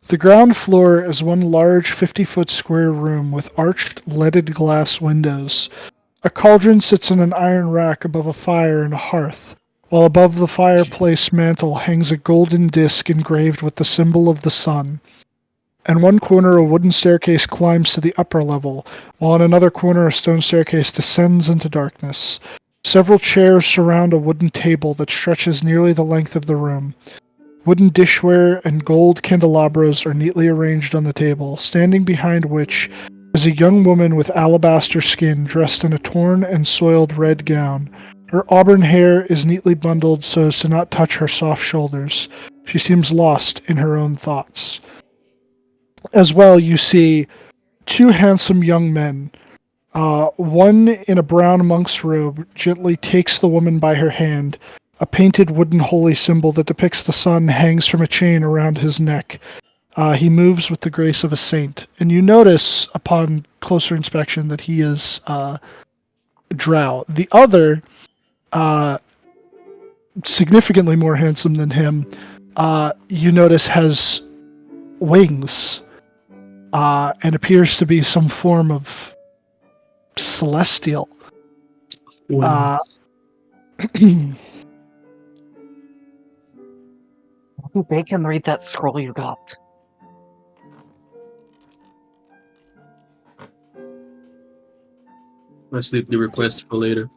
The ground floor is one large 50-foot square room with arched leaded glass windows. A cauldron sits in an iron rack above a fire and a hearth, while above the fireplace mantel hangs a golden disc engraved with the symbol of the sun. In one corner, a wooden staircase climbs to the upper level, while in another corner, a stone staircase descends into darkness. Several chairs surround a wooden table that stretches nearly the length of the room. Wooden dishware and gold candelabras are neatly arranged on the table, standing behind which is a young woman with alabaster skin dressed in a torn and soiled red gown. Her auburn hair is neatly bundled so as to not touch her soft shoulders. She seems lost in her own thoughts. As well, you see two handsome young men. One in a brown monk's robe gently takes the woman by her hand. A painted wooden holy symbol that depicts the sun hangs from a chain around his neck. He moves with the grace of a saint. And you notice, upon closer inspection, that he is drow. The other, significantly more handsome than him, you notice has wings. And appears to be some form of celestial. Well, You make him read that scroll you got. let's leave the request for later.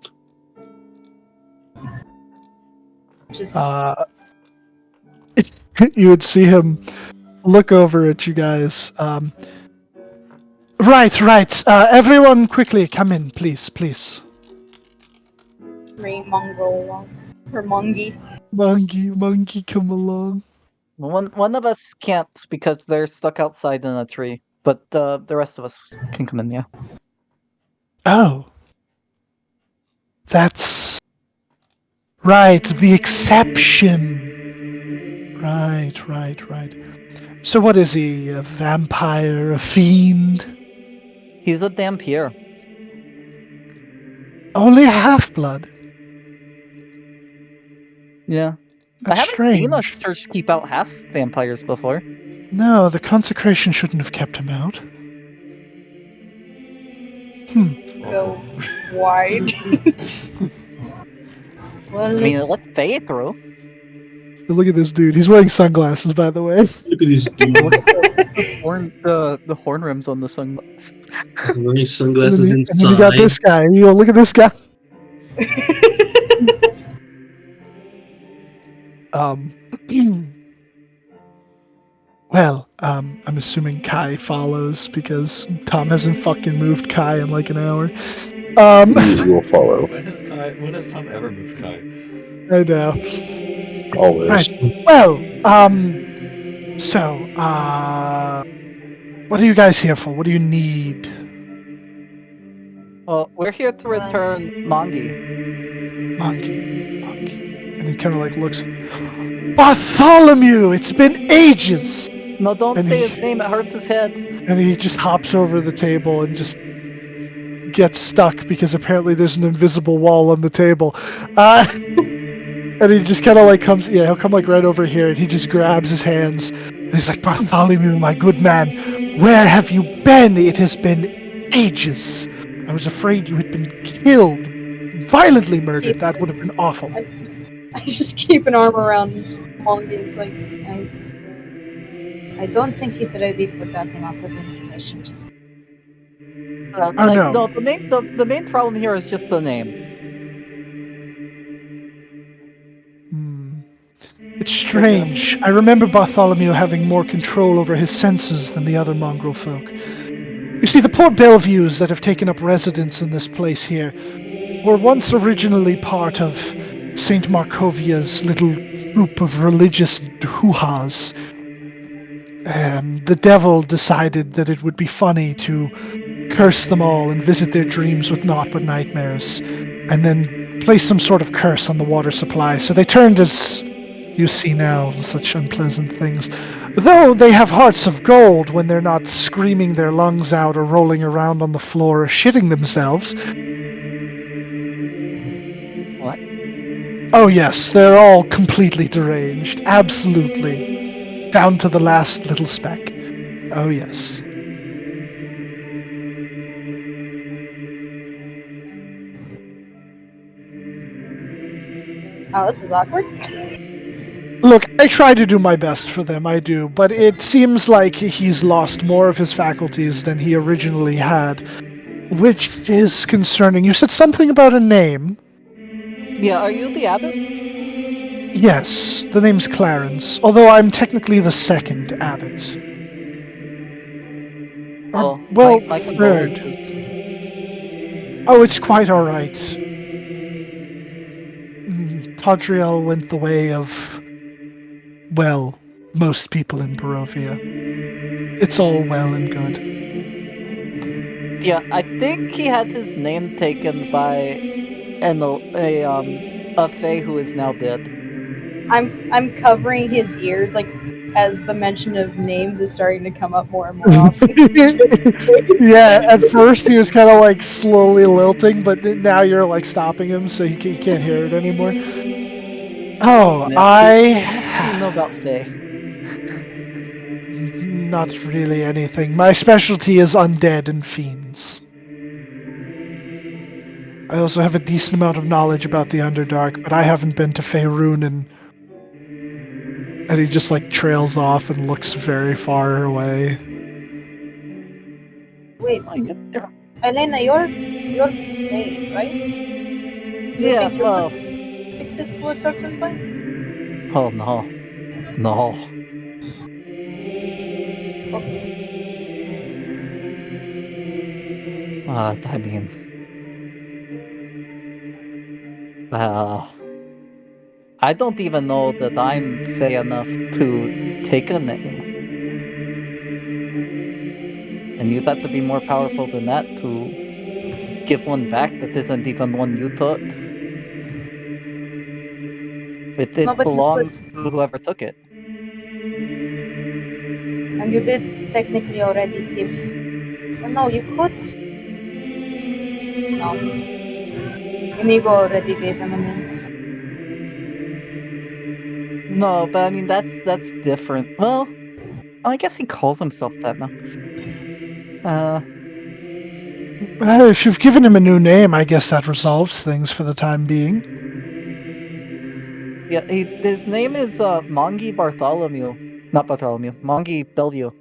Just You would see him look over at you guys. Right. Everyone quickly come in, please. bring mongrel along. Or mongy. Monkey, come along. One of us can't because they're stuck outside in a tree, but the rest of us can come in. Yeah. Oh. That's right, the exception. Right. So what is he? A vampire? A fiend? He's a dampier. Only half-blood? Yeah. I That's haven't seen a strange. church keep out half vampires before. No, the consecration shouldn't have kept him out. Go wide. Well, I mean, let's Faye through. Look at this dude. He's wearing sunglasses, by the way. Look at this dude The horn rims on the sunglasses. wearing And sunglasses then you got inside. this guy. Look at this guy. Well, I'm assuming Kai follows because Tom hasn't fucking moved Kai in like an hour. We will follow. When has Tom ever moved Kai? I know. Always. Right. Well, so, what are you guys here for? What do you need? Well, we're here to return Mongi. Monkey. And he kind of like looks. Bartholomew! It's been ages! No, don't And say he- his name. It hurts his head. And he just hops over the table and just gets stuck because apparently there's an invisible wall on the table. And he just kind of like comes, he'll come like right over here and he just grabs his hands and he's like, Bartholomew, my good man, where have you been? It has been ages. I was afraid you had been killed, violently murdered. That would have been awful. I just keep an arm around Mongy. It's like I don't think he's ready for that amount of information. Just Oh, no. No, the main problem here is just the name. It's strange. I remember Bartholomew having more control over his senses than the other mongrel folk. You see, the poor Bellevues that have taken up residence in this place here were once originally part of St. Markovia's little group of religious hoo-has. The devil decided that it would be funny to curse them all and visit their dreams with naught but nightmares, and then place some sort of curse on the water supply. So they turned, as you see now, such unpleasant things. Though they have hearts of gold when they're not screaming their lungs out or rolling around on the floor or shitting themselves. What? Oh, yes, they're all completely deranged. Absolutely. Down to the last little speck. Oh, yes. Oh, this is awkward. Look, I try to do my best for them, I do, but it seems like he's lost more of his faculties than he originally had, which is concerning. You said something about a name. Yeah, are you the abbot? Yes, the name's Clarence, although I'm technically the second abbot. Oh, Well, my third. condolences. Oh, it's quite alright. Tadriel went the way of, well, most people in Barovia. It's all well and good. Yeah, I think he had his name taken by a fae who is now dead. I'm covering his ears like as the mention of names is starting to come up more and more often. Yeah, at first he was kind of like slowly lilting, but now you're like stopping him so he can't hear it anymore. Oh, Yeah. How much do you know about fae? Not really anything. My specialty is undead and fiends. I also have a decent amount of knowledge about the Underdark, but I haven't been to Faerun and he just like trails off and looks very far away. Wait, Oh, yeah, Elena, you're Faye, right? Do you yeah, think you could fix this to a certain point? oh no. No. Okay. I mean, uh, I don't even know that I'm fae enough to take a name. And you'd have to be more powerful than that to give one back that isn't even one you took. No, It but you could, belongs to whoever took it. and you did technically already give. Well, no, you could. No, Inigo already gave him a name. No, but I mean that's different. Well, I guess he calls himself that now. Uh, If you've given him a new name, I guess that resolves things for the time being. yeah, his name is Mongi Bartholomew. Not Bartholomew. Mongi Bellevue.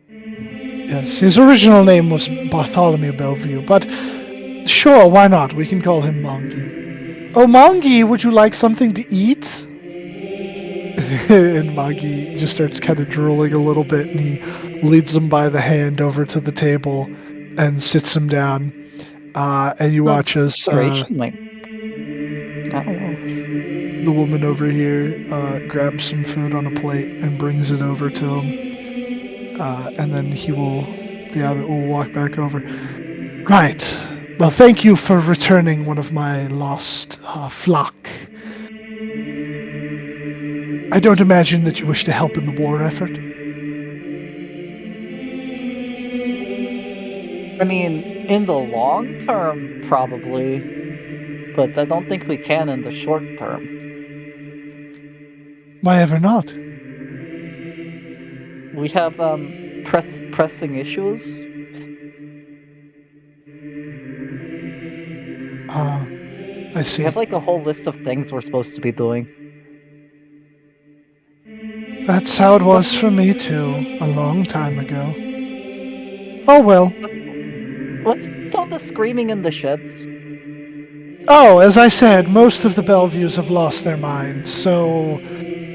Yes, his original name was Bartholomew Bellevue, but sure, why not? We can call him Mongi. Oh, Mongi, would you like something to eat? And Mongi just starts kind of drooling a little bit, and he leads him by the hand over to the table and sits him down. And you watch as Consideration, like, I don't know. the woman over here grabs some food on a plate and brings it over to him. And then the abbot will walk back over. Right. Well, thank you for returning one of my lost flock. I don't imagine that you wish to help in the war effort. I mean, in the long term, probably, but I don't think we can in the short term. Why ever not? We have pressing issues. I We see. have like a whole list of things we're supposed to be doing. That's how it was for me too, a long time ago. Oh well. What's all the screaming in the sheds? Oh, as I said, most of the Bellevues have lost their minds, so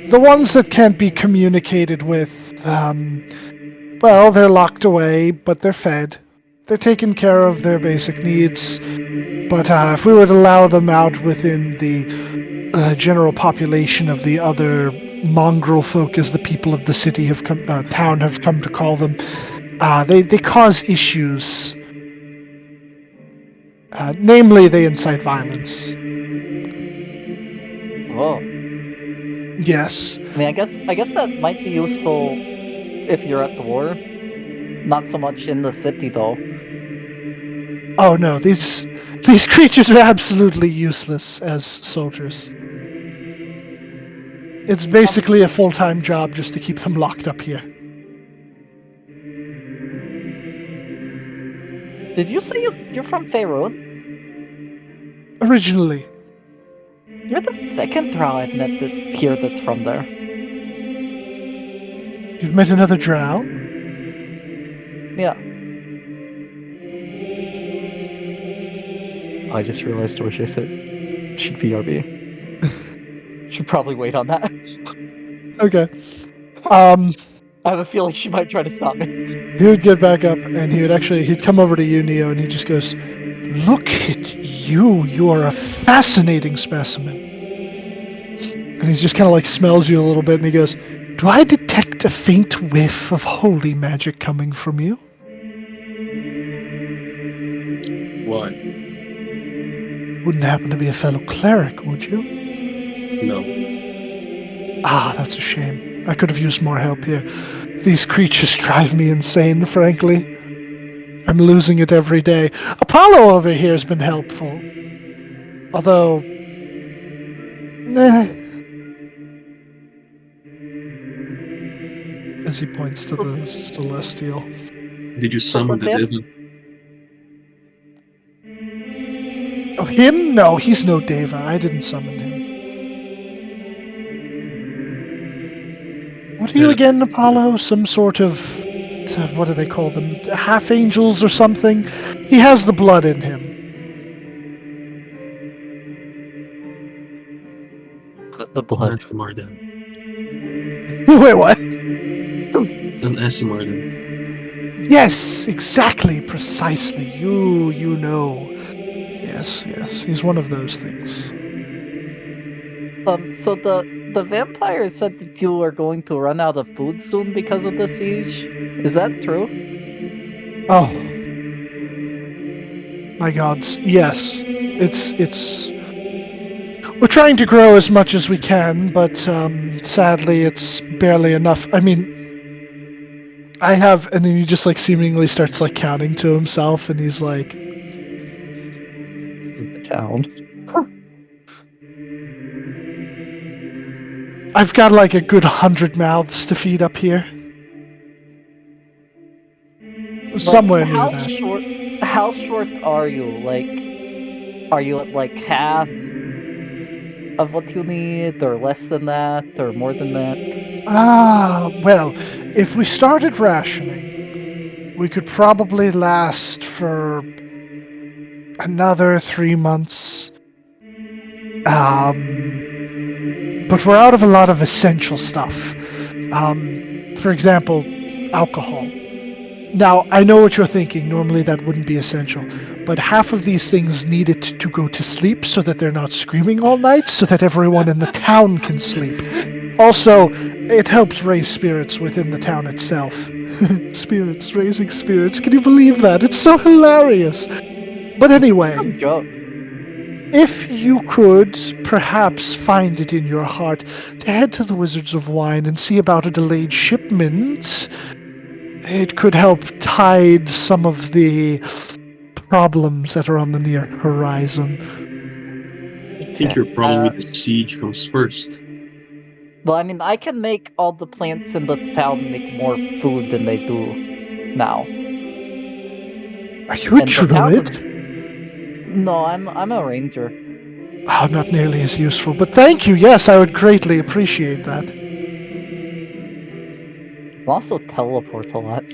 the ones that can't be communicated with, well, they're locked away, but they're fed. They're taking care of their basic needs. But if we were to allow them out within the general population of the other mongrel folk, as the people of the city have town have come to call them, they cause issues. Namely, they incite violence. Oh, Yes. I mean, I guess that might be useful if you're at the war. Not so much in the city, though. Oh no, these creatures are absolutely useless as soldiers. It's basically a full-time job just to keep them locked up here. Did you say you're from Faerun? Originally, You're the second Thrall I've met here that's from there. you've met another drow? Yeah. I just realized what I said. Should BRB. Should probably wait on that. Okay. Um, I have a feeling she might try to stop me. he would get back up and he'd come over to you, Neo, and he just goes, "Look at you. You are a fascinating specimen." And he just kind of like smells you a little bit and he goes, "Do I detect a faint whiff of holy magic coming from you?" Why? Wouldn't happen to be a fellow cleric, would you? No. Ah, that's a shame. I could have used more help here. These creatures drive me insane, frankly. I'm losing it every day. Apollo over here has been helpful. Although... Nah. As he points to the celestial. Did you So summon the the vamp- devil? Oh, him? No, he's no Deva. I didn't summon him. What are you Yeah. again, Apollo? Some sort of... What do they call them? Half angels or something? He has the blood in him. the An blood. Asimardan. Wait, what? An Asimardan. Yes, exactly, precisely. You know. Yes, yes. He's one of those things. So the vampire said that you are going to run out of food soon because of the siege. Is that true? Oh, my gods. Yes. It's we're trying to grow as much as we can, but sadly it's barely enough. I mean, I have, and then he just like seemingly starts like counting to himself and he's like, The town. I've got like a good 100 mouths to feed up here. Somewhere near that. How short are you? Like, are you at like half of what you need, or less than that, or more than that? Ah, well, if we started rationing, we could probably last for another 3 months. But we're out of a lot of essential stuff. For example, alcohol. Now, I know what you're thinking. Normally that wouldn't be essential. But half of these things need it to go to sleep so that they're not screaming all night, so that everyone in the town can sleep. Also, it helps raise spirits within the town itself. Spirits, raising spirits. Can you believe that? It's so hilarious. But anyway, Some joke. if you could perhaps find it in your heart to head to the Wizards of Wine and see about a delayed shipment, it could help tide some of the problems that are on the near horizon. I think your problem with the siege comes first. Well, I mean, I can make all the plants in the town make more food than they do now. Are you a And the town is druid? no, I'm a ranger. Oh, not nearly as useful, but thank you. Yes, I would greatly appreciate that. I can also teleport a lot.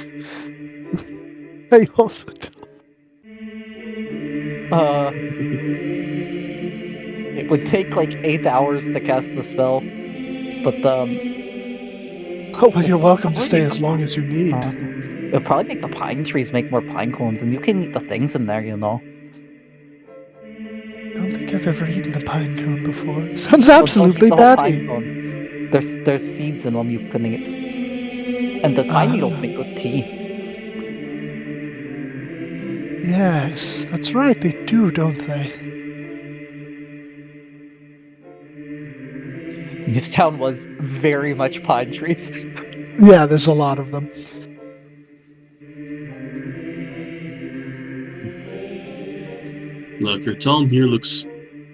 I also Uh, it would take like 8 hours to cast the spell, but Oh, well, you're welcome to probably stay make as long as you need. it'll probably make the pine trees make more pine cones, and you can eat the things in there, you know. I don't think I've ever eaten a pine cone before. Sounds Well, absolutely the whole pine batty. cone. There's seeds in them you can eat, and the pine needles make good tea. Yes, that's right. They do, don't they? This town was very much pine trees. Yeah, there's a lot of them. Look, your town here looks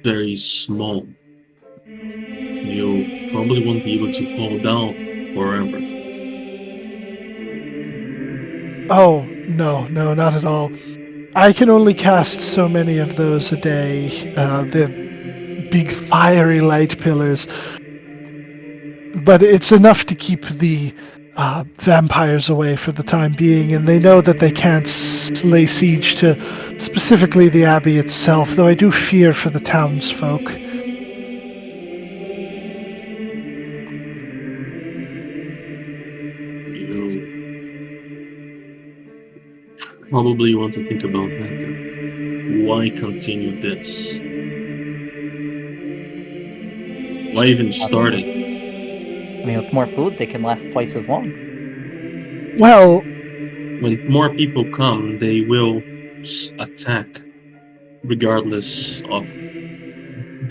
very small. You probably won't be able to hold out forever. Oh, no, no, not at all. I can only cast so many of those a day. The big fiery light pillars. But it's enough to keep the vampires away for the time being, and they know that they can't lay siege to specifically the abbey itself, though I do fear for the townsfolk. You probably want to think about that then. Why continue this? Why even start it? I mean, with more food, they can last twice as long. Well, When more people come, they will attack, regardless of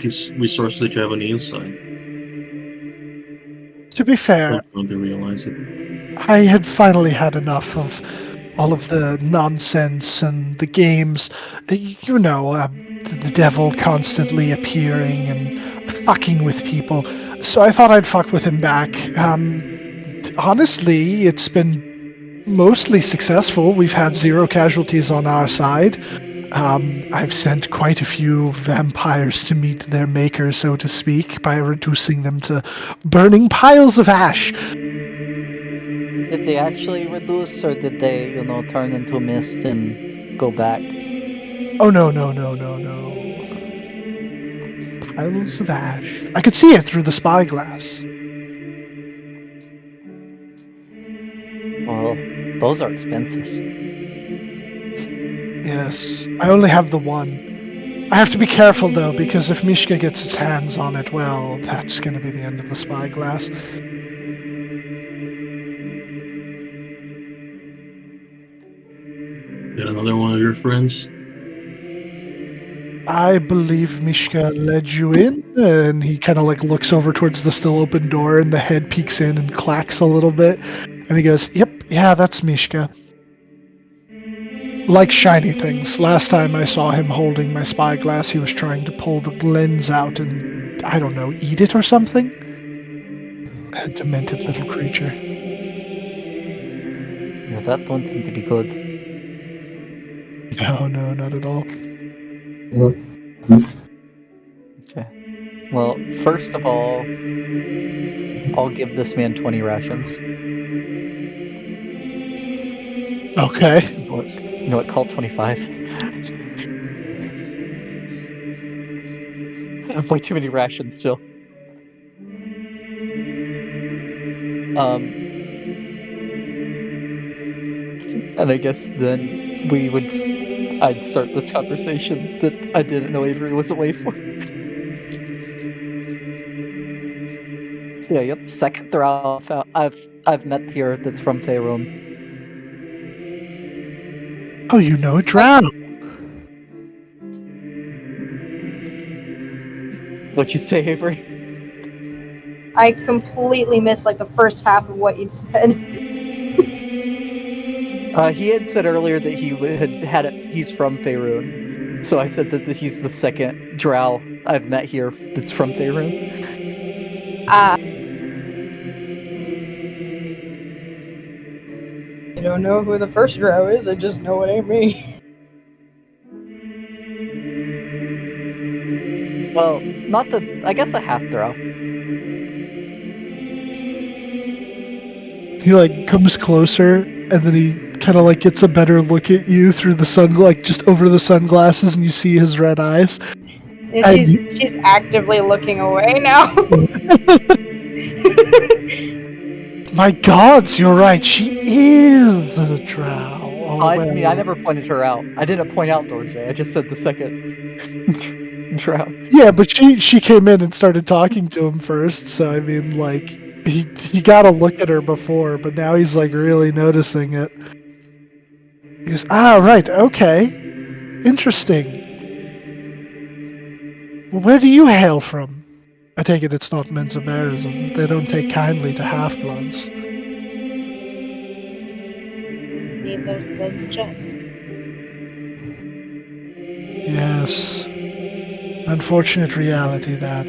this resource that you have on the inside. to be fair, Don't they realize it? I had finally had enough of all of the nonsense and the games. You know, the devil constantly appearing and fucking with people. So I thought I'd fuck with him back. Honestly, it's been mostly successful. We've had 0 casualties on our side. I've sent quite a few vampires to meet their maker, so to speak, by reducing them to burning piles of ash. Did they actually reduce, or did they, turn into mist and go back? Oh, no, no, no, no, no. Piles of ash. I could see it through the spyglass. Well, those are expensive. Yes, I only have the one. I have to be careful, though, because if Mishka gets his hands on it, well, that's going to be the end of the spyglass. Did another one of your friends? I believe Mishka led you in, and he kind of like looks over towards the still open door, and the head peeks in and clacks a little bit, and he goes, "Yep, yeah, that's Mishka." Like shiny things. Last time I saw him holding my spyglass, he was trying to pull the lens out and, I don't know, eat it or something? A demented little creature. Yeah, that don't seem to be good. No, no, not at all. Okay. Well, first of all, I'll give this man 20 rations. Okay. You know what? Call 25. I have way too many rations still. Um, and I guess then I'd start this conversation that I didn't know Avery was away for. Yeah, yep. Second throw I've met here that's from Faerun. Oh, you know Drow. What'd you say, Avery? I completely missed like the first half of what you'd said. He had said earlier that he's from Faerun. So I said that he's the second drow I've met here that's from Faerun. I don't know who the first row is. I just know it ain't me. Well, not the I guess a half drow. He like comes closer, and then he kind of like gets a better look at you through the sun, like just over the sunglasses, and you see his red eyes. And And she's actively looking away now. my gods, you're right. She is a drow. Oh, I mean, I well. never pointed her out. I didn't point out Dorje. I just said the second drow. Yeah, but she came in and started talking to him first. So I mean, like he got a look at her before, but now he's like really noticing it. He goes, "Ah, right, okay, interesting. Well, where do you hail from?" I take it it's not Menzoberranzan. They don't take kindly to half-bloods. Neither does Kresk. Yes. Unfortunate reality, that.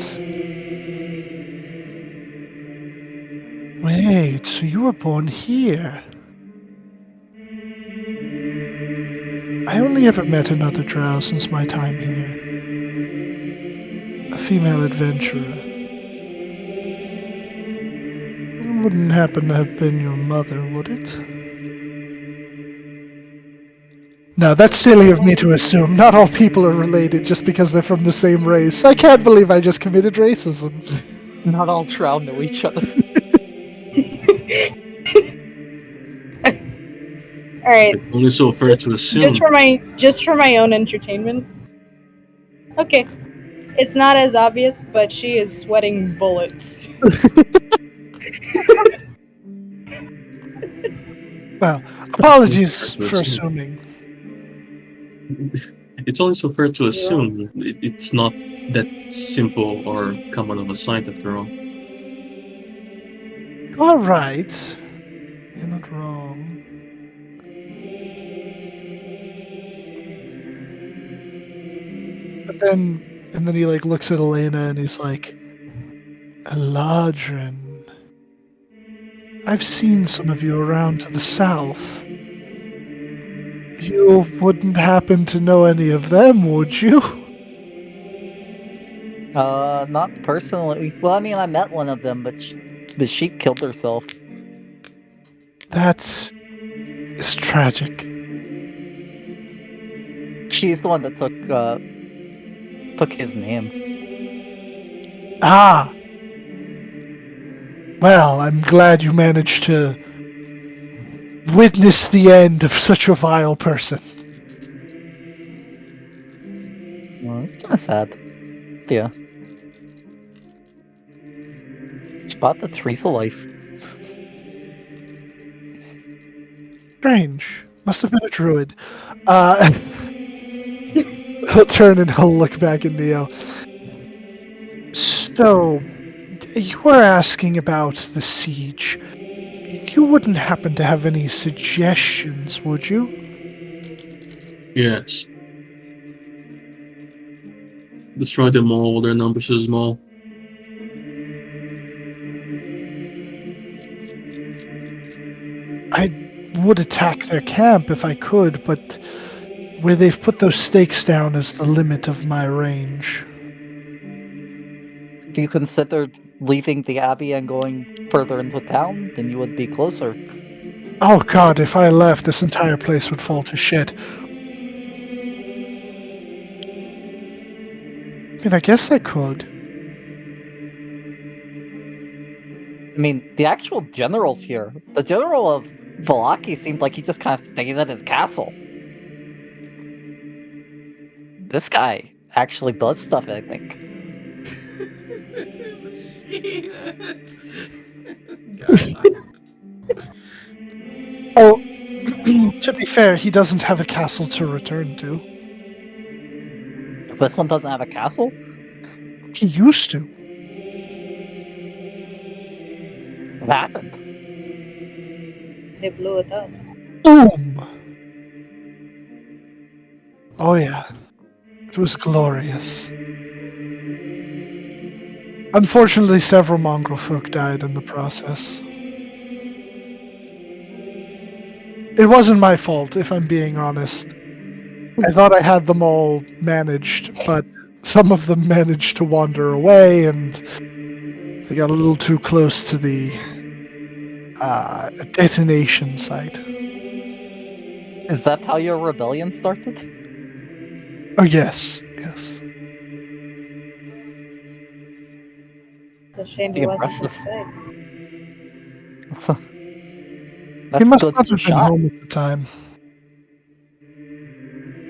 Wait, so you were born here? I only ever met another drow since my time here. A female adventurer. It wouldn't happen to have been your mother, would it? No, that's silly of me to assume. Not all people are related just because they're from the same race. I can't believe I just committed racism. Not all drow know each other. All right, It's only so fair to assume. just for my own entertainment. Okay, it's not as obvious, but she is sweating bullets. Well, apologies for assuming. It's only so fair to assume. It's not that simple or common of a sight after all. All right. You're not wrong. But then, and then he like looks at Elena and he's like, Eladrin. I've seen some of you around to the south. You wouldn't happen to know any of them, would you? Not personally. Well, I mean, I met one of them, but she killed herself. That is tragic. She's the one that took his name. Ah! Well, I'm glad you managed to witness the end of such a vile person. Well, it's kind of sad. Yeah. She brought the tree to life. Strange. Must have been a druid. He'll turn and he'll look back at Neo. So, you were asking about the siege. You wouldn't happen to have any suggestions, would you? Yes. Destroy them all, their numbers are small. I would attack their camp if I could, but where they've put those stakes down is the limit of my range. If you considered leaving the abbey and going further into town, then you would be closer. Oh god, if I left, this entire place would fall to shit. I mean, I guess I could. I mean, the actual general's here. The general of Valaki seemed like he just kind of stayed at his castle. This guy actually does stuff, I think. Oh, to be fair, he doesn't have a castle to return to. This one doesn't have a castle? He used to. What happened? They blew it up. Boom! Oh yeah. It was glorious. Unfortunately, several mongrel folk died in the process. It wasn't my fault, if I'm being honest. I thought I had them all managed, but some of them managed to wander away, and they got a little too close to the detonation site. Is that how your rebellion started? Oh, yes, yes. It's a shame Pretty he wasn't impressive. inside. That's, a, He that's must good not for have been shot. home at the time.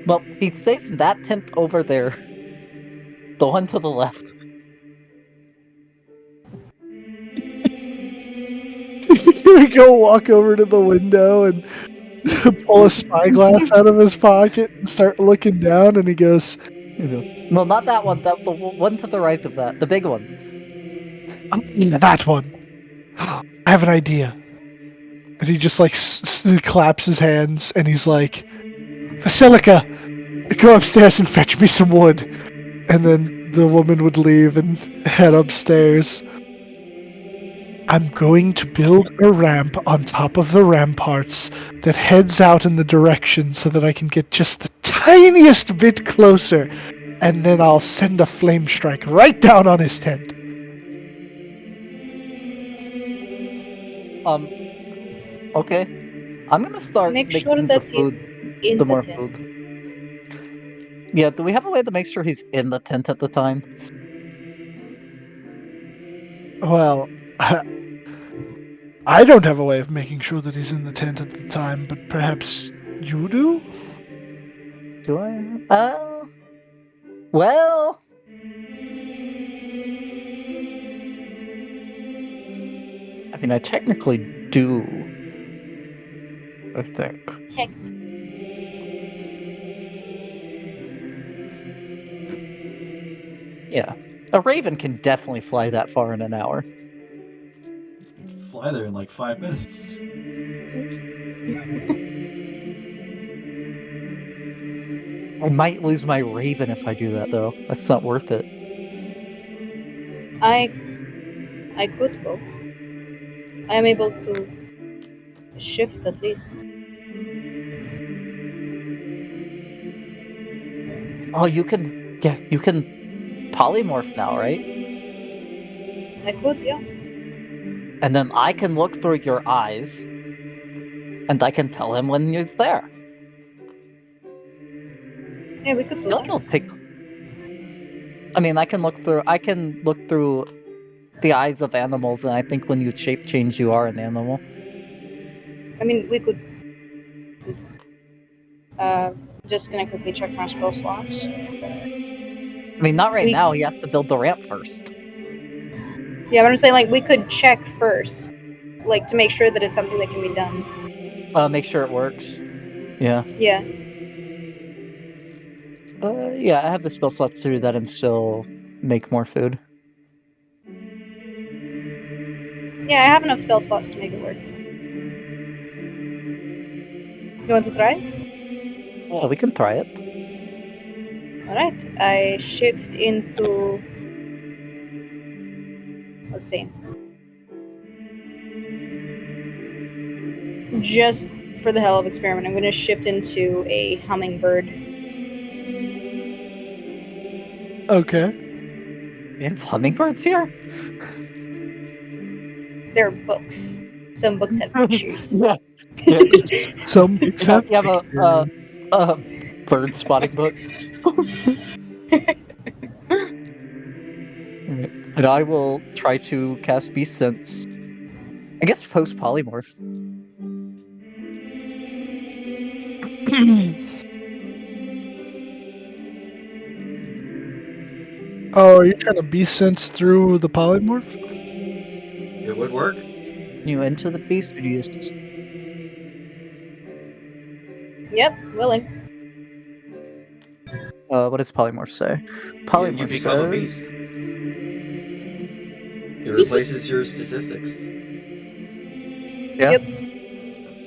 Well, he stays in that tent over there. The one to the left. He would go walk over to the window and pull a spyglass out of his pocket and start looking down, and he goes, No, not that one. The one to the right of that. The big one. "Oh, that one. I have an idea." And And he just like claps his hands and he's like, Basilica, go upstairs and fetch me some wood. And then the woman would leave and head upstairs. I'm going to build a ramp on top of the ramparts that heads out in the direction so that I can get just the tiniest bit closer. And then I'll send a flame strike right down on his tent. Okay. I'm gonna start Make sure making the that food, he's in the the more tent. food. Yeah, do we have a way to make sure he's in the tent at the time? Well, I don't have a way of making sure that he's in the tent at the time, but perhaps you do? Do I? Well. I mean, I technically do. I think. Check. Yeah. A raven can definitely fly that far in an hour. Fly there in like 5 minutes. I might lose my raven if I do that, though. That's not worth it. I could go. I am able to shift at least. Oh, you can. Yeah, you can polymorph now, right? I could, yeah. And then I can look through your eyes, and I can tell him when he's there. Yeah, we could I do feel like that. it'll take. I mean, I can look through. I can look through the eyes of animals, and I think when you shape change, you are an animal. I mean, we could. It's, just gonna quickly check my spell slots. I mean, not right We- now. He has to build the ramp first. Yeah, but I'm saying like we could check first, like to make sure that it's something that can be done. Make sure it works. Yeah. Yeah. Yeah, I have the spell slots to do that and still make more food. Yeah, I have enough spell slots to make it work. You want to try it? Yeah, we can try it. Alright. I shift into. Let's see. Just for the hell of experiment, I'm gonna shift into a hummingbird. Okay. We have hummingbirds here? They're books. Some books have pictures. Yeah. Yeah. Some books You have, have you have pictures. a bird spotting book. Alright. And I will try to cast Beast Sense. I guess post polymorph. Oh, are you trying to beast sense through the polymorph? It would work. You into the beast, or do you just Yep, willing. what does polymorph say? You Polymorph become a says beast. It replaces your statistics. Yeah. Yep.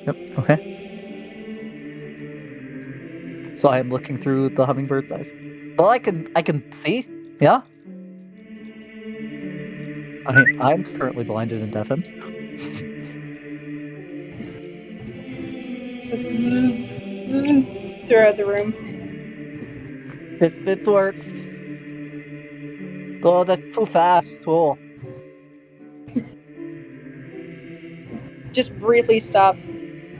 Yep. Okay. So I am looking through the hummingbird's eyes. Well, I can see. Yeah. I'm currently blinded and deafened. Throughout the room. It works. Oh, that's too fast. Oh. Just briefly stop.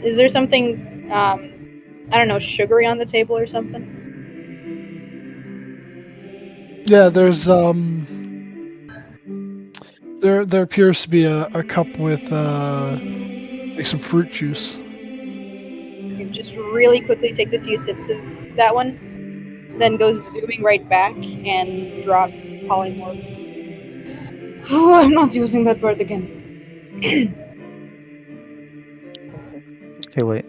Is there something, I don't know, sugary on the table or something? Yeah, there's there appears to be a cup with like some fruit juice. He just really quickly takes a few sips of that one, then goes zooming right back and drops polymorph. I'm not using that word again. Okay, wait.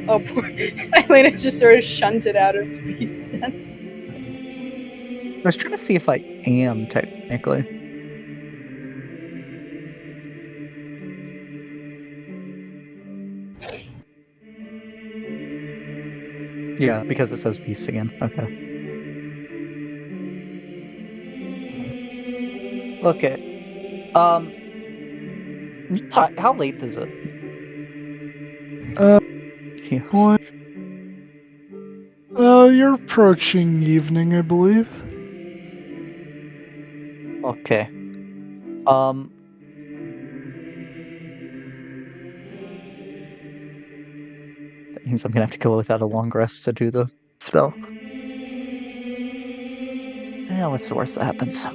Oh, poor Elena just sort of shunted out of Beast Sense. I was trying to see if I am technically. Yeah, because it says beasts again. Okay. Okay. Um, how late is it? Uh, Yeah. what? You're approaching evening, I believe. Okay. Um, that means I'm gonna have to go without a long rest to do the spell. Yeah, what's the worst that happens?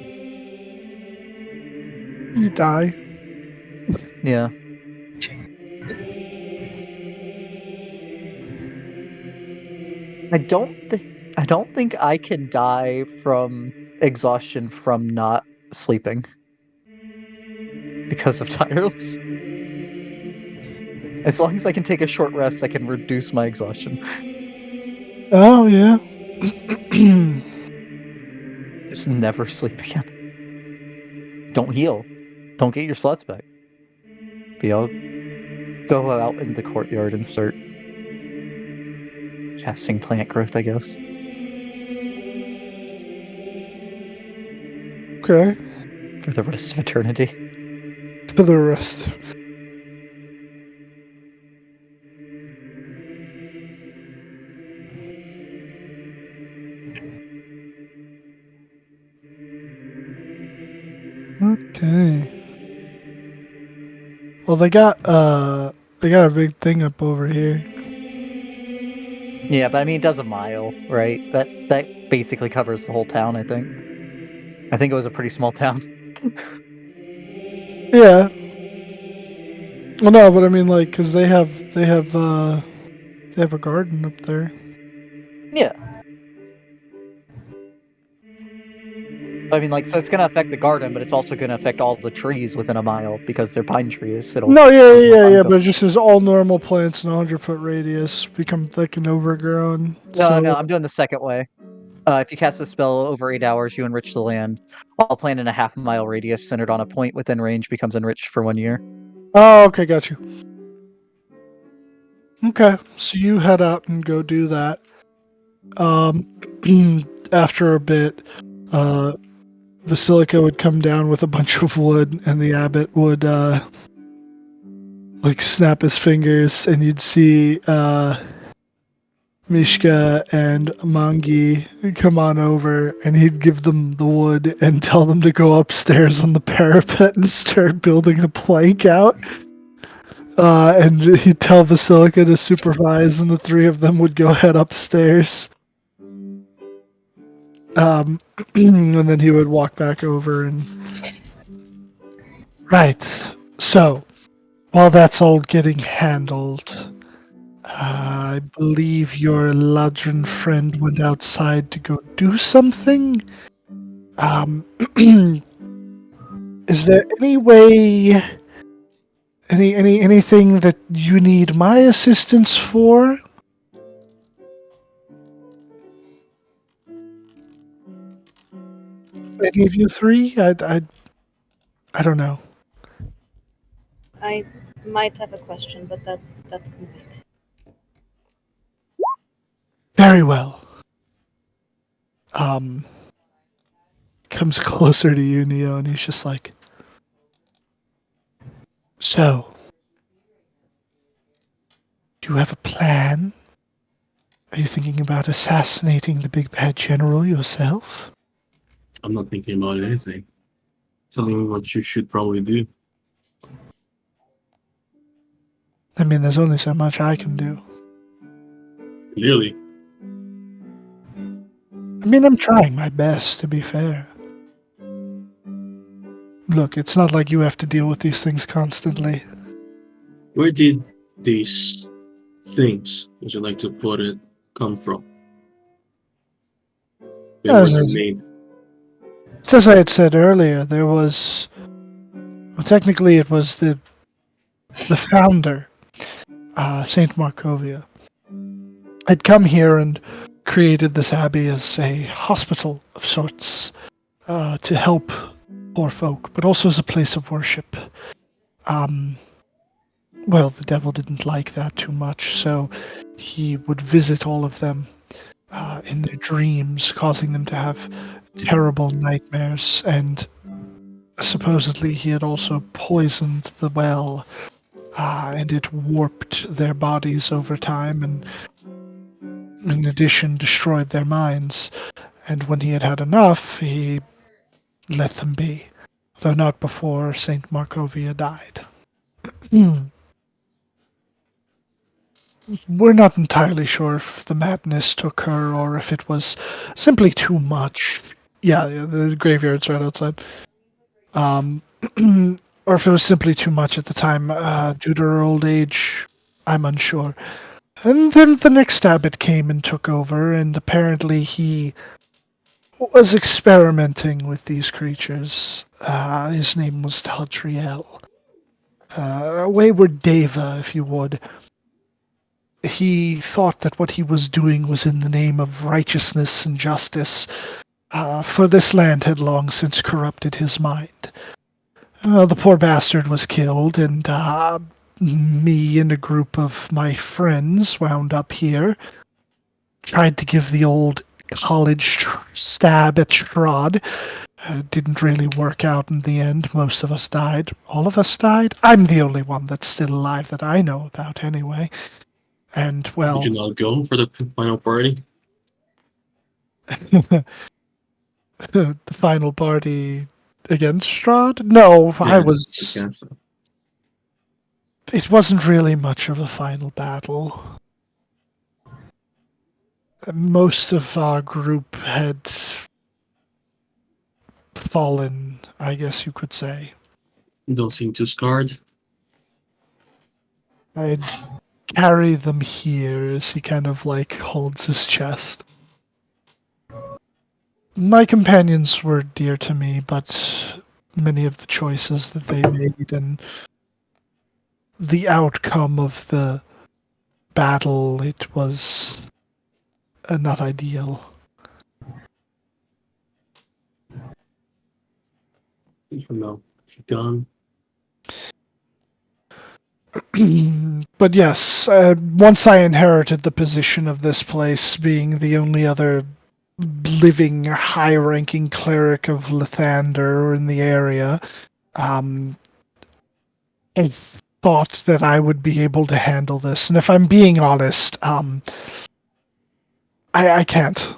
You die. Yeah. I don't think I can die from exhaustion from not sleeping because of tireless. As long as I can take a short rest, I can reduce my exhaustion. Oh, yeah. Just never sleep again. Don't heal. Don't get your slots back. But I'll go out in the courtyard and start casting plant growth, I guess. Okay. For the rest of eternity. For the rest. Okay. Well, they got a big thing up over here. Yeah, but I mean it does a mile, right? That basically covers the whole town, I think. I think it was a pretty small town. Yeah. Well, no, but I mean, like, cause they have a garden up there. Yeah. I mean, like, so it's gonna affect the garden, but it's also gonna affect all the trees within a mile because they're pine trees. It'll No, yeah, cause yeah, more yeah, pine yeah, co- but it just says all normal plants in a 100-foot radius become thick and overgrown. No, So, no, I'm doing the second way. If you cast the spell over 8 hours, you enrich the land. All plant in a half-mile radius centered on a point within range becomes enriched for 1 year. oh, okay, got you. Okay, so you head out and go do that. Um, after a bit, Basilica would come down with a bunch of wood, and the abbot would like snap his fingers, and you'd see Mishka and Mangi come on over, and he'd give them the wood and tell them to go upstairs on the parapet and start building a plank out. And he'd tell Basilica to supervise, and the three of them would go head upstairs. And then he would walk back over and. Right. So, while that's all getting handled, I believe your Ladrin friend went outside to go do something. Um, is there any way, anything that you need my assistance for? Any of you three? I don't know. I might have a question, but that can wait. Very well. Comes closer to you, Neo, and he's just like, so, do you have a plan? Are you thinking about assassinating the big bad general yourself? I'm not thinking about anything. Telling me what you should probably do. I mean, there's only so much I can do. Clearly. I mean, I'm trying my best, to be fair. Look, it's not like you have to deal with these things constantly. Where did these things, would you like to put it, come from? They were made. As I had said earlier, there was... Well, technically it was the founder, Saint Markovia, had come here and created this abbey as a hospital of sorts to help poor folk, but also as a place of worship. Well, the devil didn't like that too much, so he would visit all of them in their dreams, causing them to have terrible nightmares. And supposedly, he had also poisoned the well, and it warped their bodies over time, and in addition, destroyed their minds. And when he had had enough, he let them be, though not before Saint Markovia died. We're not entirely sure if the madness took her or if it was simply too much. Yeah, the graveyard's right outside. Or if it was simply too much at the time due to her old age. I'm unsure. And then the next abbot came and took over, and apparently he was experimenting with these creatures. His name was Tadriel. A wayward deva, if you would. He thought that what he was doing was in the name of righteousness and justice, for this land had long since corrupted his mind. The poor bastard was killed, and me and a group of my friends wound up here, tried to give the old college stab at Strahd. Didn't really work out in the end. Most of us died. All of us died? I'm the only one that's still alive that I know about, anyway. And, well... Did you not go for the final party? the final party against Strahd? No, Yeah, I I was... guess so. It wasn't really much of a final battle. Most of our group had fallen, I guess you could say. You don't seem too scarred. I'd carry them here as he kind of like holds his chest. My companions were dear to me, but many of the choices that they made and the outcome of the battle, it was not ideal. You know, gone. But yes, once I inherited the position of this place, being the only other living high-ranking cleric of Lathander in the area, I thought that I would be able to handle this. And if I'm being honest, I can't.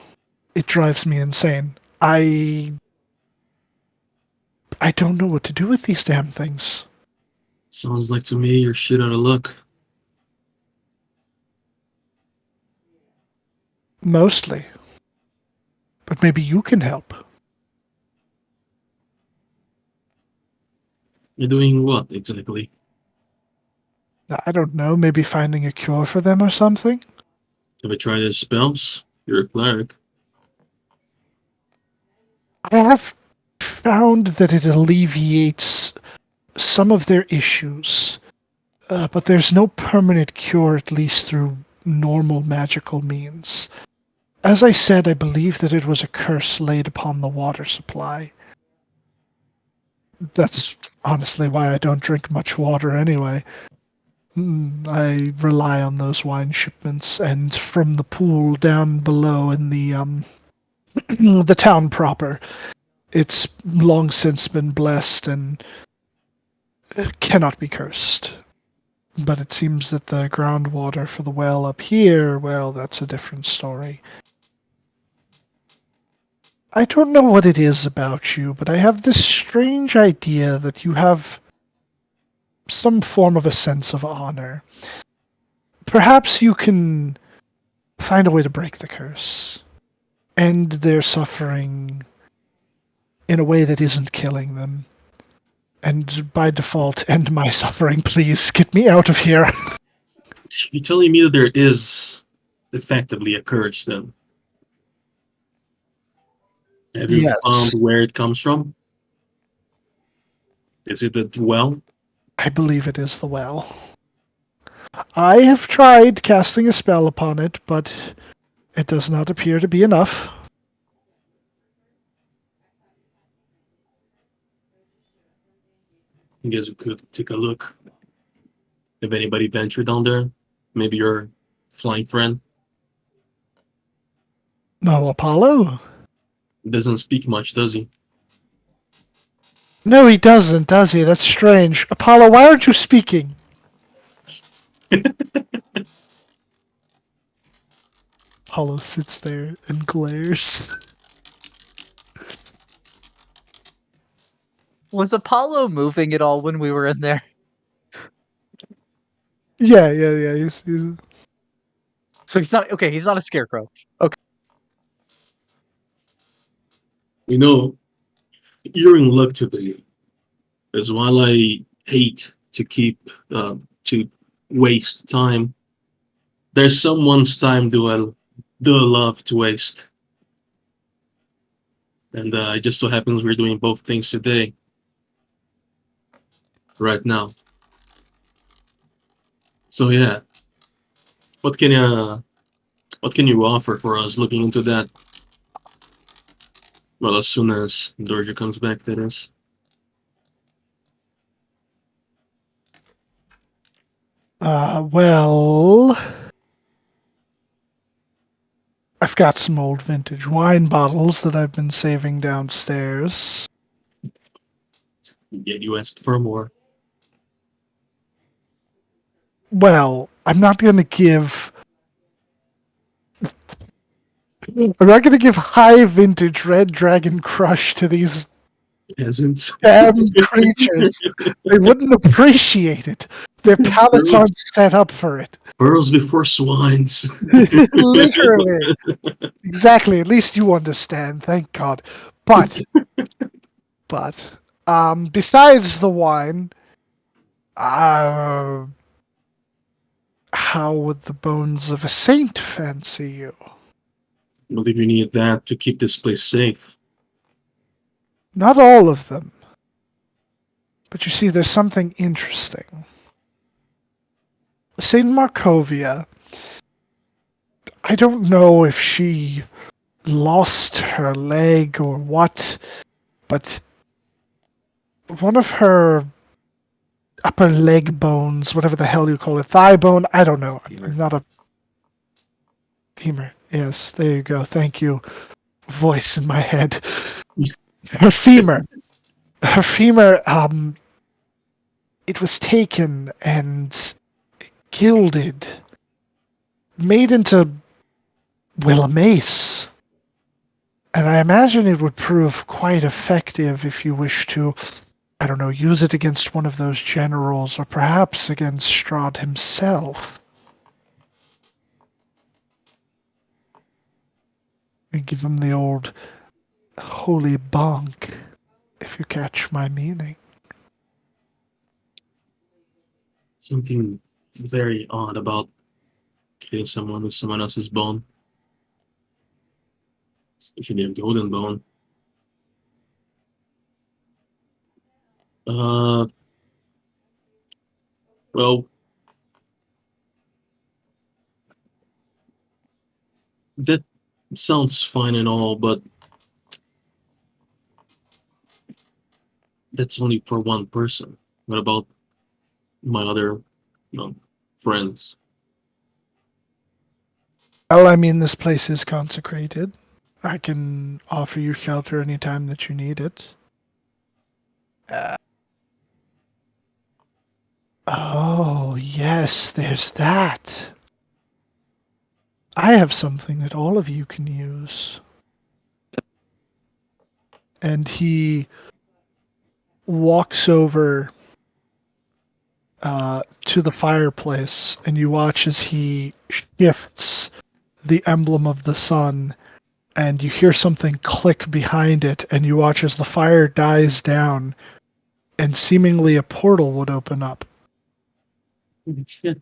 It drives me insane. I don't know what to do with these damn things. Sounds like to me you're shit out of luck. Mostly. But maybe you can help. You're doing what exactly? I don't know, maybe finding a cure for them or something? Have you tried his spells? You're a cleric. I have found that it alleviates some of their issues, but there's no permanent cure, at least through normal magical means. As I said, I believe that it was a curse laid upon the water supply. That's honestly why I don't drink much water anyway. I rely on those wine shipments, and from the pool down below in the the town proper, it's long since been blessed and cannot be cursed. But it seems that the groundwater for the well up here, well, that's a different story. I don't know what it is about you, but I have this strange idea that you have some form of a sense of honor. Perhaps you can find a way to break the curse, end their suffering in a way that isn't killing them. And by default, end my suffering, please. Get me out of here. You're telling me that there is effectively a curse then? Have you found Yes, where it comes from? Is it the well? I believe it is the well. I have tried casting a spell upon it, but it does not appear to be enough. I guess we could take a look. If anybody ventured down there, maybe your flying friend No, Apollo? doesn't speak much, does he? No, he doesn't, does he? That's strange. Apollo, why aren't you speaking? Apollo sits there and glares. Was Apollo moving at all when we were in there? Yeah. He's So he's not okay. He's not a scarecrow. Okay. You know, you're in luck today. As while I hate to to waste time, there's someone's time do love to waste. And it just so happens we're doing both things today, right now. So yeah, what can uh what can you offer for us looking into that? Well, as soon as Dorja comes back, that is. well, I've got some old vintage wine bottles that I've been saving downstairs. Yet you asked for more. Well, I'm not going to give. I'm not going to give high vintage Red Dragon Crush to these Peasants. damn creatures. They wouldn't appreciate it. Their palates aren't set up for it. Pearls before swines. Literally. Exactly. At least you understand. Thank God. But, besides the wine, how would the bones of a saint fancy you? I believe you need that to keep this place safe. Not all of them. But you see, there's something interesting. Saint Markovia, I don't know if she lost her leg or what, but one of her upper leg bones, whatever the hell you call it, thigh bone, I don't know. I'm not a femur. Yes, there you go. Thank you. Voice in my head. Her femur. Her femur, it was taken and gilded, made into, well, a mace. And I imagine it would prove quite effective if you wish to, I don't know, use it against one of those generals or perhaps against Strahd himself. And give him the old holy bonk, if you catch my meaning. Something very odd about killing someone with someone else's bone. Especially a golden bone. Uh, well, that sounds fine and all, but that's only for one person. What about my other, friends? Well, I mean, this place is consecrated. I can offer you shelter anytime that you need it. Oh, yes, there's that. I have something that all of you can use. And he walks over to the fireplace, and you watch as he shifts the emblem of the sun, and you hear something click behind it, and you watch as the fire dies down, and seemingly a portal would open up. Holy shit.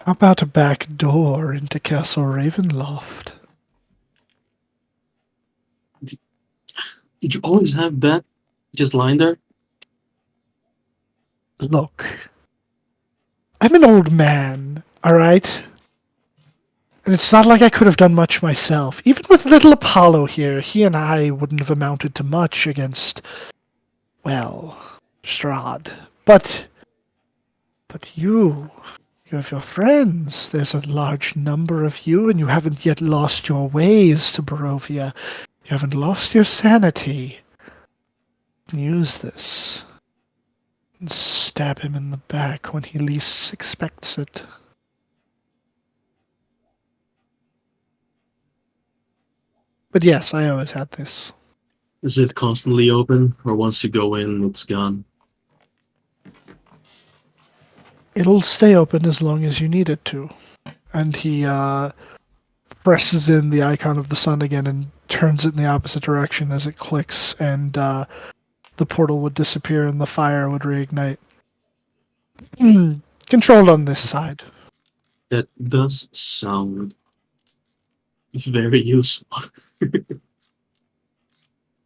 How about a back door into Castle Ravenloft? Did you always have that just lying there? Look, I'm an old man, alright? And it's not like I could have done much myself. Even with little Apollo here, he and I wouldn't have amounted to much against, well, Strahd. But But you have your friends. There's a large number of you, and you haven't yet lost your ways to Barovia. You haven't lost your sanity. Use this. And stab him in the back when he least expects it. But yes, I always had this. Is it constantly open, or once you go in, it's gone? It'll stay open as long as you need it to. And he presses in the icon of the sun again and turns it in the opposite direction as it clicks, and the portal would disappear and the fire would reignite. Controlled on this side. That does sound very useful. I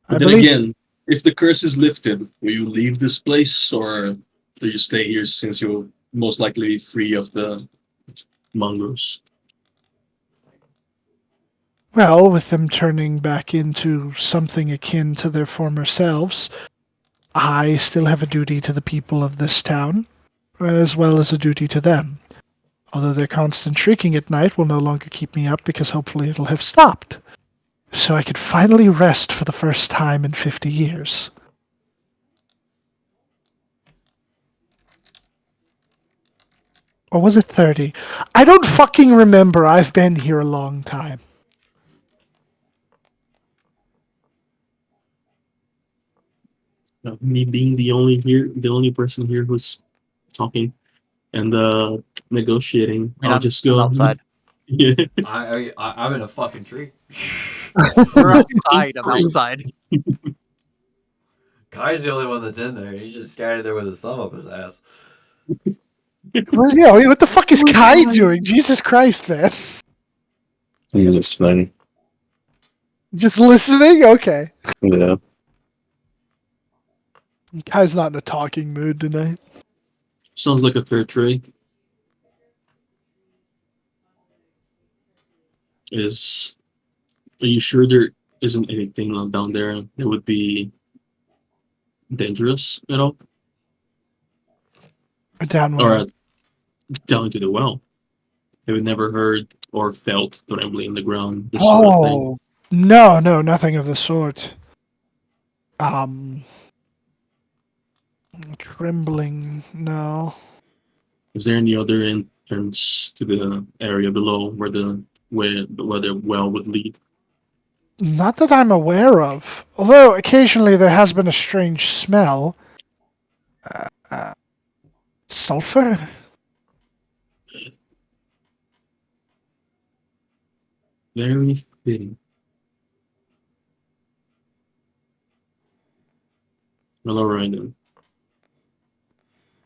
But then believe again, if the curse is lifted, will you leave this place, or will you stay here since you'll most likely be free of the mongoose? well, with them turning back into something akin to their former selves, I still have a duty to the people of this town, as well as a duty to them. Although their constant shrieking at night will no longer keep me up because hopefully it'll have stopped. So I could finally rest for the first time in 50 years. Or was it 30? I don't fucking remember. I've been here a long time. Me being the only person here who's talking and negotiating, I mean, I'll I'm just go. outside. Yeah. I'm in a fucking tree. We're outside. I'm outside. Kai's the only one that's in there. He's just standing there with his thumb up his ass. Well, yeah, what the fuck is Kai doing? Jesus Christ, man. I'm listening. Just listening? Okay. Yeah. Kai's not in a talking mood tonight. Sounds like a fair trade. Are you sure there isn't anything down there that would be dangerous at all? Down Or where? down to the well? Have you never heard or felt trembling in the ground, this sort of thing? Oh, no, nothing of the sort. Um, trembling, no. Is there any other entrance to the area below where the well would lead? Not that I'm aware of. Although occasionally there has been a strange smell. Sulfur? Very fitting. Well, alright then.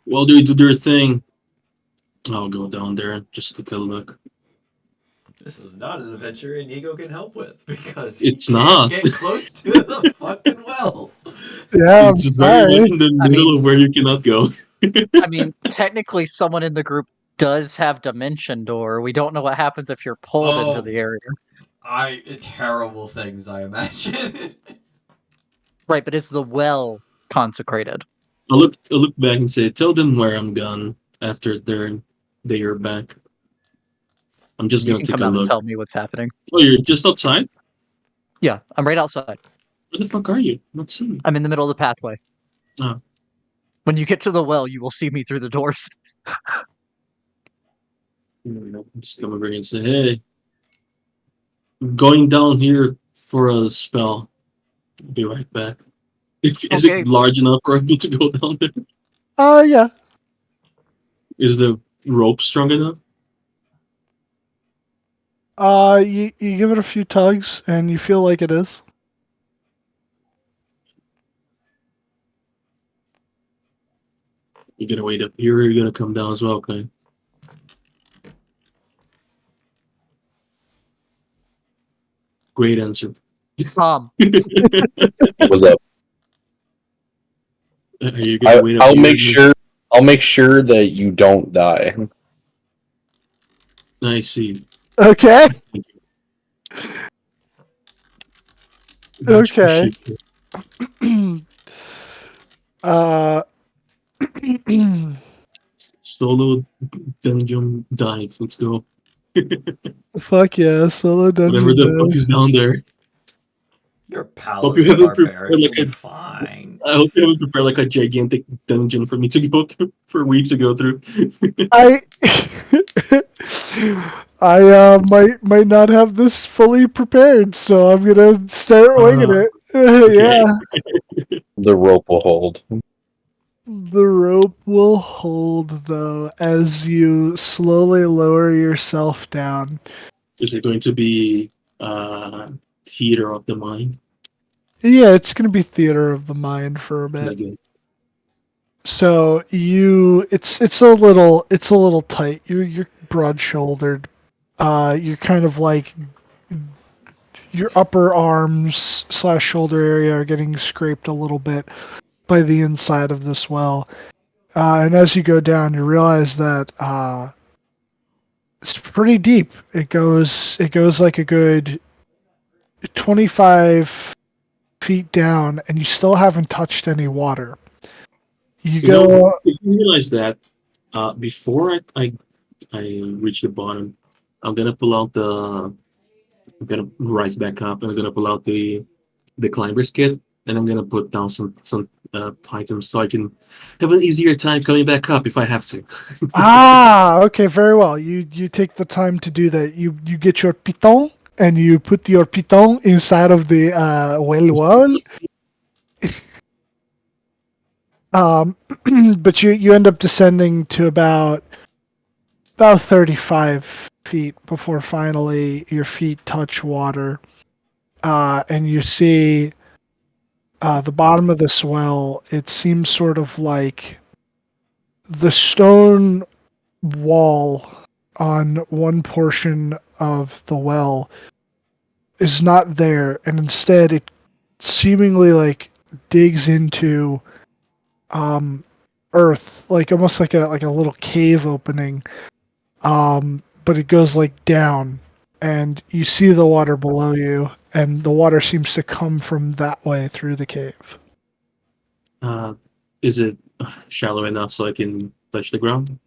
Well, they do their thing. I'll go down there just to take a look. This is not an adventure Inigo can help with because he It's can't not. get close to the fucking well. Yeah, I'm It's very much sorry. in the I middle mean- of where you cannot go. I mean, technically, someone in the group does have Dimension Door. We don't know what happens if you're pulled into Oh. the area. Terrible things, I imagine. Right, but is the well consecrated? I'll look back and say, tell them where I'm gone after they are back. I'm just You gonna can take come a out and look. tell me what's happening. Oh, you're just outside? Yeah, I'm right outside. Where the fuck are you? I'm not seeing you. I'm in the middle of the pathway. Oh. When you get to the well, you will see me through the doors. I'm just come over here and say, hey, I'm going down here for a spell. I'll be right back. Is Okay. it large enough for me to go down there? Yeah. Is the rope strong enough? You give it a few tugs, and you feel like it is. You're gonna wait up here, or you're gonna come down as well, okay? Great answer. Um, What's up? Are you gonna wait up I'll here? make sure. I'll make sure that you don't die. I see. Okay. Thank you. Much Okay. appreciated. uh, Solo dungeon dive. Let's go. Fuck yeah, solo Whatever dungeon the fuck is dive. down there. You're a Hope you paladin haven't prepared barbarian. like You'll be a. fine. I hope you haven't prepared like a gigantic dungeon for me to go through, for Weeb to go through. I I might not have this fully prepared, so I'm gonna start winging it. Okay. Yeah. The rope will hold. The rope will hold though as you slowly lower yourself down. Is it going to be theater of the mind? Yeah, it's gonna be theater of the mind for a bit. Like, So it's a little tight. You're broad shouldered. You're kind of like your upper arms slash shoulder area are getting scraped a little bit by the inside of this well. And as you go down, you realize that it's pretty deep. It goes like a good 25 feet down, and you still haven't touched any water. You you know, go. if you realize that before I reach the bottom, I'm gonna pull out the. I'm gonna rise back up, and I'm gonna pull out the climber's kit, and I'm gonna put down some items so I can have an easier time coming back up if I have to. Okay, very well. You take the time to do that. You get your piton and you put your piton inside of the well wall. But you end up descending to about 35 feet before finally your feet touch water, and you see the bottom of this well. It seems sort of like the stone wall on one portion of the well is not there, and instead it seemingly like digs into earth, like almost like a little cave opening. But it goes like down, and you see the water below you, and the water seems to come from that way through the cave. Uh, is it shallow enough so I can touch the ground?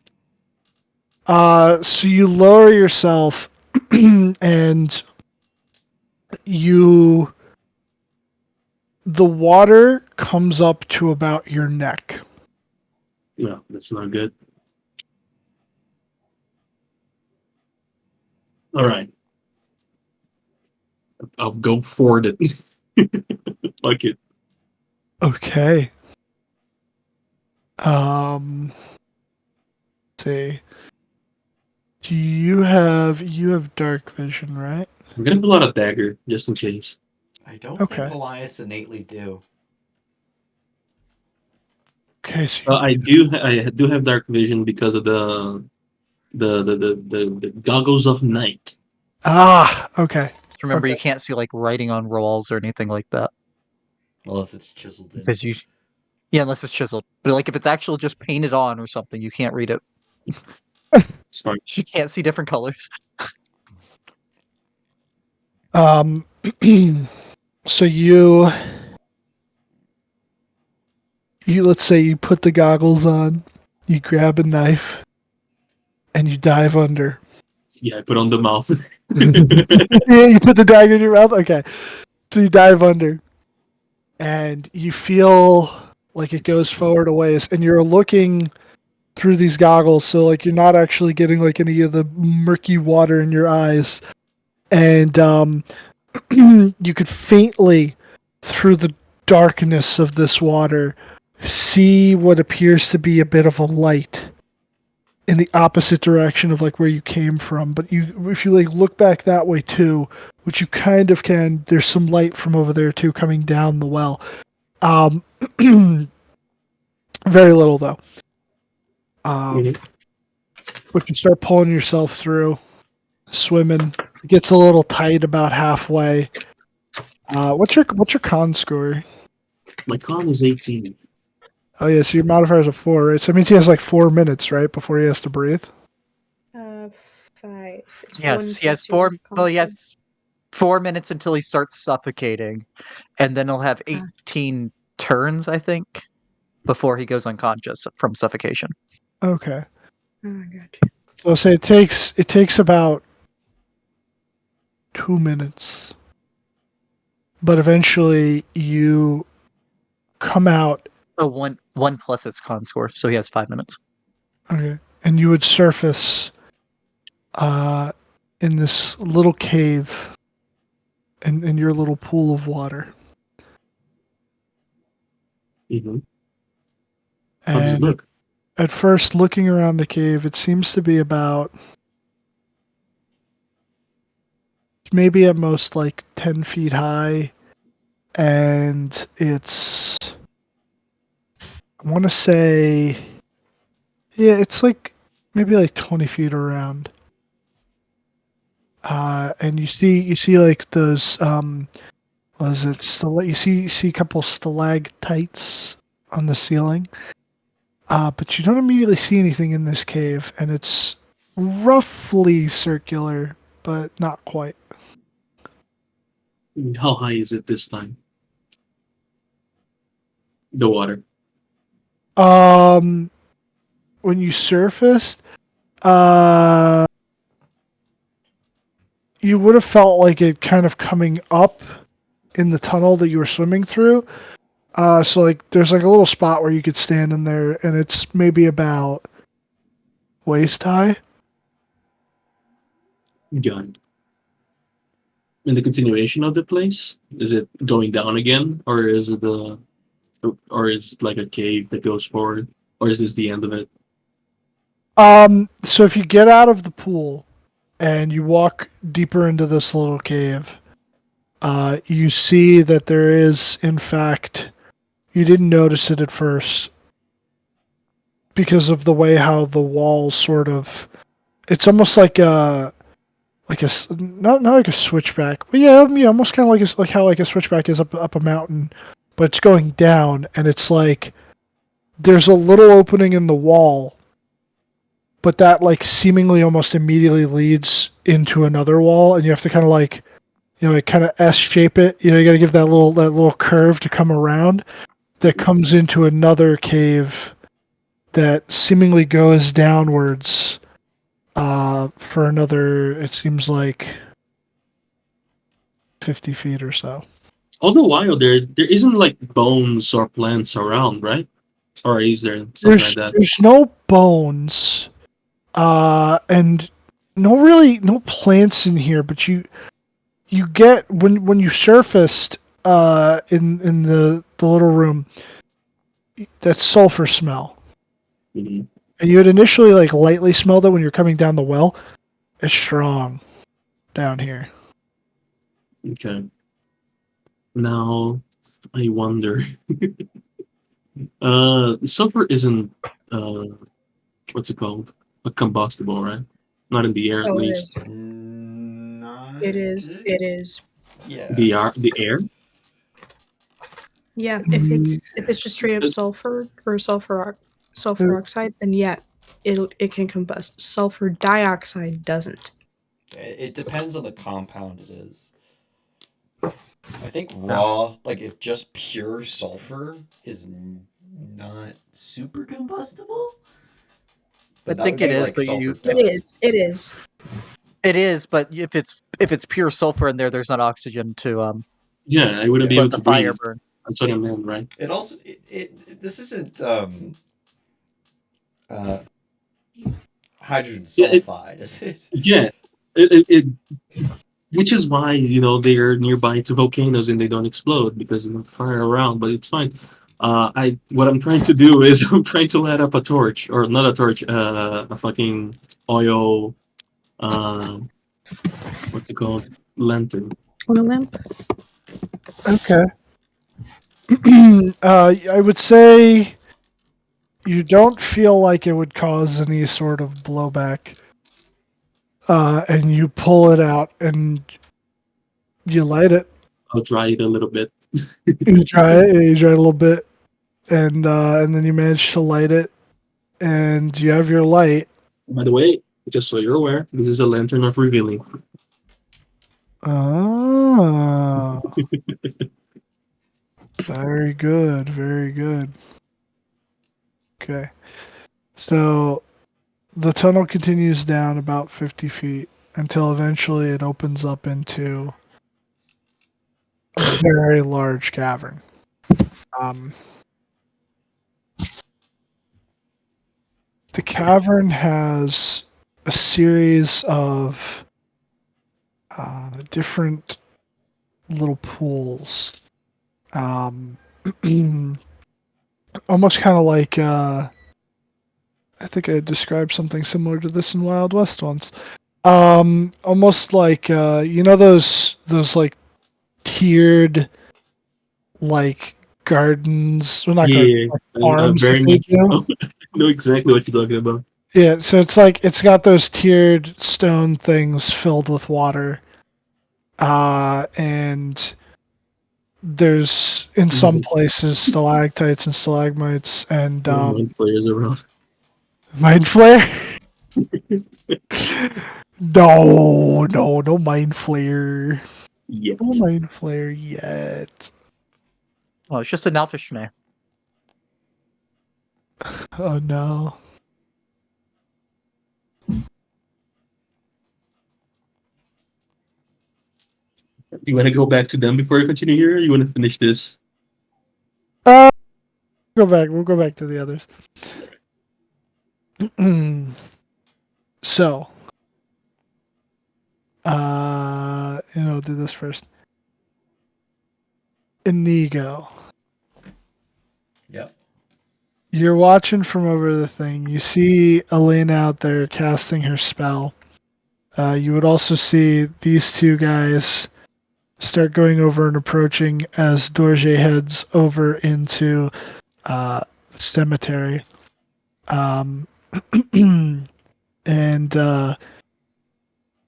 So you lower yourself, and you the water comes up to about your neck. No, that's not good. All right, I'll go forward it. Like it. Okay. Let's see. Do you have dark vision, right? I'm gonna pull out a dagger just in case. I don't Okay. think Elias innately do. Okay, so I do have dark vision because of the goggles of night. okay. Remember, Okay. you can't see like writing on walls or anything like that Unless it's chiseled in. because unless it's chiseled. But like if it's actually just painted on or something, you can't read it. Sorry. You can't see different colors. Um so you let's say you put the goggles on, you grab a knife, and you dive under. Yeah, I put on the mouth. Yeah, you put the dagger in your mouth? Okay. So you dive under, and you feel like it goes forward a ways, and you're looking through these goggles, so like you're not actually getting like any of the murky water in your eyes. And you could faintly, through the darkness of this water, see what appears to be a bit of a light in the opposite direction of like where you came from. But if you like look back that way too, which you kind of can, there's some light from over there too coming down the well. Very little though. Mhm. But you start pulling yourself through, swimming. It gets a little tight about halfway. What's your con score? My con is 18. Oh yeah, so your modifier is a 4, right? So it means he has like 4 minutes, right, before he has to breathe. 5. It's Yes, one he has plus your 4. Well, he con. has 4 minutes until he starts suffocating, and then he'll have Ah. 18 turns, I think, before he goes unconscious from suffocation. Okay. Oh, I got you. So I'll say it takes about 2 minutes, but eventually you come out. Oh, one plus its con score, so he has 5 minutes. Okay, and you would surface in this little cave in your little pool of water. Mm-hmm. How does it And look? at first, looking around the cave, it seems to be about maybe at most like 10 feet high, and it's, I want to say, yeah, it's like maybe like 20 feet around. And you see like those was it you see a couple stalactites on the ceiling. But you don't immediately see anything in this cave, and it's roughly circular, but not quite. How high is it this time? The water. Um, when you surfaced, uh, you would have felt like it kind of coming up in the tunnel that you were swimming through. So like there's like a little spot where you could stand in there, and it's maybe about waist high. Got it. In the continuation of the place, is it going down again, or is it or is it like a cave that goes forward, or is this the end of it? So if you get out of the pool and you walk deeper into this little cave, you see that there is, in fact, you didn't notice it at first because of the way how the walls sort of. It's almost not like a switchback, but yeah, almost kind of like how like a switchback is up a mountain, but it's going down, and it's like there's a little opening in the wall, but that like seemingly almost immediately leads into another wall, and you have to kind of like like kind of S shape it. You got to give that little curve to come around. That comes into another cave that seemingly goes downwards for another. It seems like 50 feet or so. All the while, there isn't like bones or plants around, right? Or is there something like that? There's no bones, and no plants in here. But you get when you surfaced in the little room, that sulfur smell. Mhm. And you had initially like lightly smelled it when you're coming down the well. It's strong down here. Okay. Now I wonder. Sulfur isn't uh, what's it called? A combustible, right? Not in the air, at Oh, it least. is. Not. It is. It is. Yeah. The air. Yeah. Mm, If it's just straight up Uh, sulfur or uh, sulfur oxide, then yeah, it can combust. Sulfur dioxide doesn't. It depends on the compound it is. I think Yeah. raw, like if just pure sulfur is not super combustible, I but that would think it be is, like but sulfur It dust. is. It is. it is, but if it's pure sulfur in there, there's not oxygen to Yeah, I wouldn't Yeah. be let able the to fire breathe. burn. That's what I meant, right? It also this isn't uh hydrogen Yeah, sulfide, is it? yeah. It which is why they're nearby to volcanoes and they don't explode because there's no fire around. But it's fine. I what I'm trying to do is I'm trying to light up a torch, or not a torch, a fucking oil, uh, what's it called, lantern. Oil lamp. okay. I would say you don't feel like it would cause any sort of blowback. And you pull it out and you light it. I'll dry it a little bit. You try it a little bit, and then you manage to light it, and you have your light. By the way, just so you're aware, this is a lantern of revealing. Oh, very good, very good. Okay, so the tunnel continues down about 50 feet until eventually it opens up into a very large cavern. Um, the cavern has a series of different little pools. Almost kind of like I think I described something similar to this in Wild West once. Almost like those like tiered like gardens, well not gardens, Yeah, like I farms that very they much do. know exactly what you're talking about. Yeah, so it's like it's got those tiered stone things filled with water. And there's in some Mhm. places stalactites and stalagmites and No mind players around mind flare. No mind flare. No yet. mind flare yet. Well, it's just an elfish name. Oh no. Do you want to go back to them before you continue here? Or you want to finish this? Uh, go back. We'll go back to the others. So, do this first. Inigo, Yep. you're watching from over the thing. You see Elena out there casting her spell. You would also see these two guys start going over and approaching as Dorje heads over into the cemetery. Um, and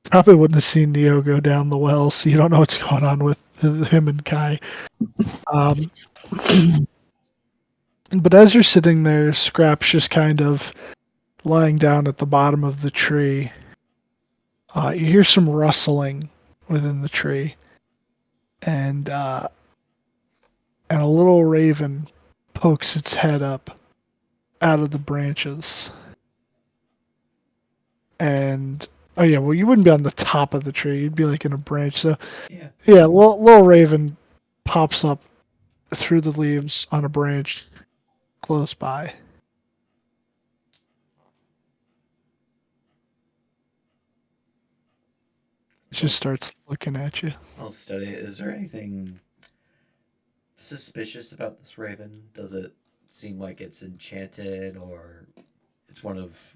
probably wouldn't have seen Neo go down the well, so you don't know what's going on with him and Kai. Um, but as you're sitting there, Scrap's just kind of lying down at the bottom of the tree. You hear some rustling within the tree, and a little raven pokes its head up out of the branches. And oh yeah, well you wouldn't be on the top of the tree; you'd be like in a branch. So Yeah. yeah, little raven pops up through the leaves on a branch close by. It I'll, just starts looking at you. I'll study it. Is there anything suspicious about this raven? Does it seem like it's enchanted or it's one of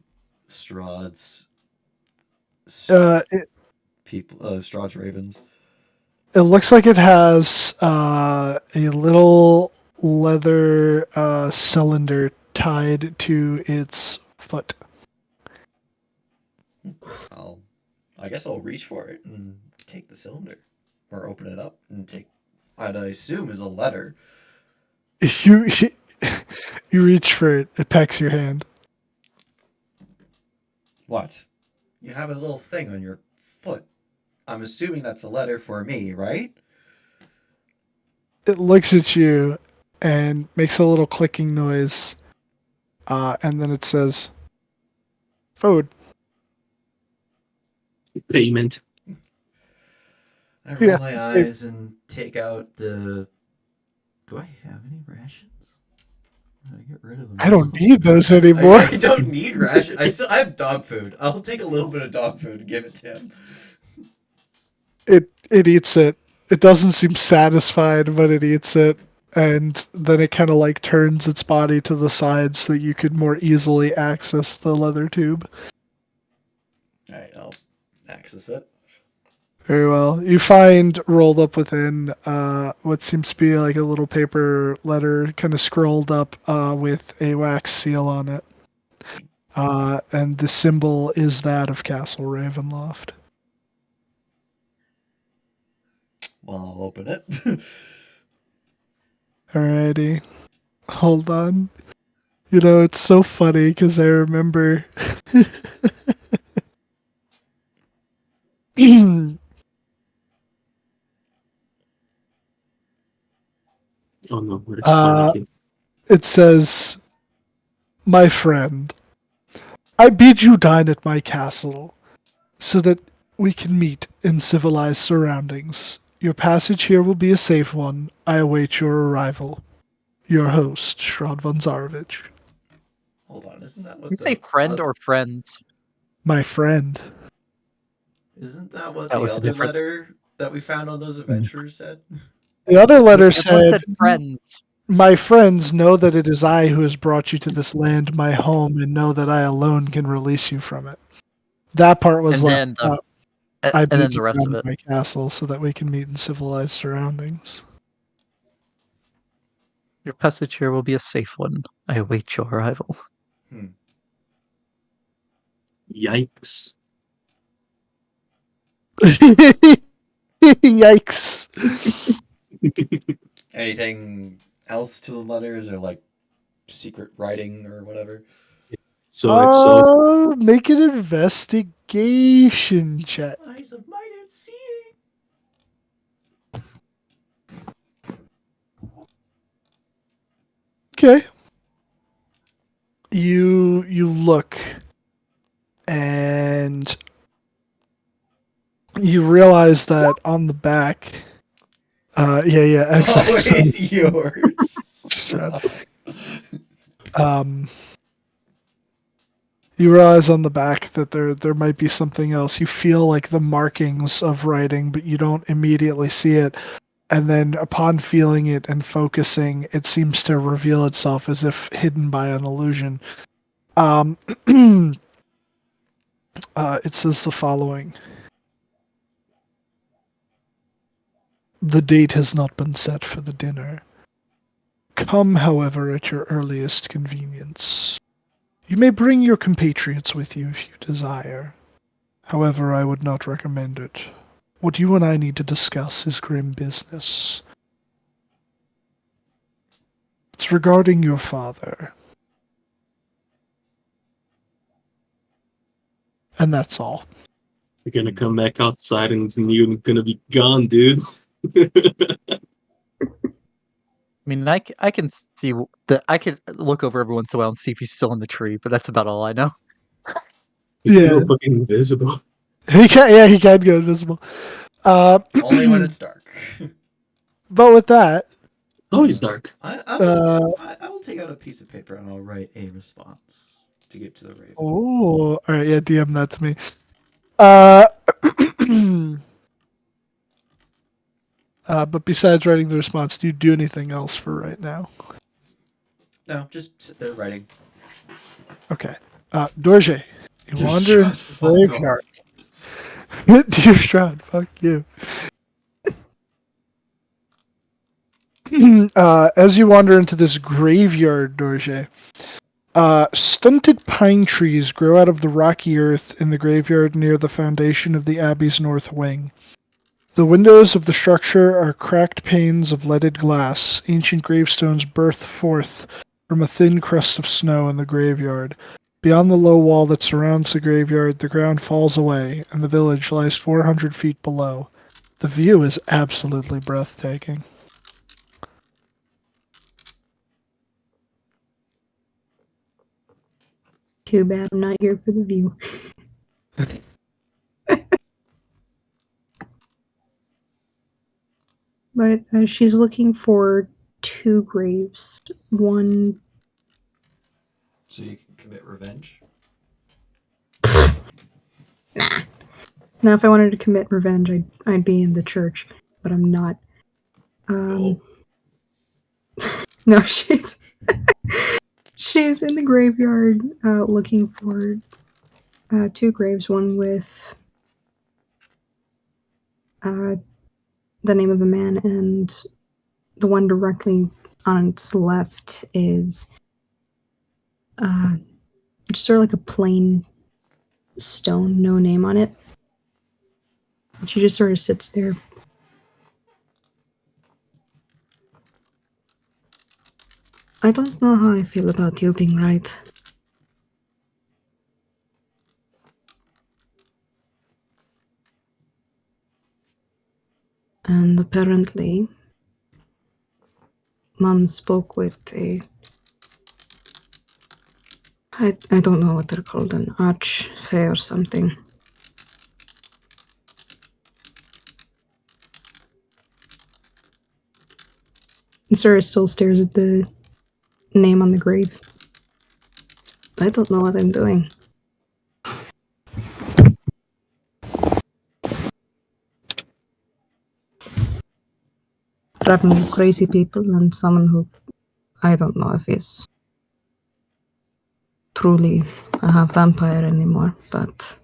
Strahd's It people? Strahd's ravens. looks like it has a little leather cylinder tied to its foot. I'll, I guess I'll reach for it and take the cylinder, or open it up and take what I assume is a letter. You you reach for it. It pecks your hand. What? You have a little thing on your foot. I'm assuming that's a letter for me, right? It looks at you and makes a little clicking noise, and then it says, "Food." Payment. I roll Yeah. my eyes and take out the. Do I have any rations? How do I get rid of them? I don't now? need those anymore. I don't need rations. I have dog food. I'll take a little bit of dog food and give it to him. It eats it. It doesn't seem satisfied, but it eats it, and then it kind of like turns its body to the side so that you could more easily access the leather tube. Alright, I'll access it. Very well. You find rolled up within what seems to be like a little paper letter, kind of scrolled up with a wax seal on it. And the symbol is that of Castle Ravenloft. Well, I'll open it. Alrighty. Hold on. You know, it's so funny because I remember. Oh no, it's uh, panicking. it says, "My friend, I bid you dine at my castle, so that we can meet in civilized surroundings. Your passage here will be a safe one. I await your arrival. Your host, Strahd von Zarovich. Hold on, isn't that You what say the friend or friends? My friend. isn't that what That the was the other difference. letter that we found on those adventurers said? The other letter This one said, said friends. my friends, know that it is I who has brought you to this land, my home, and know that I alone can release you from it. That part was And like, then the I and then bid the you rest down of at it. my castle so that we can meet in civilized surroundings. Your passage here will be a safe one. I await your arrival. Hmm. Yikes. Yikes. Anything else to the letters or like secret writing or whatever? So it's so Make an investigation check. Eyes of might and seeing. Okay. You look and you realize that on the back XX Always yours. Strahd. You realize on the back that there might be something else. You feel like the markings of writing, but you don't immediately see it. And then upon feeling it and focusing, it seems to reveal itself as if hidden by an illusion. It says the following. The date has not been set for the dinner. Come, however, at your earliest convenience. You may bring your compatriots with you if you desire. However, I would not recommend it. What you and I need to discuss is grim business. It's regarding your father. And that's all. you're gonna come back outside and you're gonna be gone, dude. I mean, I can see that. I could look over every once in a while and see if he's still in the tree, but that's about all I know. You can Yeah. go fucking invisible. He can go invisible. Only when it's dark. But with that, Oh, he's dark. I will take out a piece of paper and I'll write a response to give to the Raven. all right, yeah, DM that to me. Uh, but besides writing the response, do you do anything else for right now? No, just sit there writing. Okay. Dorje, you Just wander into shut the fuck graveyard. Dear Strahd, fuck you. As you wander into this graveyard, Dorje, stunted pine trees grow out of the rocky earth in the graveyard near the foundation of the Abbey's north wing. The windows of the structure are cracked panes of leaded glass. Ancient gravestones burst forth from a thin crust of snow in the graveyard. Beyond the low wall that surrounds the graveyard, the ground falls away, and the village lies 400 feet below. The view is absolutely breathtaking. Too bad I'm not here for the view. But she's looking for two graves. One. So you can commit revenge. Nah. Now, if I wanted to commit revenge, I'd be in the church, but I'm not. No. No, she's in the graveyard looking for two graves. One with the name of a man, and the one directly on its left is just sort of like a plain stone, no name on it. And she just sort of sits there. I don't know how I feel about you being right. And apparently, Mom spoke with a I don't know what they're called, an archfey or something. Sarah still stares at the name on the grave. I don't know what I'm doing. Driving with crazy people and someone who I don't know if he's truly a half vampire anymore, but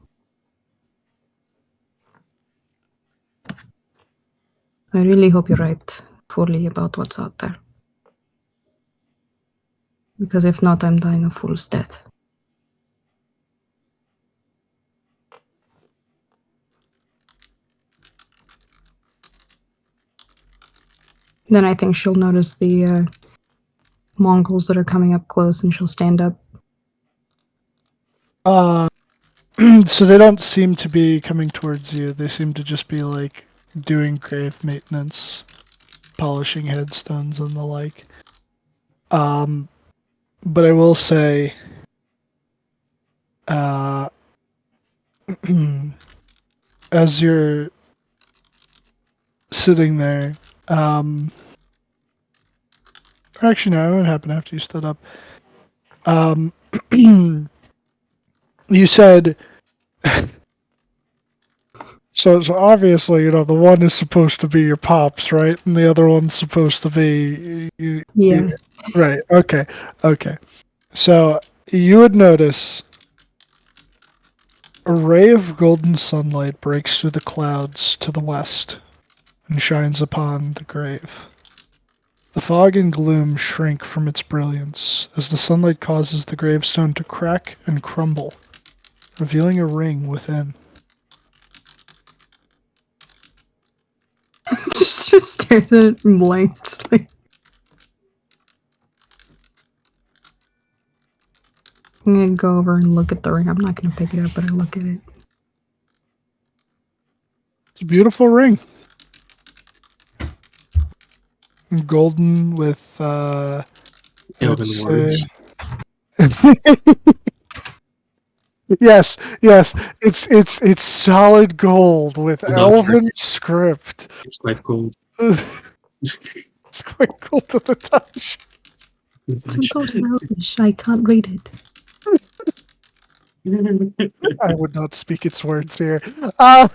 I really hope you're right fully about what's out there. Because if not, I'm dying a fool's death. Then I think she'll notice the Mongols that are coming up close and she'll stand up. So they don't seem to be coming towards you. They seem to just be like doing grave maintenance, polishing headstones and the like. But I will say, as you're sitting there, or actually no, it would happen after you stood up. You said, so obviously, the one is supposed to be your pops, right? And the other one's supposed to be Yeah. right. Okay. So you would notice a ray of golden sunlight breaks through the clouds to the west and shines upon the grave. The fog and gloom shrink from its brilliance as the sunlight causes the gravestone to crack and crumble, revealing a ring within. Just stares at it blankly. I'm gonna go over and look at the ring. I'm not gonna pick it up, but I look at it. It's a beautiful ring. Golden with I would Elven say words. yes, it's solid gold with Not elven script. It's quite cool. It's quite cool to the touch. Some sort of Elvish. I can't read it. I would not speak its words here. I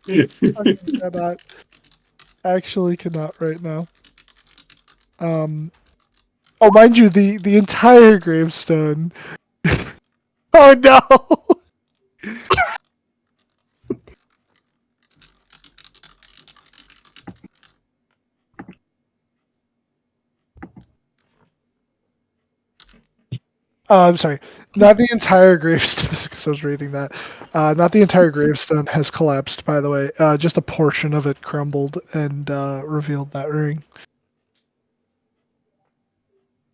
cannot. Actually cannot right now. Oh, mind you, the entire gravestone. Oh no! I'm sorry. Not the entire gravestone, because I was reading that. Not the entire gravestone has collapsed, by the way. Just a portion of it crumbled and revealed that ring.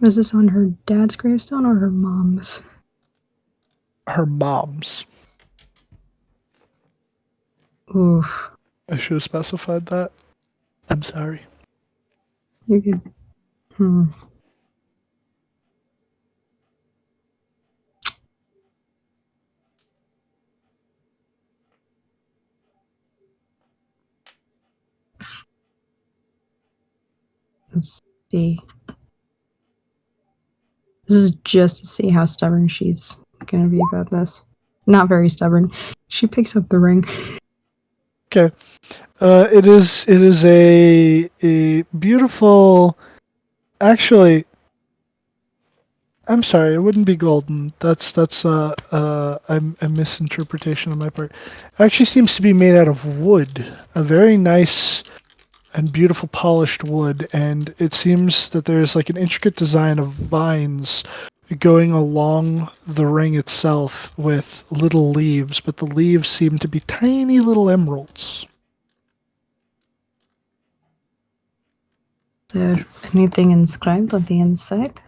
Was this on her dad's gravestone or her mom's? Her mom's. Oof. I should have specified that. I'm sorry. You could. Let's see. This is just to see how stubborn she's gonna be about this. Not very stubborn. She picks up the ring. Okay. It is a beautiful. Actually, I'm sorry. It wouldn't be golden. That's a misinterpretation on my part. It actually seems to be made out of wood. A very nice and beautiful polished wood, and it seems that there's like an intricate design of vines going along the ring itself with little leaves, but the leaves seem to be tiny little emeralds. Is there anything inscribed on the inside?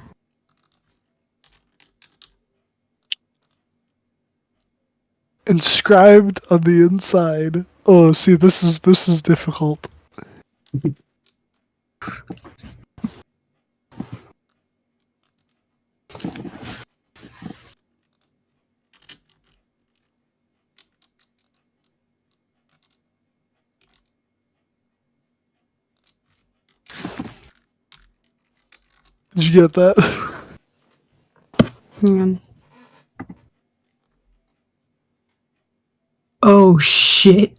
Inscribed on the inside. Oh, see, this is difficult. Did you get that? Hang on. Oh shit.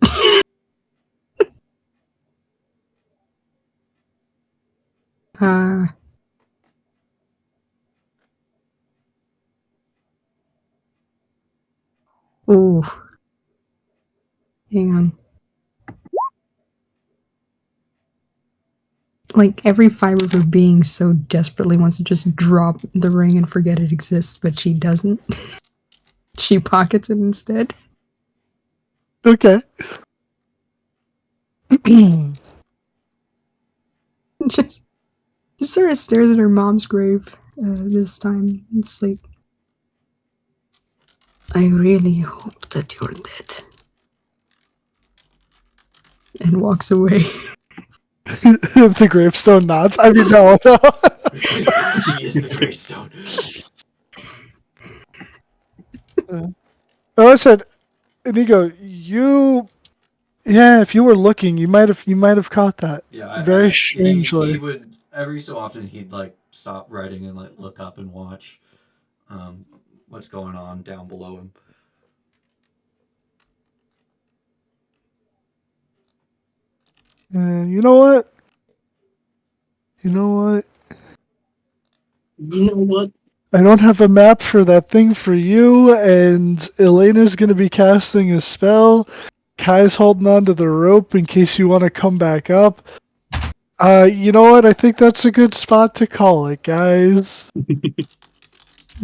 uh. Ooh. Hang on. Like every fiber of her being so desperately wants to just drop the ring and forget it exists, but she doesn't. She pockets it instead. Okay. Just sort of stares at her mom's grave this time. It's like, I really hope that you're dead. And walks away. The gravestone nods. I mean, no. He is the gravestone. Oh, I said, Inigo, you. Yeah, if you were looking, you might have caught that. Yeah, Very he strangely. would every so often he'd like stop writing and like look up and watch what's going on down below him. You know what? You know what? You know what? I don't have a map for that thing for you, and Elena's going to be casting a spell. Kai's holding on to the rope in case you want to come back up. You know what? I think that's a good spot to call it, guys.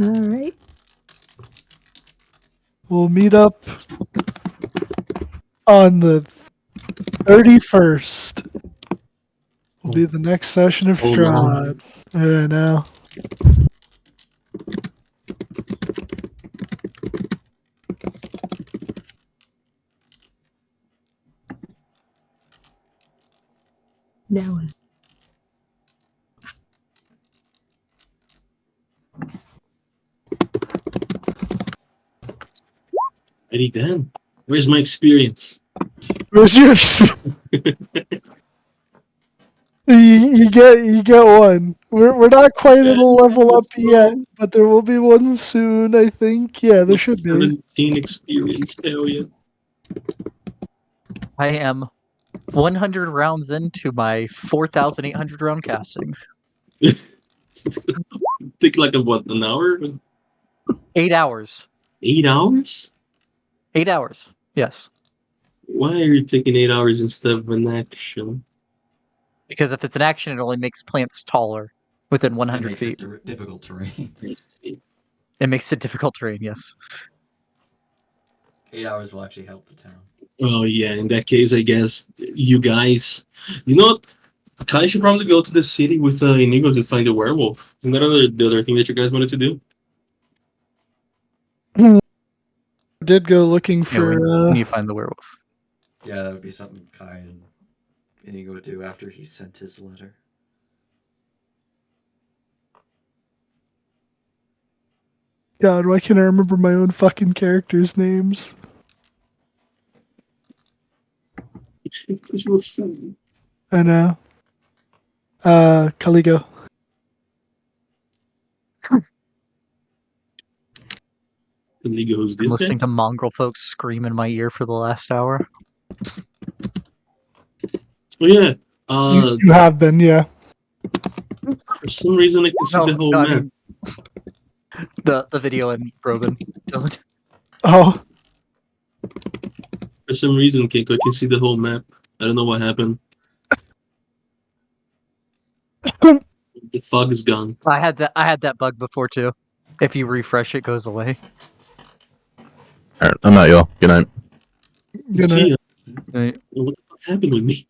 Alright. We'll meet up on the 31st. Will be the next session of Hold on. Strahd. I know. That was. Eddie Dan, where's my experience? Where's yours? You get one. We're not quite at a level up yet, but there will be one soon, I think. Yeah, there should be. 17 experience, hell yeah. I am 100 rounds into my 4,800 round casting. Take like an hour? 8 hours. 8 hours? 8 hours. Yes. Why are you taking 8 hours instead of an action? Because if it's an action, it only makes plants taller within It 100 makes feet. it difficult terrain. I see. It makes it difficult terrain, yes. 8 hours will actually help the town. Oh yeah, in that case, I guess you guys, you know what? Kai should probably go to the city with Inigo to find a werewolf. Isn't that the other thing that you guys wanted to do? Did go looking Yeah, for. when you find the werewolf. Yeah, that would be something Kai and Inigo would do after he sent his letter. God, why can't I remember my own fucking characters' names? Because you're a fool. I know. Caligo. Inigo, who's I'm this guy? listening to mongrel folks scream in my ear for the last hour. Oh yeah. You have been, yeah. For some reason, I can see the whole I map. mean the video and Groban. Don't. Oh, For some reason, Keiko, I can see the whole map. I don't know what happened. The fog is gone. I had that bug before too. If you refresh, it goes away. Alright, I'm out, y'all. Good night. gonna. See, Right. what the fuck happened with me?